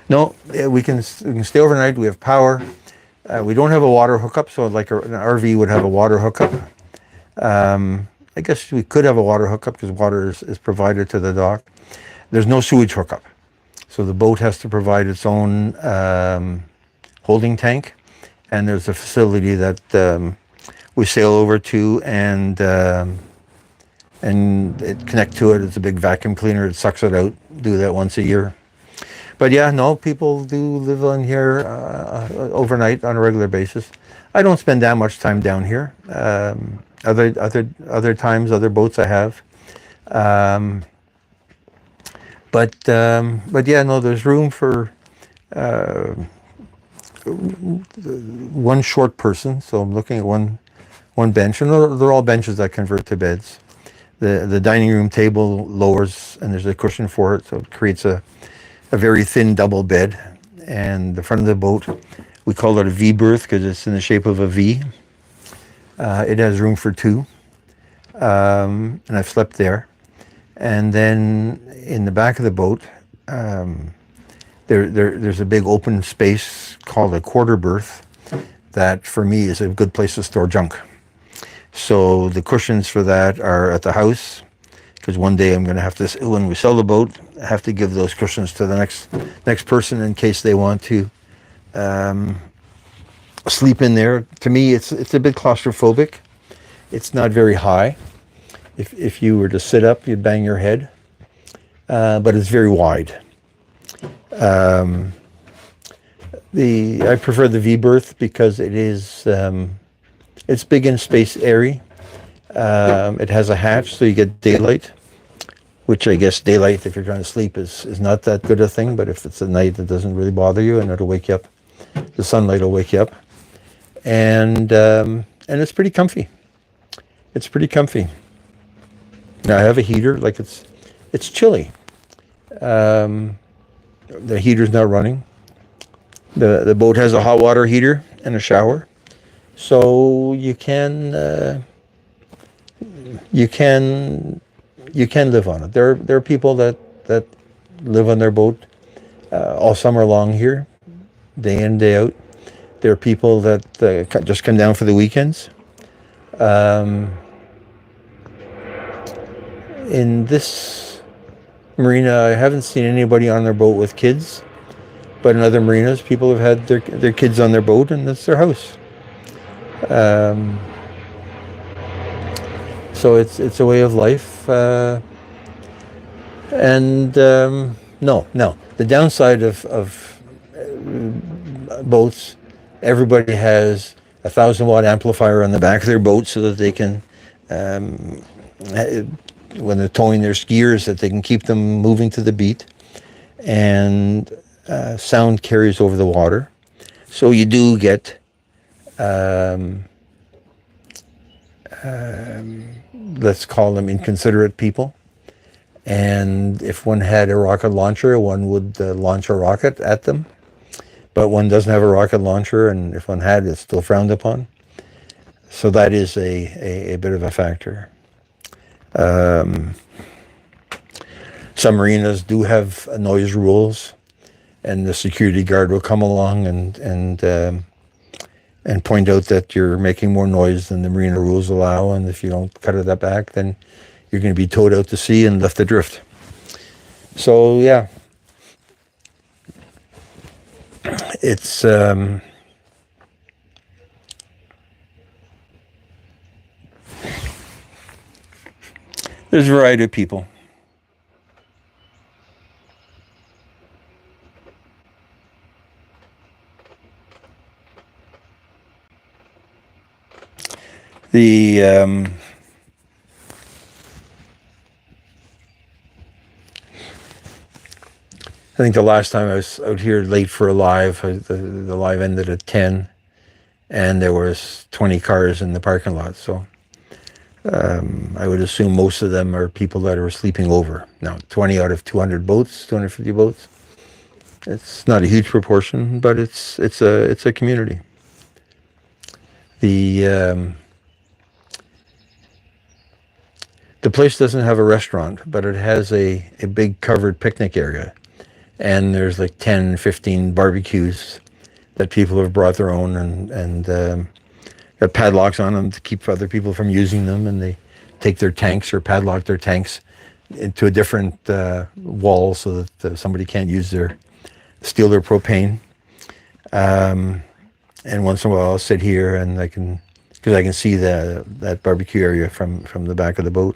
No, we can stay overnight. We have power. We don't have a water hookup, so like an RV would have a water hookup. I guess we could have a water hookup because water is provided to the dock. There's no sewage hookup. So the boat has to provide its own holding tank. And there's a facility that we sail over to and it connect to it. It's a big vacuum cleaner. It sucks it out. Do that once a year. But yeah, no, people do live on here overnight on a regular basis. I don't spend that much time down here. Other times, other boats I have. But yeah, no, there's room for one short person. So I'm looking at one bench, and they're all benches that convert to beds. The dining room table lowers, and there's a cushion for it, so it creates a very thin double bed. And the front of the boat, we call it a V berth because it's in the shape of a V. It has room for 2, and I've slept there. And then in the back of the boat, there's a big open space called a quarter berth that for me is a good place to store junk. So the cushions for that are at the house, because one day I'm going to have to, when we sell the boat, I have to give those cushions to the next person in case they want to sleep in there. To me, it's a bit claustrophobic. It's not very high. If you were to sit up, you'd bang your head. But it's very wide. I prefer the V berth because it is it's big and space airy. It has a hatch so you get daylight, which I guess daylight, if you're trying to sleep, is not that good a thing. But if it's at night, it doesn't really bother you, and it'll wake you up. The sunlight will wake you up, and it's pretty comfy. It's pretty comfy. Now I have a heater, like it's chilly. The heater's not running. The boat has a hot water heater and a shower, so you can live on it. There are people that live on their boat all summer long here, day in, day out. There are people that just come down for the weekends. In this marina, I haven't seen anybody on their boat with kids, but in other marinas, people have had their kids on their boat, and that's their house. So it's a way of life. No, the downside of boats, everybody has a 1,000-watt amplifier on the back of their boat so that they can, when they're towing their skiers, that they can keep them moving to the beat, and sound carries over the water. So you do get let's call them inconsiderate people. And if one had a rocket launcher, one would launch a rocket at them. But one doesn't have a rocket launcher, and if one had, it's still frowned upon. So that is a bit of a factor. Um, some marinas do have noise rules, and the security guard will come along and point out that you're making more noise than the marina rules allow, and if you don't cut it back, then you're going to be towed out to sea and left adrift. So yeah, it's there's a variety of people. The I think the last time I was out here late for a live, the live ended at 10, and there was 20 cars in the parking lot. So I would assume most of them are people that are sleeping over. Now, 20 out of 200 boats, 250 boats. It's not a huge proportion, but it's a community. The place doesn't have a restaurant, but it has a big covered picnic area. And there's like 10, 15 barbecues that people have brought their own and got padlocks on them to keep other people from using them. And they take their tanks or padlock their tanks into a different wall so that somebody can't steal their propane. And once in a while I'll sit here and because I can see that barbecue area from the back of the boat.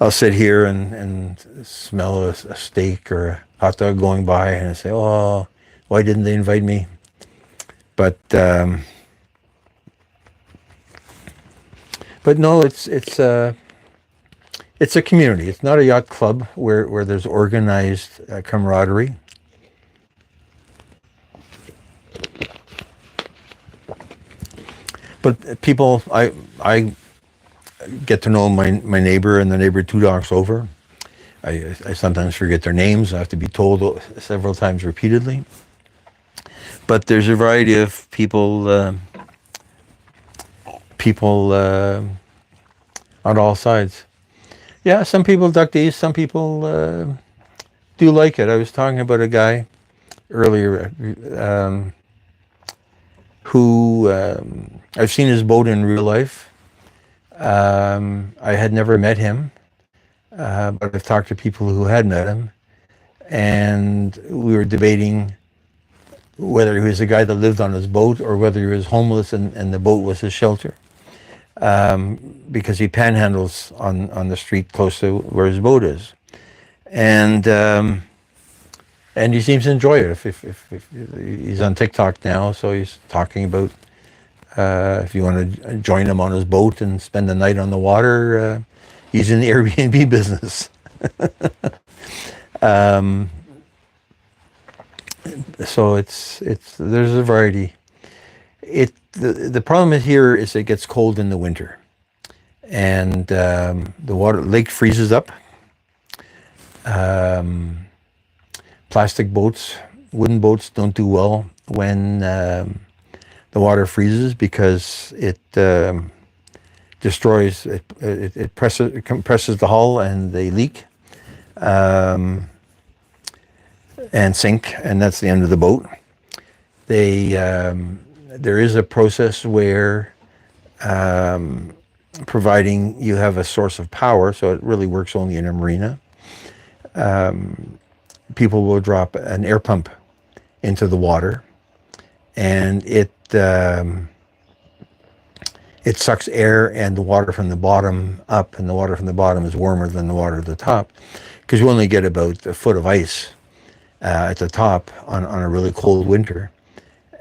I'll sit here and smell a steak or a hot dog going by, and I say, "Oh, why didn't they invite me?" But no, it's a community. It's not a yacht club where there's organized camaraderie. But people, I get to know my neighbor and the neighbor two docks over. I sometimes forget their names. I have to be told several times repeatedly. But there's a variety of people on all sides. Yeah, some people duck these. Some people do like it. I was talking about a guy earlier who I've seen his boat in real life. I had never met him, but I've talked to people who had met him, and we were debating whether he was a guy that lived on his boat or whether he was homeless and the boat was his shelter, because he panhandles on the street close to where his boat is, and he seems to enjoy it. If he's on TikTok now, so he's talking about if you want to join him on his boat and spend the night on the water, he's in the Airbnb business. So there's a variety. The problem here is it gets cold in the winter, and the lake freezes up. Plastic boats, wooden boats don't do well when the water freezes because it destroys it compresses the hull and they leak and sink, and that's the end of the boat. There is a process where providing you have a source of power, so it really works only in a marina. People will drop an air pump into the water, and it sucks air and the water from the bottom up, and the water from the bottom is warmer than the water at the top, because you only get about a foot of ice at the top on a really cold winter,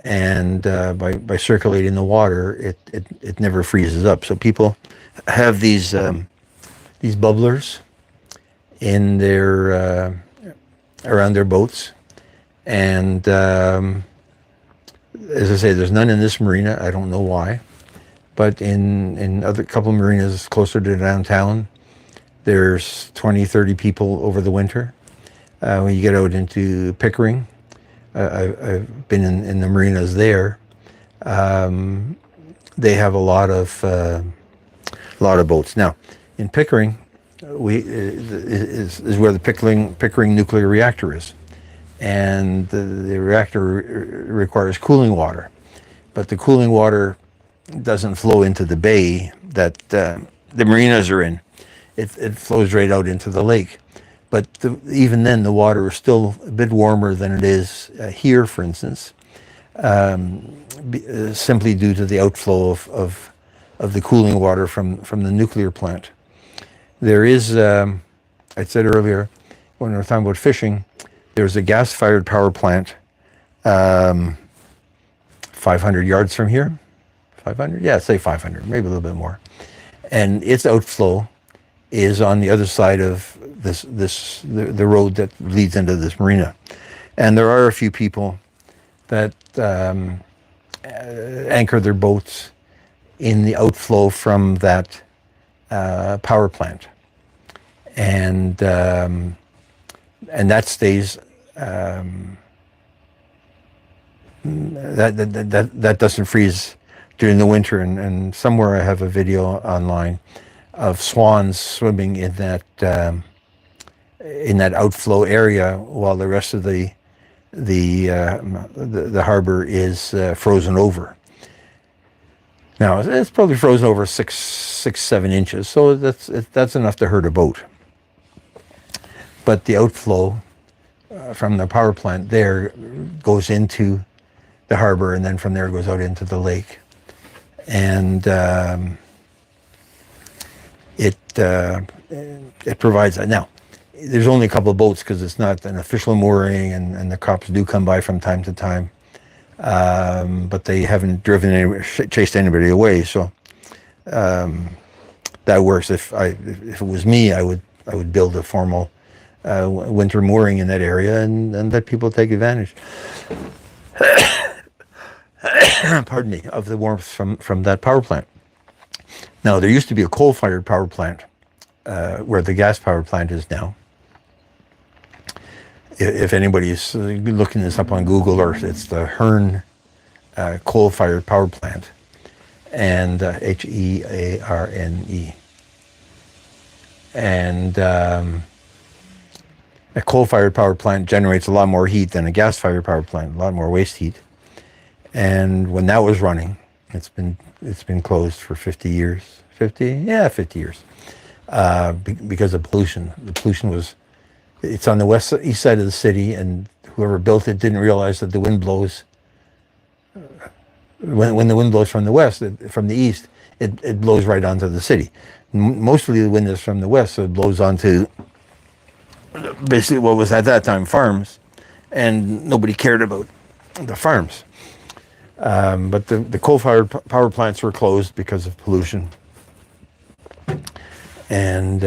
and by circulating the water, it never freezes up. So people have these bubblers in their around their boats, and as I say, there's none in this marina. I don't know why, but in other couple of marinas closer to downtown, there's 20, 30 people over the winter. When you get out into Pickering, I've been in the marinas there. they have a lot of boats. Now, in Pickering, is where the Pickering nuclear reactor is, and the reactor requires cooling water, but the cooling water doesn't flow into the bay that the marinas are in. It flows right out into the lake. But even then, the water is still a bit warmer than it is here, for instance, simply due to the outflow of the cooling water from the nuclear plant. There is, I said earlier, when we were talking about fishing, there's a gas-fired power plant 500 yards from here. 500? Yeah, say 500, maybe a little bit more. And its outflow is on the other side of the road that leads into this marina. And there are a few people that anchor their boats in the outflow from that power plant, and that stays. That doesn't freeze during the winter, and somewhere I have a video online of swans swimming in that outflow area while the rest of the harbor is frozen over. Now it's probably frozen over 7 inches, so that's enough to hurt a boat. But the outflow from the power plant there goes into the harbor, and then from there goes out into the lake, and it provides that. Now, there's only a couple of boats because it's not an official mooring, and the cops do come by from time to time, but they haven't chased anybody away. So that works. If it was me, I would build a formal winter mooring in that area and let people take advantage. Pardon me, of the warmth from that power plant. Now, there used to be a coal-fired power plant where the gas power plant is now. If anybody's looking this up on Google Earth, it's the Hearne coal-fired power plant, and Hearne. And a coal-fired power plant generates a lot more heat than a gas-fired power plant, a lot more waste heat. And when that was running, it's been closed for 50 years. 50 years, because of pollution. The pollution it's on the east side of the city, and whoever built it didn't realize that the wind blows. When the wind blows from the west, from the east, it blows right onto the city. Mostly the wind is from the west, so it blows onto basically what was at that time farms, and nobody cared about the farms. But the coal-fired power plants were closed because of pollution, and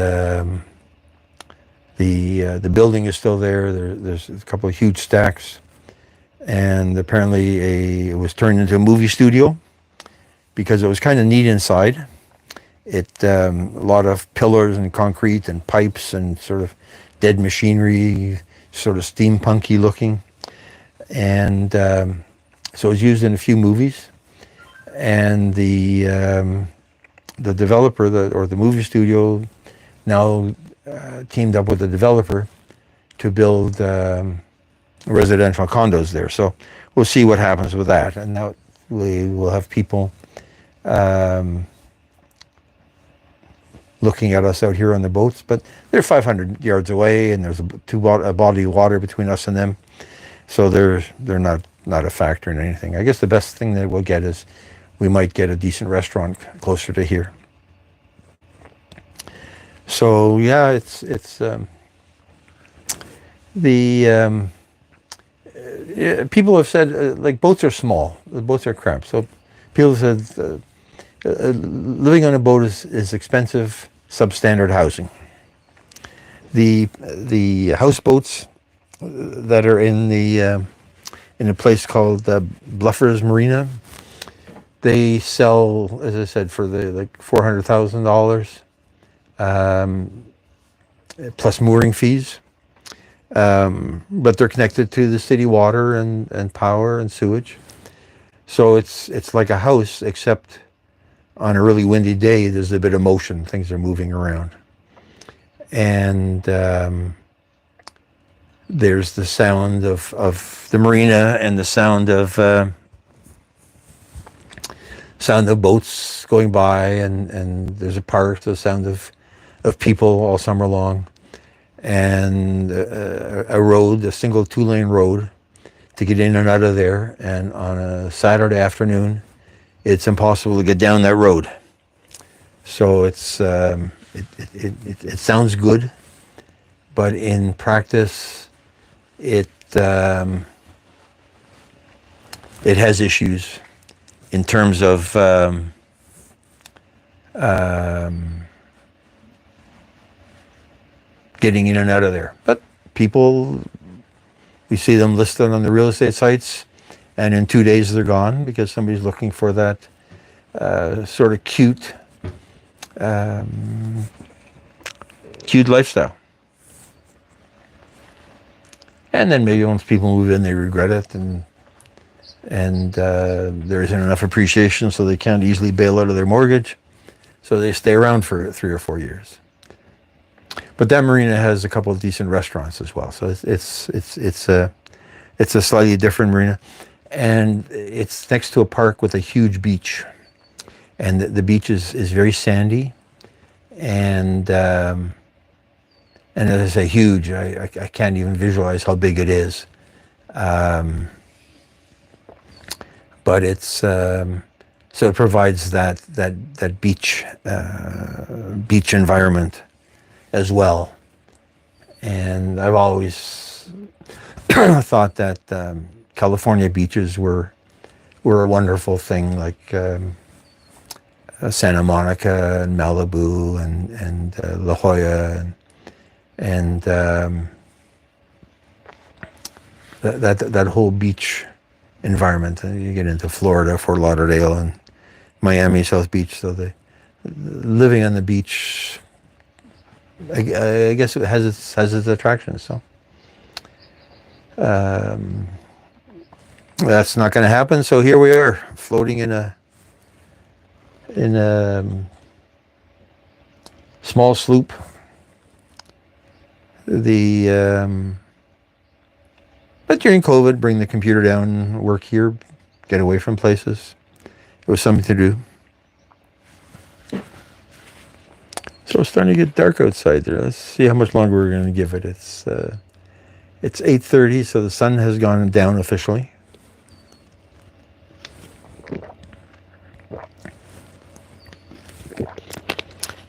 the building is still there. There's a couple of huge stacks, and apparently it was turned into a movie studio because it was kind of neat inside. A lot of pillars and concrete and pipes and sort of dead machinery, sort of steampunky looking, and so it was used in a few movies. And the developer, or the movie studio, now teamed up with the developer to build residential condos there. So we'll see what happens with that. And now we will have people looking at us out here on the boats, but they're 500 yards away, and there's a body of water between us and them, so they're not a factor in anything. I guess the best thing that we'll get is we might get a decent restaurant closer to here. So yeah, it's people have said like boats are small, the boats are cramped. So people have said living on a boat is expensive, substandard housing. The houseboats that are in a place called Bluffers Marina, they sell, as I said, for $400,000 plus mooring fees. But they're connected to the city water and power and sewage. So it's like a house, except on a really windy day, there's a bit of motion. Things are moving around. And there's the sound of the marina and the sound of boats going by, and there's a park, the sound of people all summer long, and a road, a single 2-lane road to get in and out of there. And on a Saturday afternoon, it's impossible to get down that road. So it sounds good, but in practice, it has issues in terms of getting in and out of there. But people, we see them listed on the real estate sites, and in 2 days they're gone because somebody's looking for that sort of cute lifestyle. And then maybe once people move in, they regret it, and there isn't enough appreciation, so they can't easily bail out of their mortgage, so they stay around for 3 or 4 years. But that marina has a couple of decent restaurants as well, so it's a slightly different marina, and it's next to a park with a huge beach, and the beach is very sandy, and as I say, huge. I can't even visualize how big it is. But it's so it provides that beach environment as well. And I've always thought that California beaches were a wonderful thing, like Santa Monica and Malibu and La Jolla and that whole beach environment. You get into Florida, Fort Lauderdale, and Miami, South Beach. So living on the beach, I guess it has its attractions. So that's not going to happen. So here we are, floating in a small sloop. But during COVID, bring the computer down, work here, get away from places. It was something to do. So it's starting to get dark outside there. Let's see how much longer we're going to give it. It's 8:30, so the sun has gone down officially.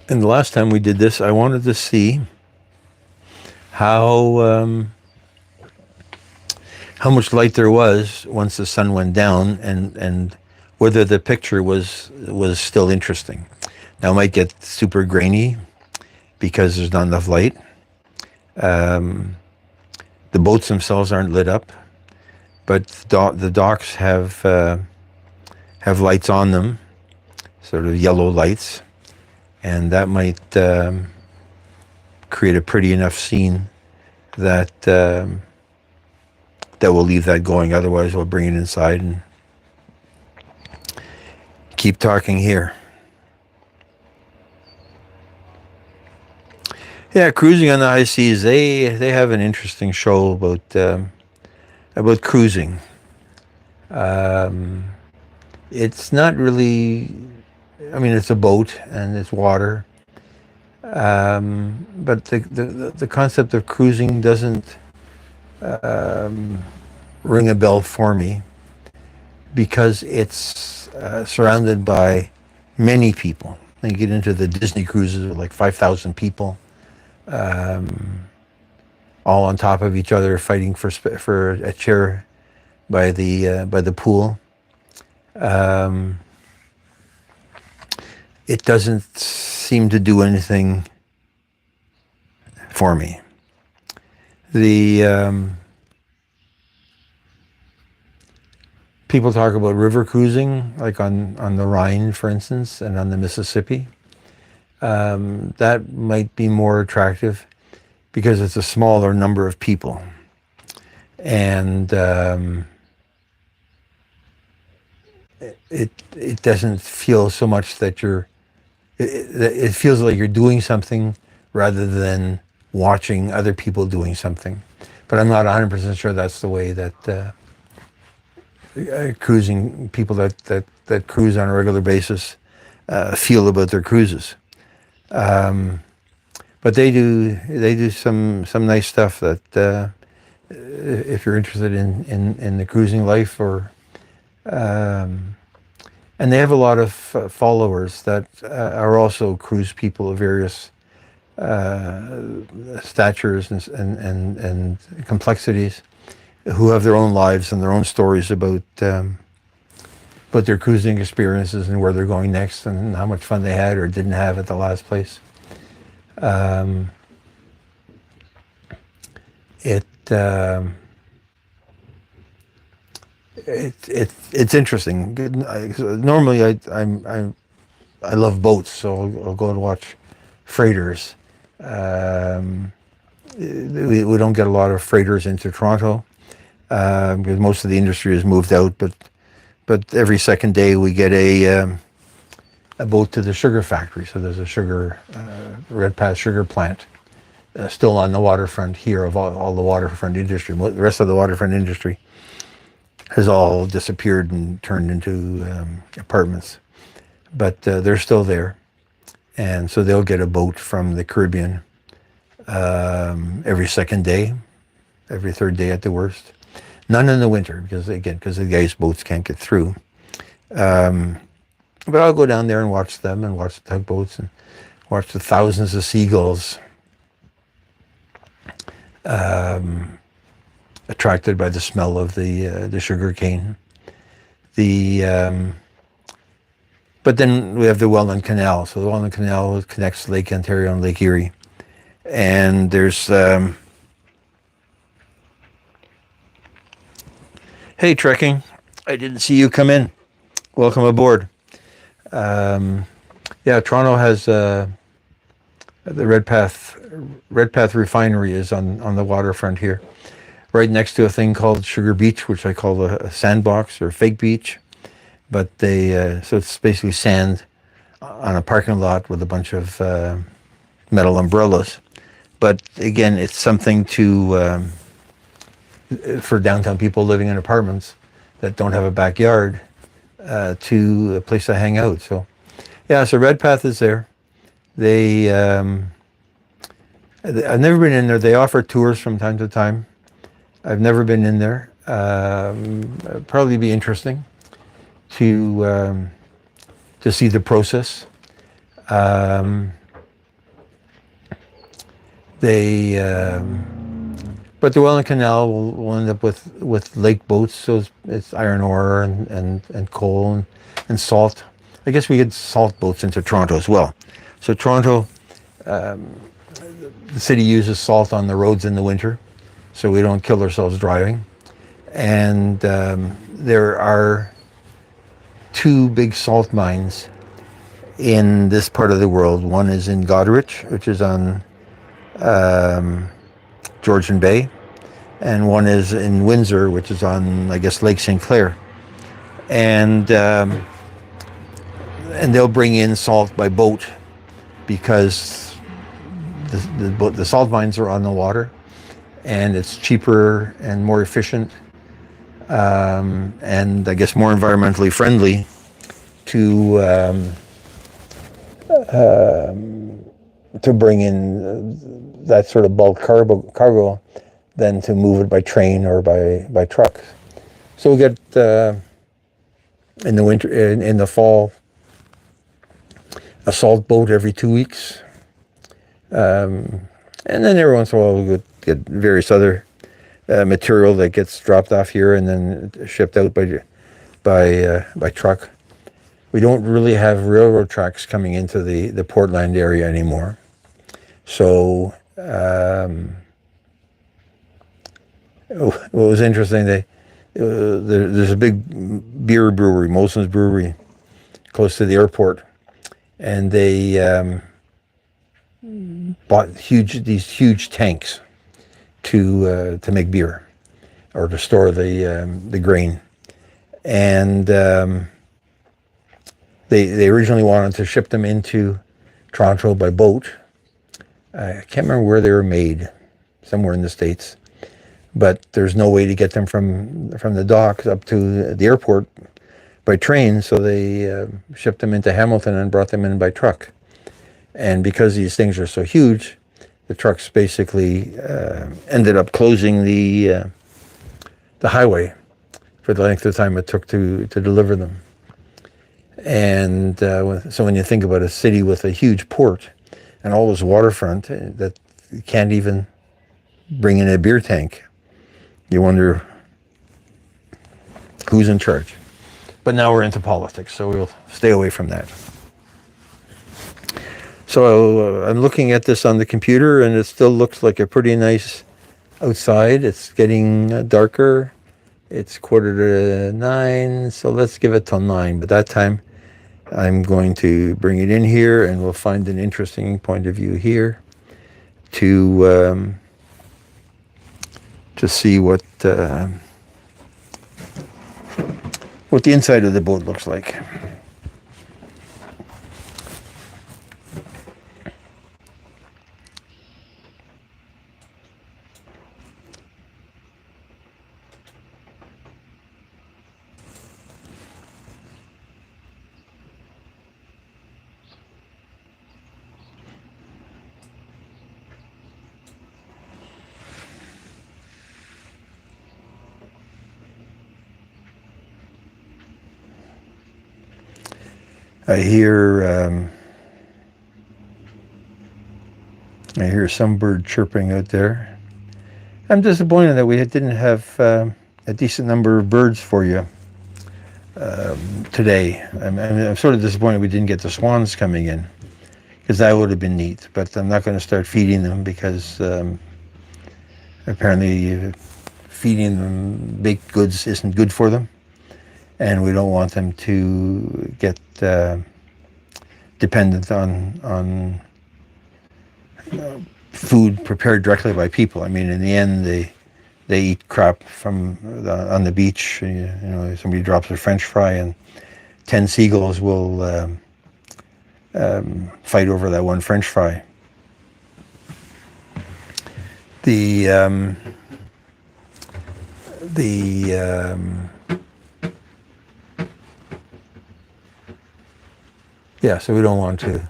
And the last time we did this, I wanted to see how much light there was once the sun went down, and whether the picture was still interesting. Now, it might get super grainy because there's not enough light. The boats themselves aren't lit up, but the docks have lights on them, sort of yellow lights, and that might create a pretty enough scene that we'll leave that going. Otherwise, we'll bring it inside and keep talking here. Yeah, cruising on the high seas. They have an interesting show about cruising. It's not really. I mean, it's a boat and it's water, but the concept of cruising doesn't ring a bell for me, because it's surrounded by many people. Then you get into the Disney cruises with like 5,000 people, all on top of each other, fighting for a chair by the pool. It doesn't seem to do anything for me. People talk about river cruising, like on the Rhine, for instance, and on the Mississippi. That might be more attractive because it's a smaller number of people. And it doesn't feel so much that it feels like you're doing something rather than watching other people doing something. But I'm not 100% sure that's the way that cruising people that cruise on a regular basis feel about their cruises. But they do some nice stuff that if you're interested in the cruising life or and they have a lot of followers that are also cruise people of various statures and complexities who have their own lives and their own stories about their cruising experiences and where they're going next and how much fun they had or didn't have at the last place. It it's interesting. Normally, I love boats, so I'll go and watch freighters. Um, we don't get a lot of freighters into Toronto because most of the industry has moved out. But every second day we get a boat to the sugar factory. So there's a sugar Redpath sugar plant still on the waterfront here of all the waterfront industry. The rest of the waterfront industry has all disappeared and turned into apartments. But they're still there. And so they'll get a boat from the Caribbean every second day, every third day at the worst. None in the winter, because the guys' boats can't get through. But I'll go down there and watch them and watch the tugboats and watch the thousands of seagulls attracted by the smell of the sugar cane. But then we have the Welland Canal. So the Welland Canal connects Lake Ontario and Lake Erie. And there's... hey, Trekking. I didn't see you come in. Welcome aboard. Yeah, Toronto has... the Redpath refinery is on the waterfront here. Right next to a thing called Sugar Beach, which I call a sandbox or fake beach. But so it's basically sand on a parking lot with a bunch of metal umbrellas. But again, it's something for downtown people living in apartments that don't have a backyard to a place to hang out. So yeah, so Redpath is there. I've never been in there. They offer tours from time to time. I've never been in there. It'd probably be interesting to see the process. But the Welland Canal will end up with lake boats, so it's iron ore and coal and salt. I guess we get salt boats into Toronto as well. So Toronto, the city uses salt on the roads in the winter, so we don't kill ourselves driving. And there are two big salt mines in this part of the world. One is in Goderich, which is on Georgian Bay, and one is in Windsor, which is on, I guess, Lake St. Clair. And they'll bring in salt by boat because the salt mines are on the water, and it's cheaper and more efficient, and I guess more environmentally friendly to bring in that sort of bulk cargo than to move it by train or by truck. So we get in the winter, in the fall, a salt boat every 2 weeks, and then every once in a while we get various other material that gets dropped off here and then shipped out by truck. We don't really have railroad tracks coming into the Portland area anymore. So what was interesting, there's a big beer brewery, Molson's Brewery, close to the airport, and they bought these huge tanks to make beer or to store the grain, and They originally wanted to ship them into Toronto by boat. I can't remember where they were made, somewhere in the States. But there's no way to get them from the docks up to the airport by train, so they shipped them into Hamilton and brought them in by truck. And because these things are so huge, the trucks basically ended up closing the highway for the length of time it took to deliver them. And so when you think about a city with a huge port and all this waterfront that you can't even bring in a beer tank, you wonder who's in charge. But now we're into politics, so we'll stay away from that. So I'm looking at this on the computer, and it still looks like a pretty nice outside. It's getting darker. It's 8:45, so let's give it till 9. But that time, I'm going to bring it in here, and we'll find an interesting point of view here to see what the inside of the boat looks like. I hear some bird chirping out there. I'm disappointed that we didn't have a decent number of birds for you today. I'm sort of disappointed we didn't get the swans coming in, because that would have been neat. But I'm not going to start feeding them, because apparently feeding them baked goods isn't good for them. And we don't want them to get dependent on food prepared directly by people. I mean, in the end, they eat crap from on the beach. You know, somebody drops a French fry, and 10 seagulls will fight over that one French fry. Yeah, so we don't want to.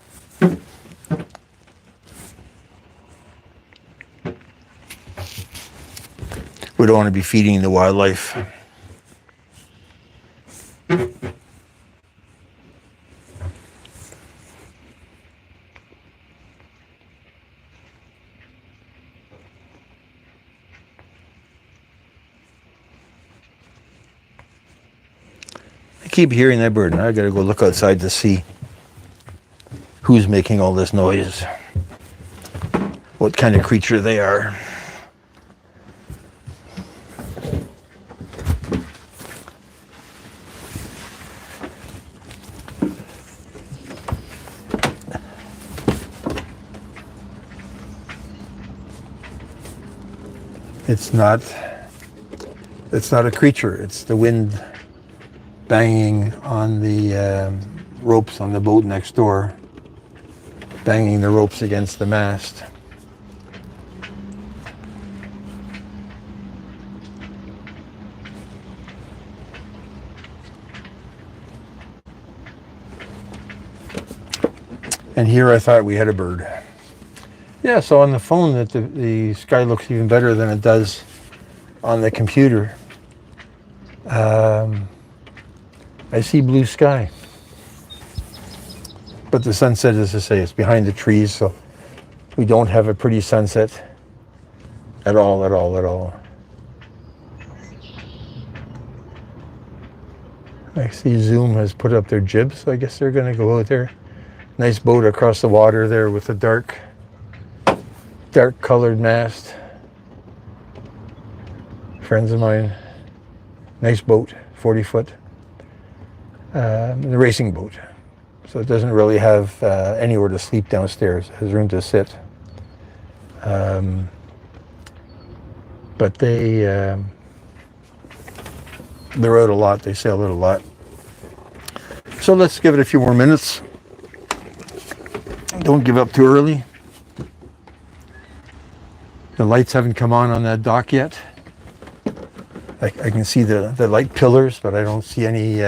We don't want to be feeding the wildlife. I keep hearing that bird, and I gotta go look outside to see who's making all this noise, what kind of creature they are. It's not a creature, it's the wind banging on the ropes on the boat next door, banging the ropes against the mast. And here I thought we had a bird. Yeah, so on the phone the sky looks even better than it does on the computer. I see blue sky. But the sunset, as I say, it's behind the trees, so we don't have a pretty sunset at all. I see Zoom has put up their jibs, so I guess they're going to go out there. Nice boat across the water there with a dark colored mast. Friends of mine. Nice boat, 40 foot. The racing boat. So it doesn't really have anywhere to sleep downstairs. It has room to sit. But they're out a lot. They sail out a lot. So let's give it a few more minutes. Don't give up too early. The lights haven't come on that dock yet. I can see the light pillars, but I don't see any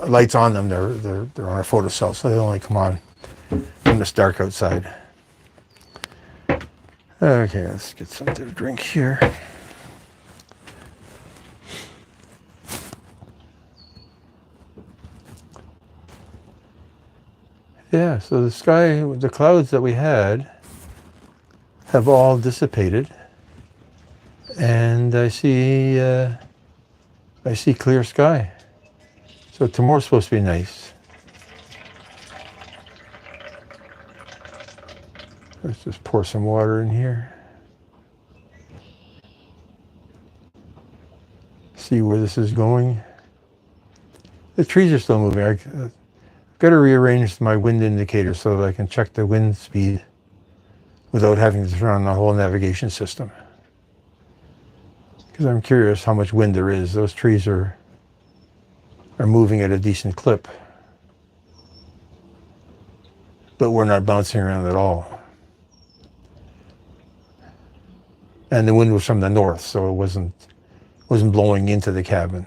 lights on them. They're on a photocell, so they only come on when it's dark outside. Okay, let's get something to drink here. Yeah, so the sky, the clouds that we had have all dissipated, and I see clear sky. So tomorrow's supposed to be nice. Let's just pour some water in here. See where this is going. The trees are still moving. I've got to rearrange my wind indicator so that I can check the wind speed without having to turn on the whole navigation system. Because I'm curious how much wind there is. Those trees are moving at a decent clip. But we're not bouncing around at all. And the wind was from the north, so it wasn't blowing into the cabin.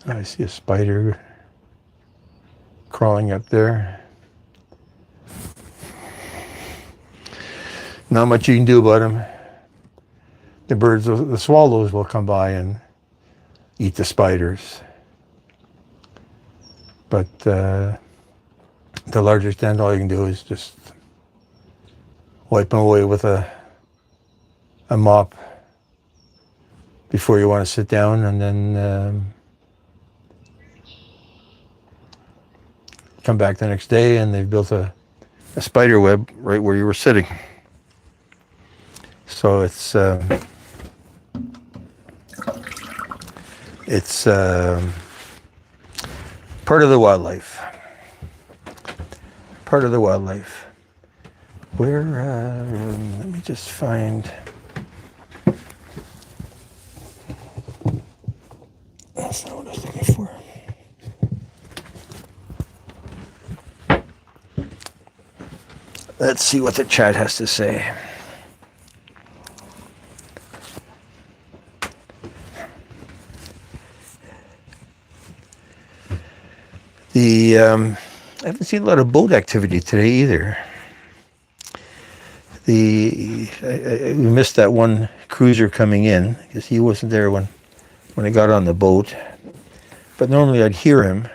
I see a spider crawling up there. Not much you can do about them. The birds, the swallows will come by and eat the spiders. But to a large extent, all you can do is just wipe them away with a mop before you want to sit down, and then come back the next day and they've built a spider web right where you were sitting. So it's part of the wildlife. Part of the wildlife. Where, let me just find, that's not what I was looking for. Let's see what the chat has to say. I haven't seen a lot of boat activity today either. We missed that one cruiser coming in because he wasn't there when I got on the boat. But normally I'd hear him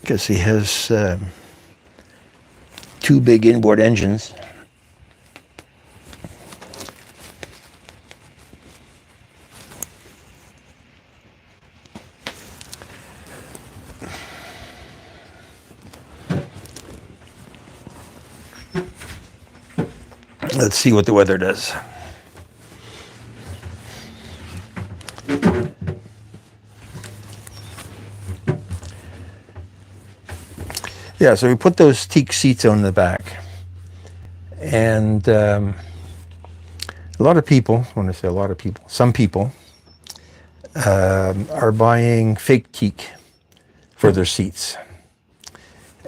because he has two big inboard engines. Let's see what the weather does. Yeah, so we put those teak seats on the back. And a lot of people, when I say a lot of people, some people are buying fake teak for their seats.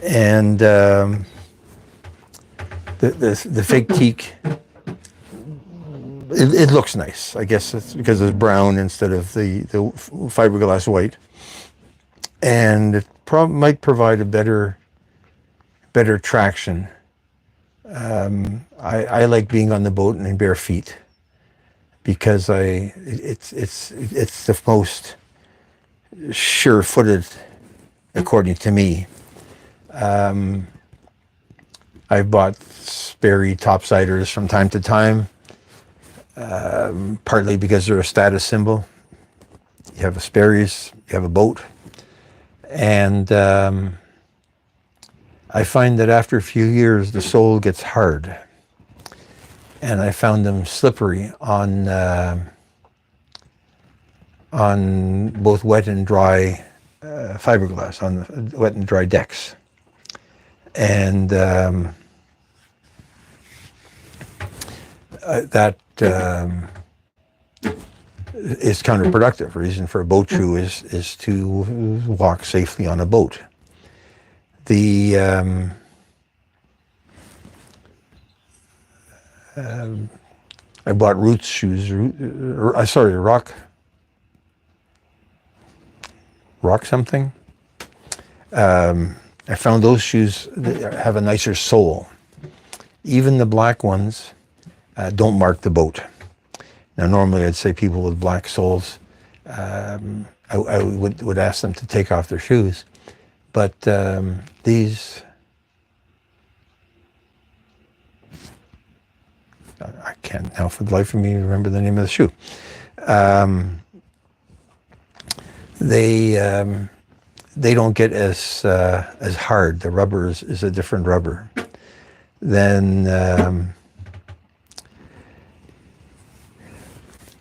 And the fake teak, it looks nice. I guess it's because it's brown instead of the fiberglass white. And it might provide a better traction. I like being on the boat and in bare feet because it's the most sure-footed, according to me. I've bought Sperry topsiders from time to time, partly because they're a status symbol. You have a Sperry's, you have a boat, and I find that after a few years, the sole gets hard, and I found them slippery on both wet and dry fiberglass, on the wet and dry decks. And that is counterproductive. The reason for a boat shoe is to walk safely on a boat. I bought Roots shoes, Rock something. I found those shoes that have a nicer sole. Even the black ones don't mark the boat. Now, normally I'd say people with black soles, I would ask them to take off their shoes. But these, I can't now for the life of me remember the name of the shoe. They don't get as hard. The rubber is a different rubber. Then,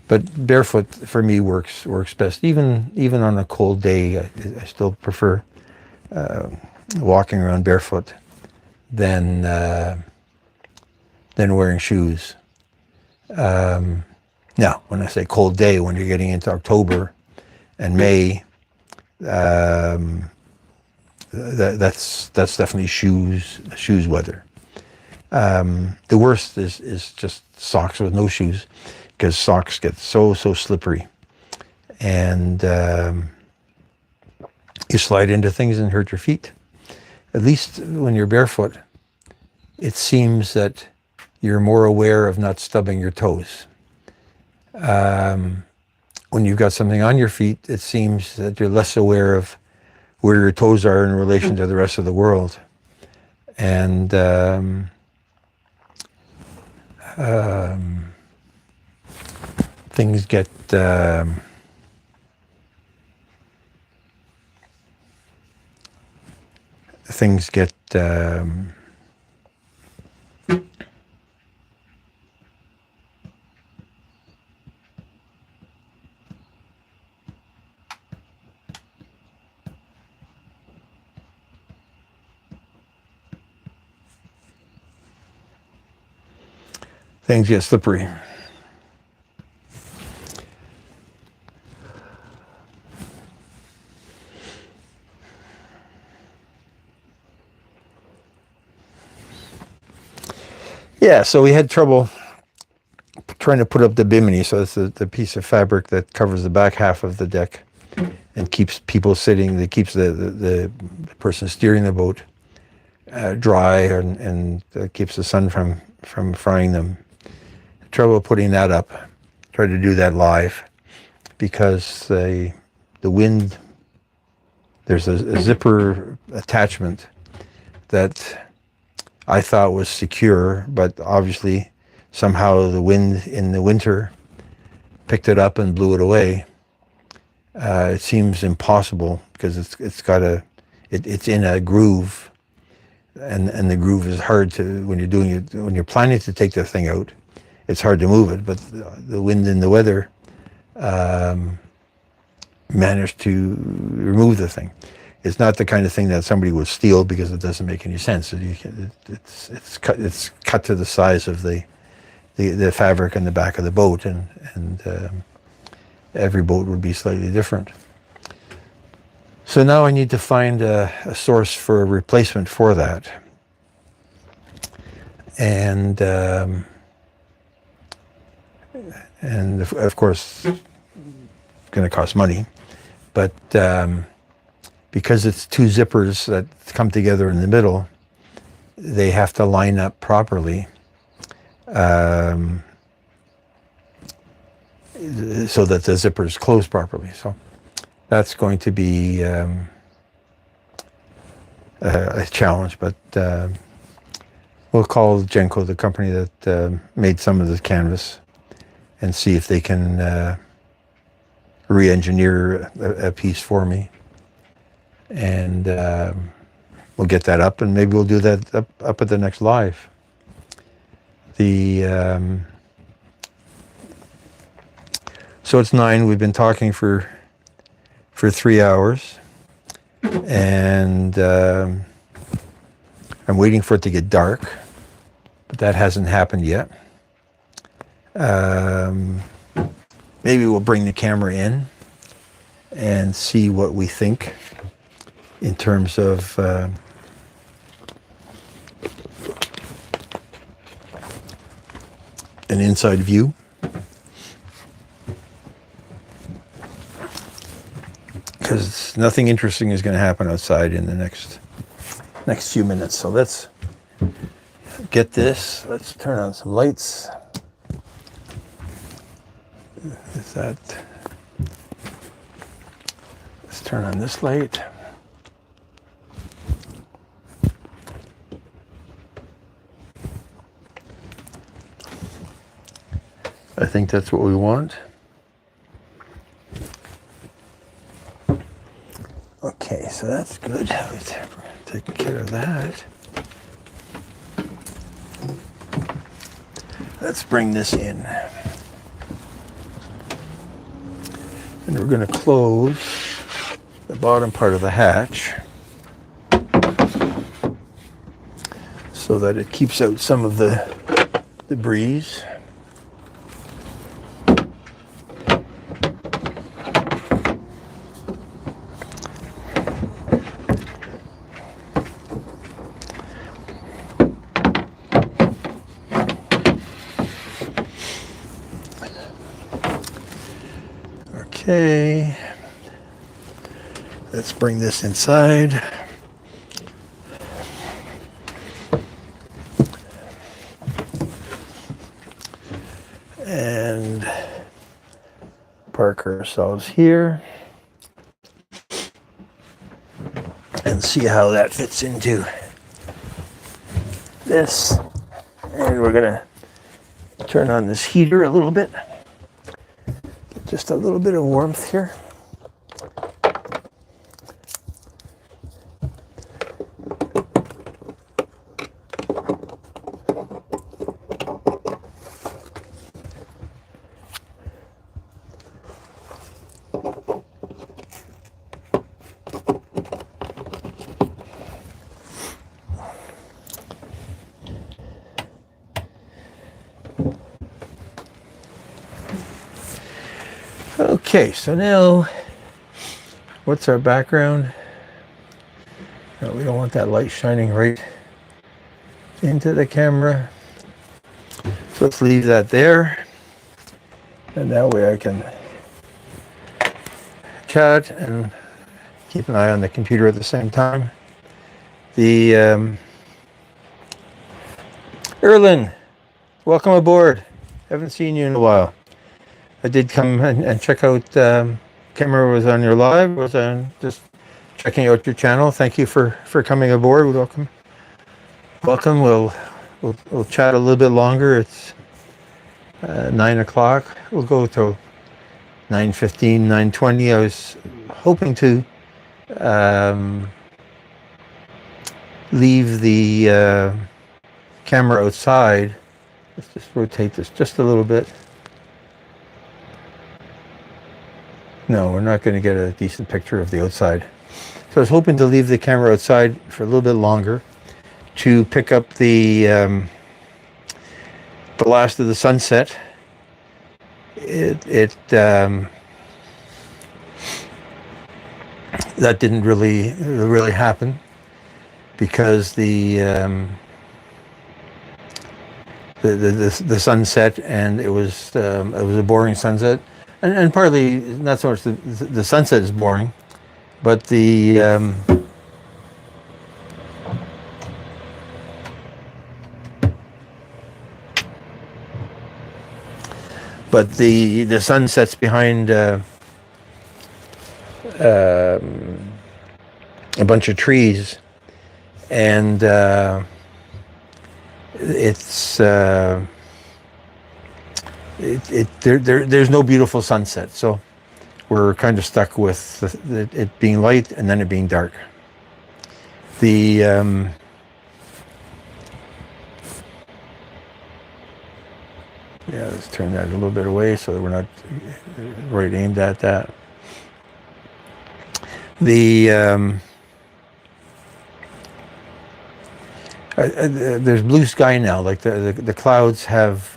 but barefoot for me works best. Even on a cold day, I still prefer walking around barefoot than wearing shoes. Now, when I say cold day, when you're getting into October and May, that's definitely shoes weather. The worst is just socks with no shoes, because socks get so slippery, and you slide into things and hurt your feet. At least when you're barefoot, it seems that you're more aware of not stubbing your toes. When you've got something on your feet, it seems that you're less aware of where your toes are in relation to the rest of the world. And things get slippery. Yeah, so we had trouble trying to put up the Bimini. So it's the piece of fabric that covers the back half of the deck and keeps people sitting, that keeps the person steering the boat dry, and keeps the sun from frying them. Trouble putting that up. Tried to do that live because the wind, there's a zipper attachment that I thought was secure, but obviously somehow the wind in the winter picked it up and blew it away. It seems impossible because it's in a groove, and the groove is hard to, when you're planning to take the thing out, it's hard to move it, but the wind and the weather managed to remove the thing. It's not the kind of thing that somebody would steal because it doesn't make any sense. It's cut to the size of the fabric in the back of the boat, and every boat would be slightly different. So now I need to find a source for a replacement for that, and of course it's going to cost money, but because it's two zippers that come together in the middle, they have to line up properly so that the zippers close properly. So that's going to be a challenge, but we'll call Genco, the company that made some of the canvas, and see if they can re-engineer a piece for me. And we'll get that up, and maybe we'll do that up at the next live. So it's 9. We've been talking for 3 hours, and I'm waiting for it to get dark, but that hasn't happened yet. Maybe we'll bring the camera in and see what we think in terms of an inside view. Because nothing interesting is going to happen outside in the next few minutes. So let's get this. Let's turn on some lights. Is that? Let's turn on this light. I think that's what we want. Okay, so that's good. We've taken care of that. Let's bring this in. And we're going to close the bottom part of the hatch so that it keeps out some of the breeze. Okay, let's bring this inside. And park ourselves here and see how that fits into this. And we're gonna turn on this heater a little bit. Just a little bit of warmth here. Okay, so now, what's our background? No, we don't want that light shining right into the camera. So let's leave that there. And that way I can chat and keep an eye on the computer at the same time. Erlen, welcome aboard. Haven't seen you in a while. I did come and check out, camera was on your live, was on just checking out your channel. Thank you for coming aboard. Welcome. Welcome. We'll chat a little bit longer. It's 9 o'clock. We'll go till 9:15, 9:20. I was hoping to leave the camera outside. Let's just rotate this just a little bit. No, we're not going to get a decent picture of the outside. So I was hoping to leave the camera outside for a little bit longer to pick up the last of the sunset. That didn't really happen because the sunset, and it was a boring sunset. And partly, not so much the sunset is boring, but the sun sets behind a bunch of trees, and there's no beautiful sunset, so we're kind of stuck with it being light and then it being dark. The yeah, let's turn that a little bit away so that we're not right aimed at that. The there's blue sky now. Like the clouds have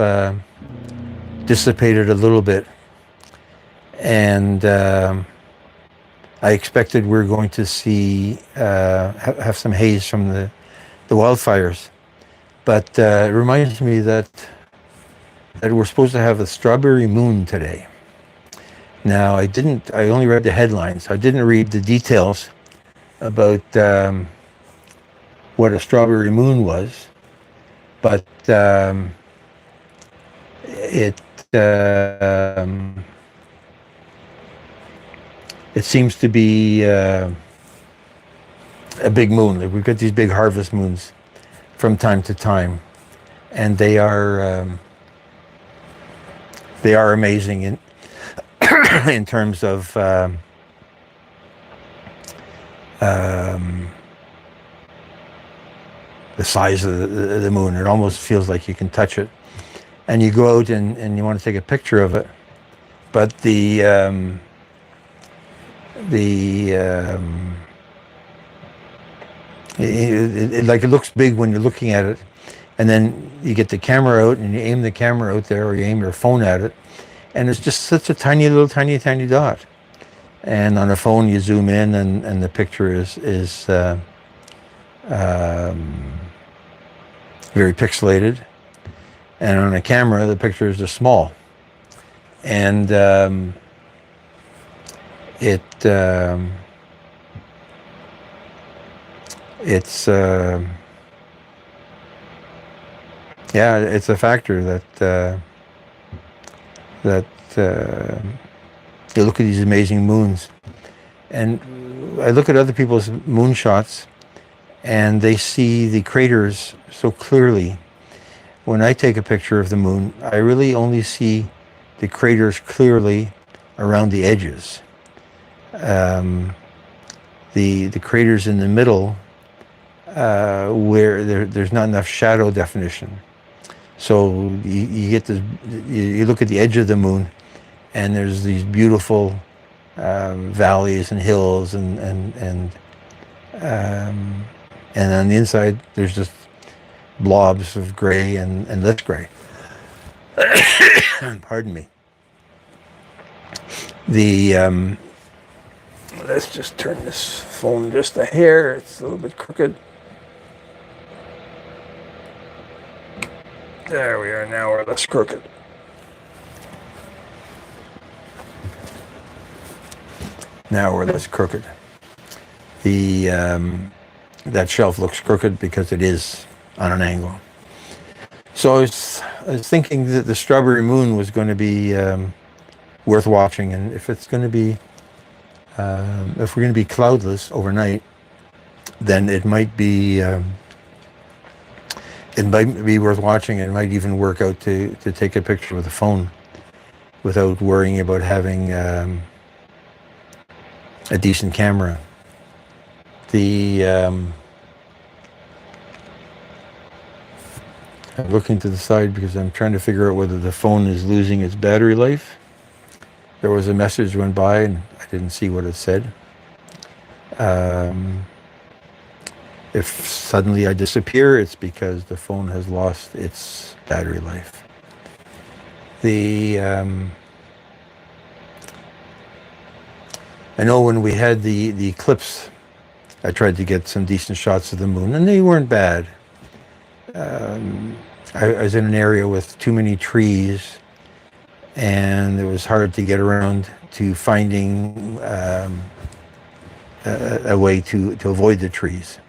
dissipated a little bit, and I expected we're going to see have some haze from the wildfires, but it reminds me that we're supposed to have a strawberry moon today. Now I only read the headlines. I didn't read the details about what a strawberry moon was, but it seems to be a big moon. Like, we've got these big harvest moons from time to time, and they are amazing in terms of the size of the moon. It almost feels like you can touch it, and you go out and you want to take a picture of it, but it looks big when you're looking at it, and then you get the camera out and you aim the camera out there, or you aim your phone at it, and it's just such a tiny dot. And on a phone you zoom in, and the picture is very pixelated, and on a camera the pictures are small, and it's a factor that you look at these amazing moons, and I look at other people's moon shots, and they see the craters so clearly. When I take a picture of the moon, I really only see the craters clearly around the edges. The craters in the middle, where there's not enough shadow definition. So you get this, you look at the edge of the moon, and there's these beautiful valleys and hills, and on the inside there's just blobs of gray and less gray. Pardon me. Let's just turn this phone just a hair. It's a little bit crooked. There we are. Now we're less crooked. That shelf looks crooked because it is on an angle. So I was thinking that the strawberry moon was going to be worth watching, and if it's going to be, if we're going to be cloudless overnight, then it might be worth watching. It might even work out to take a picture with a phone without worrying about having a decent camera. I'm looking to the side because I'm trying to figure out whether the phone is losing its battery life. There was a message went by and I didn't see what it said. If suddenly I disappear, it's because the phone has lost its battery life. I know when we had the eclipse, I tried to get some decent shots of the moon, and they weren't bad. I was in an area with too many trees, and it was hard to get around to finding a way to avoid the trees.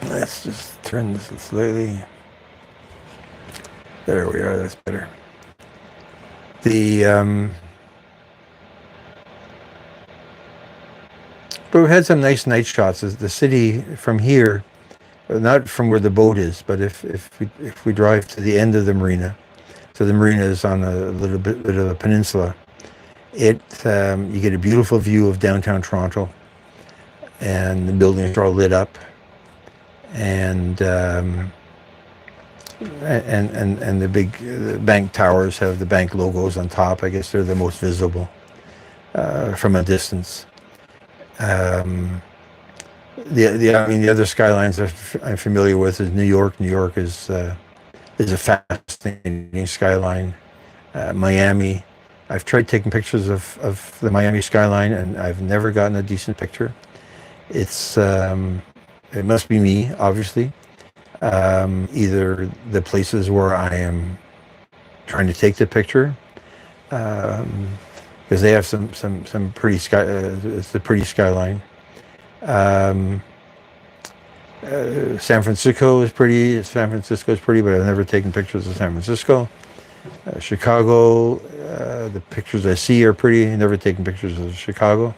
Let's just turn this slightly. There we are, that's better. But we had some nice night shots. The city from here, not from where the boat is, but if we drive to the end of the marina, so the marina is on a little bit of a peninsula, You get a beautiful view of downtown Toronto, and the buildings are all lit up, and and the big bank towers have the bank logos on top. I guess they're the most visible from a distance. The other skylines I'm familiar with is New York. New York is a fascinating skyline. Miami. I've tried taking pictures of the Miami skyline, and I've never gotten a decent picture. It's it must be me, obviously. Either the places where I am trying to take the picture, because they have some pretty sky. It's a pretty skyline. Um, San Francisco is pretty. San Francisco is pretty, but I've never taken pictures of San Francisco. Chicago, the pictures I see are pretty. Never taken pictures of Chicago.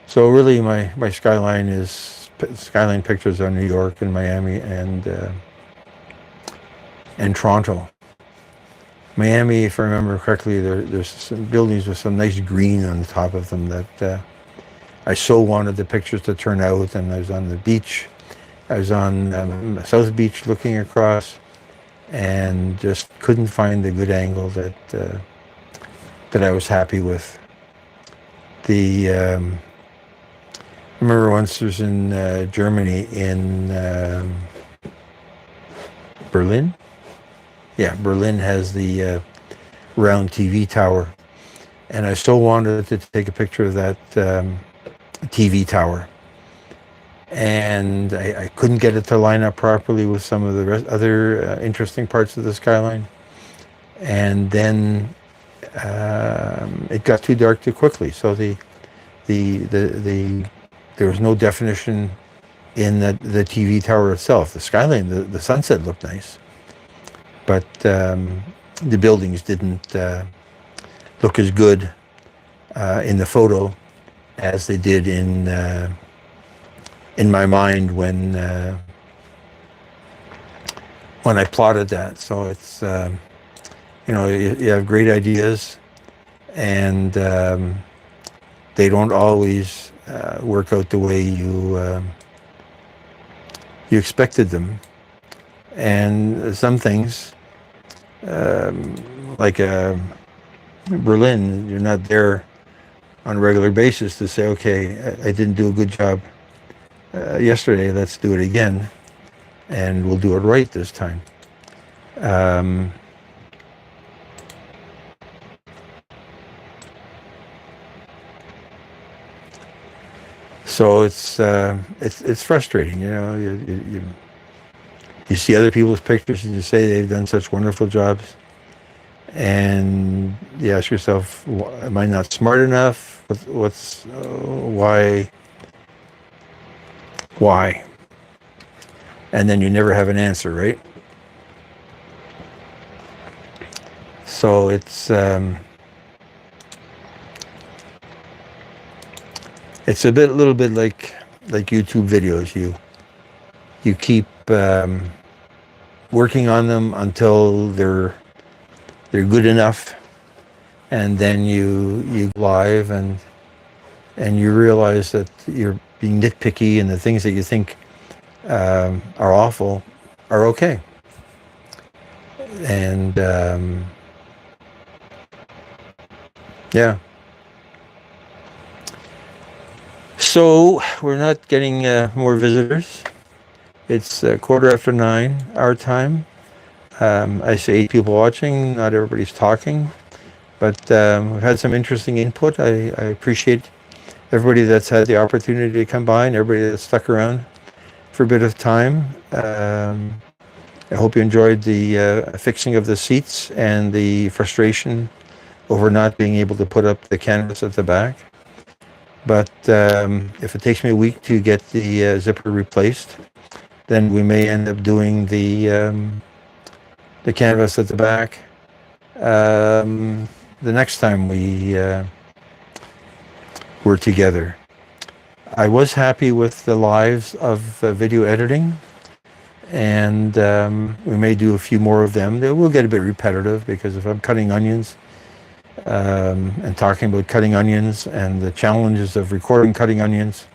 So really, my skyline pictures are New York and Miami and Toronto. Miami, if I remember correctly, there's some buildings with some nice green on the top of them that I so wanted the pictures to turn out. And I was on the beach. I was on South Beach looking across, and just couldn't find the good angle that I was happy with. I remember once I was in Germany, in Berlin. Yeah, Berlin has the round TV tower, and I so wanted to take a picture of that TV tower. And I couldn't get it to line up properly with some of the other interesting parts of the skyline. And then it got too dark too quickly. So there was no definition in the TV tower itself. The skyline, the sunset looked nice, but the buildings didn't look as good in the photo as they did in my mind when I plotted that. So it's you have great ideas, and they don't always work out the way you expected them. And some things, like Berlin, you're not there on a regular basis to say, okay, I didn't do a good job yesterday, let's do it again, and we'll do it right this time. So it's frustrating, you see other people's pictures and you say they've done such wonderful jobs, and you ask yourself, am I not smart enough? Why? And then you never have an answer, right? So it's a little bit like YouTube videos. You keep working on them until they're good enough, and then you live and you realize that you're being nitpicky, and the things that you think are awful are okay. And yeah. So we're not getting more visitors. It's 9:15 our time. I see 8 people watching. Not everybody's talking, but we've had some interesting input. I appreciate everybody that's had the opportunity to come by, and everybody that's stuck around for a bit of time. I hope you enjoyed the fixing of the seats and the frustration over not being able to put up the canvas at the back. But if it takes me a week to get the zipper replaced, then we may end up doing the canvas at the back the next time we're together. I was happy with the lives of video editing, and we may do a few more of them. They will get a bit repetitive, because if I'm cutting onions and talking about cutting onions and the challenges of recording cutting onions,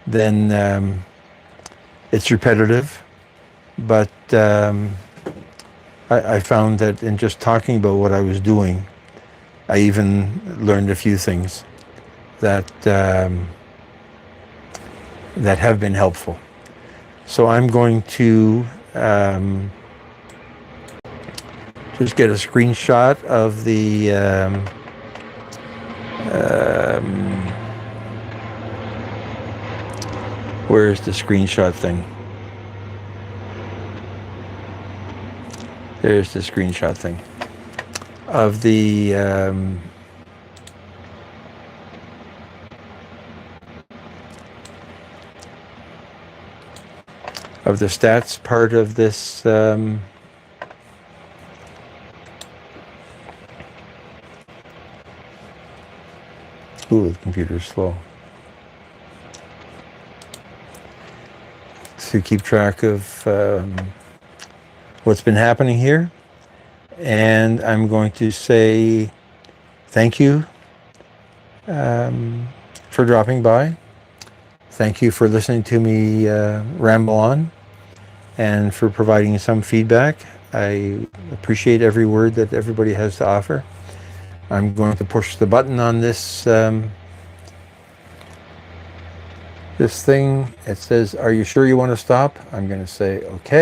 then it's repetitive. But I found that in just talking about what I was doing, I even learned a few things that that have been helpful. So I'm going to just get a screenshot of the where's the screenshot thing? There's the screenshot thing of the stats part of this ooh, the computer's slow. To keep track of what's been happening here. And I'm going to say thank you for dropping by. Thank you for listening to me ramble on and for providing some feedback. I appreciate every word that everybody has to offer. I'm going to push the button on this this thing. It says, "Are you sure you want to stop?" I'm going to say, okay.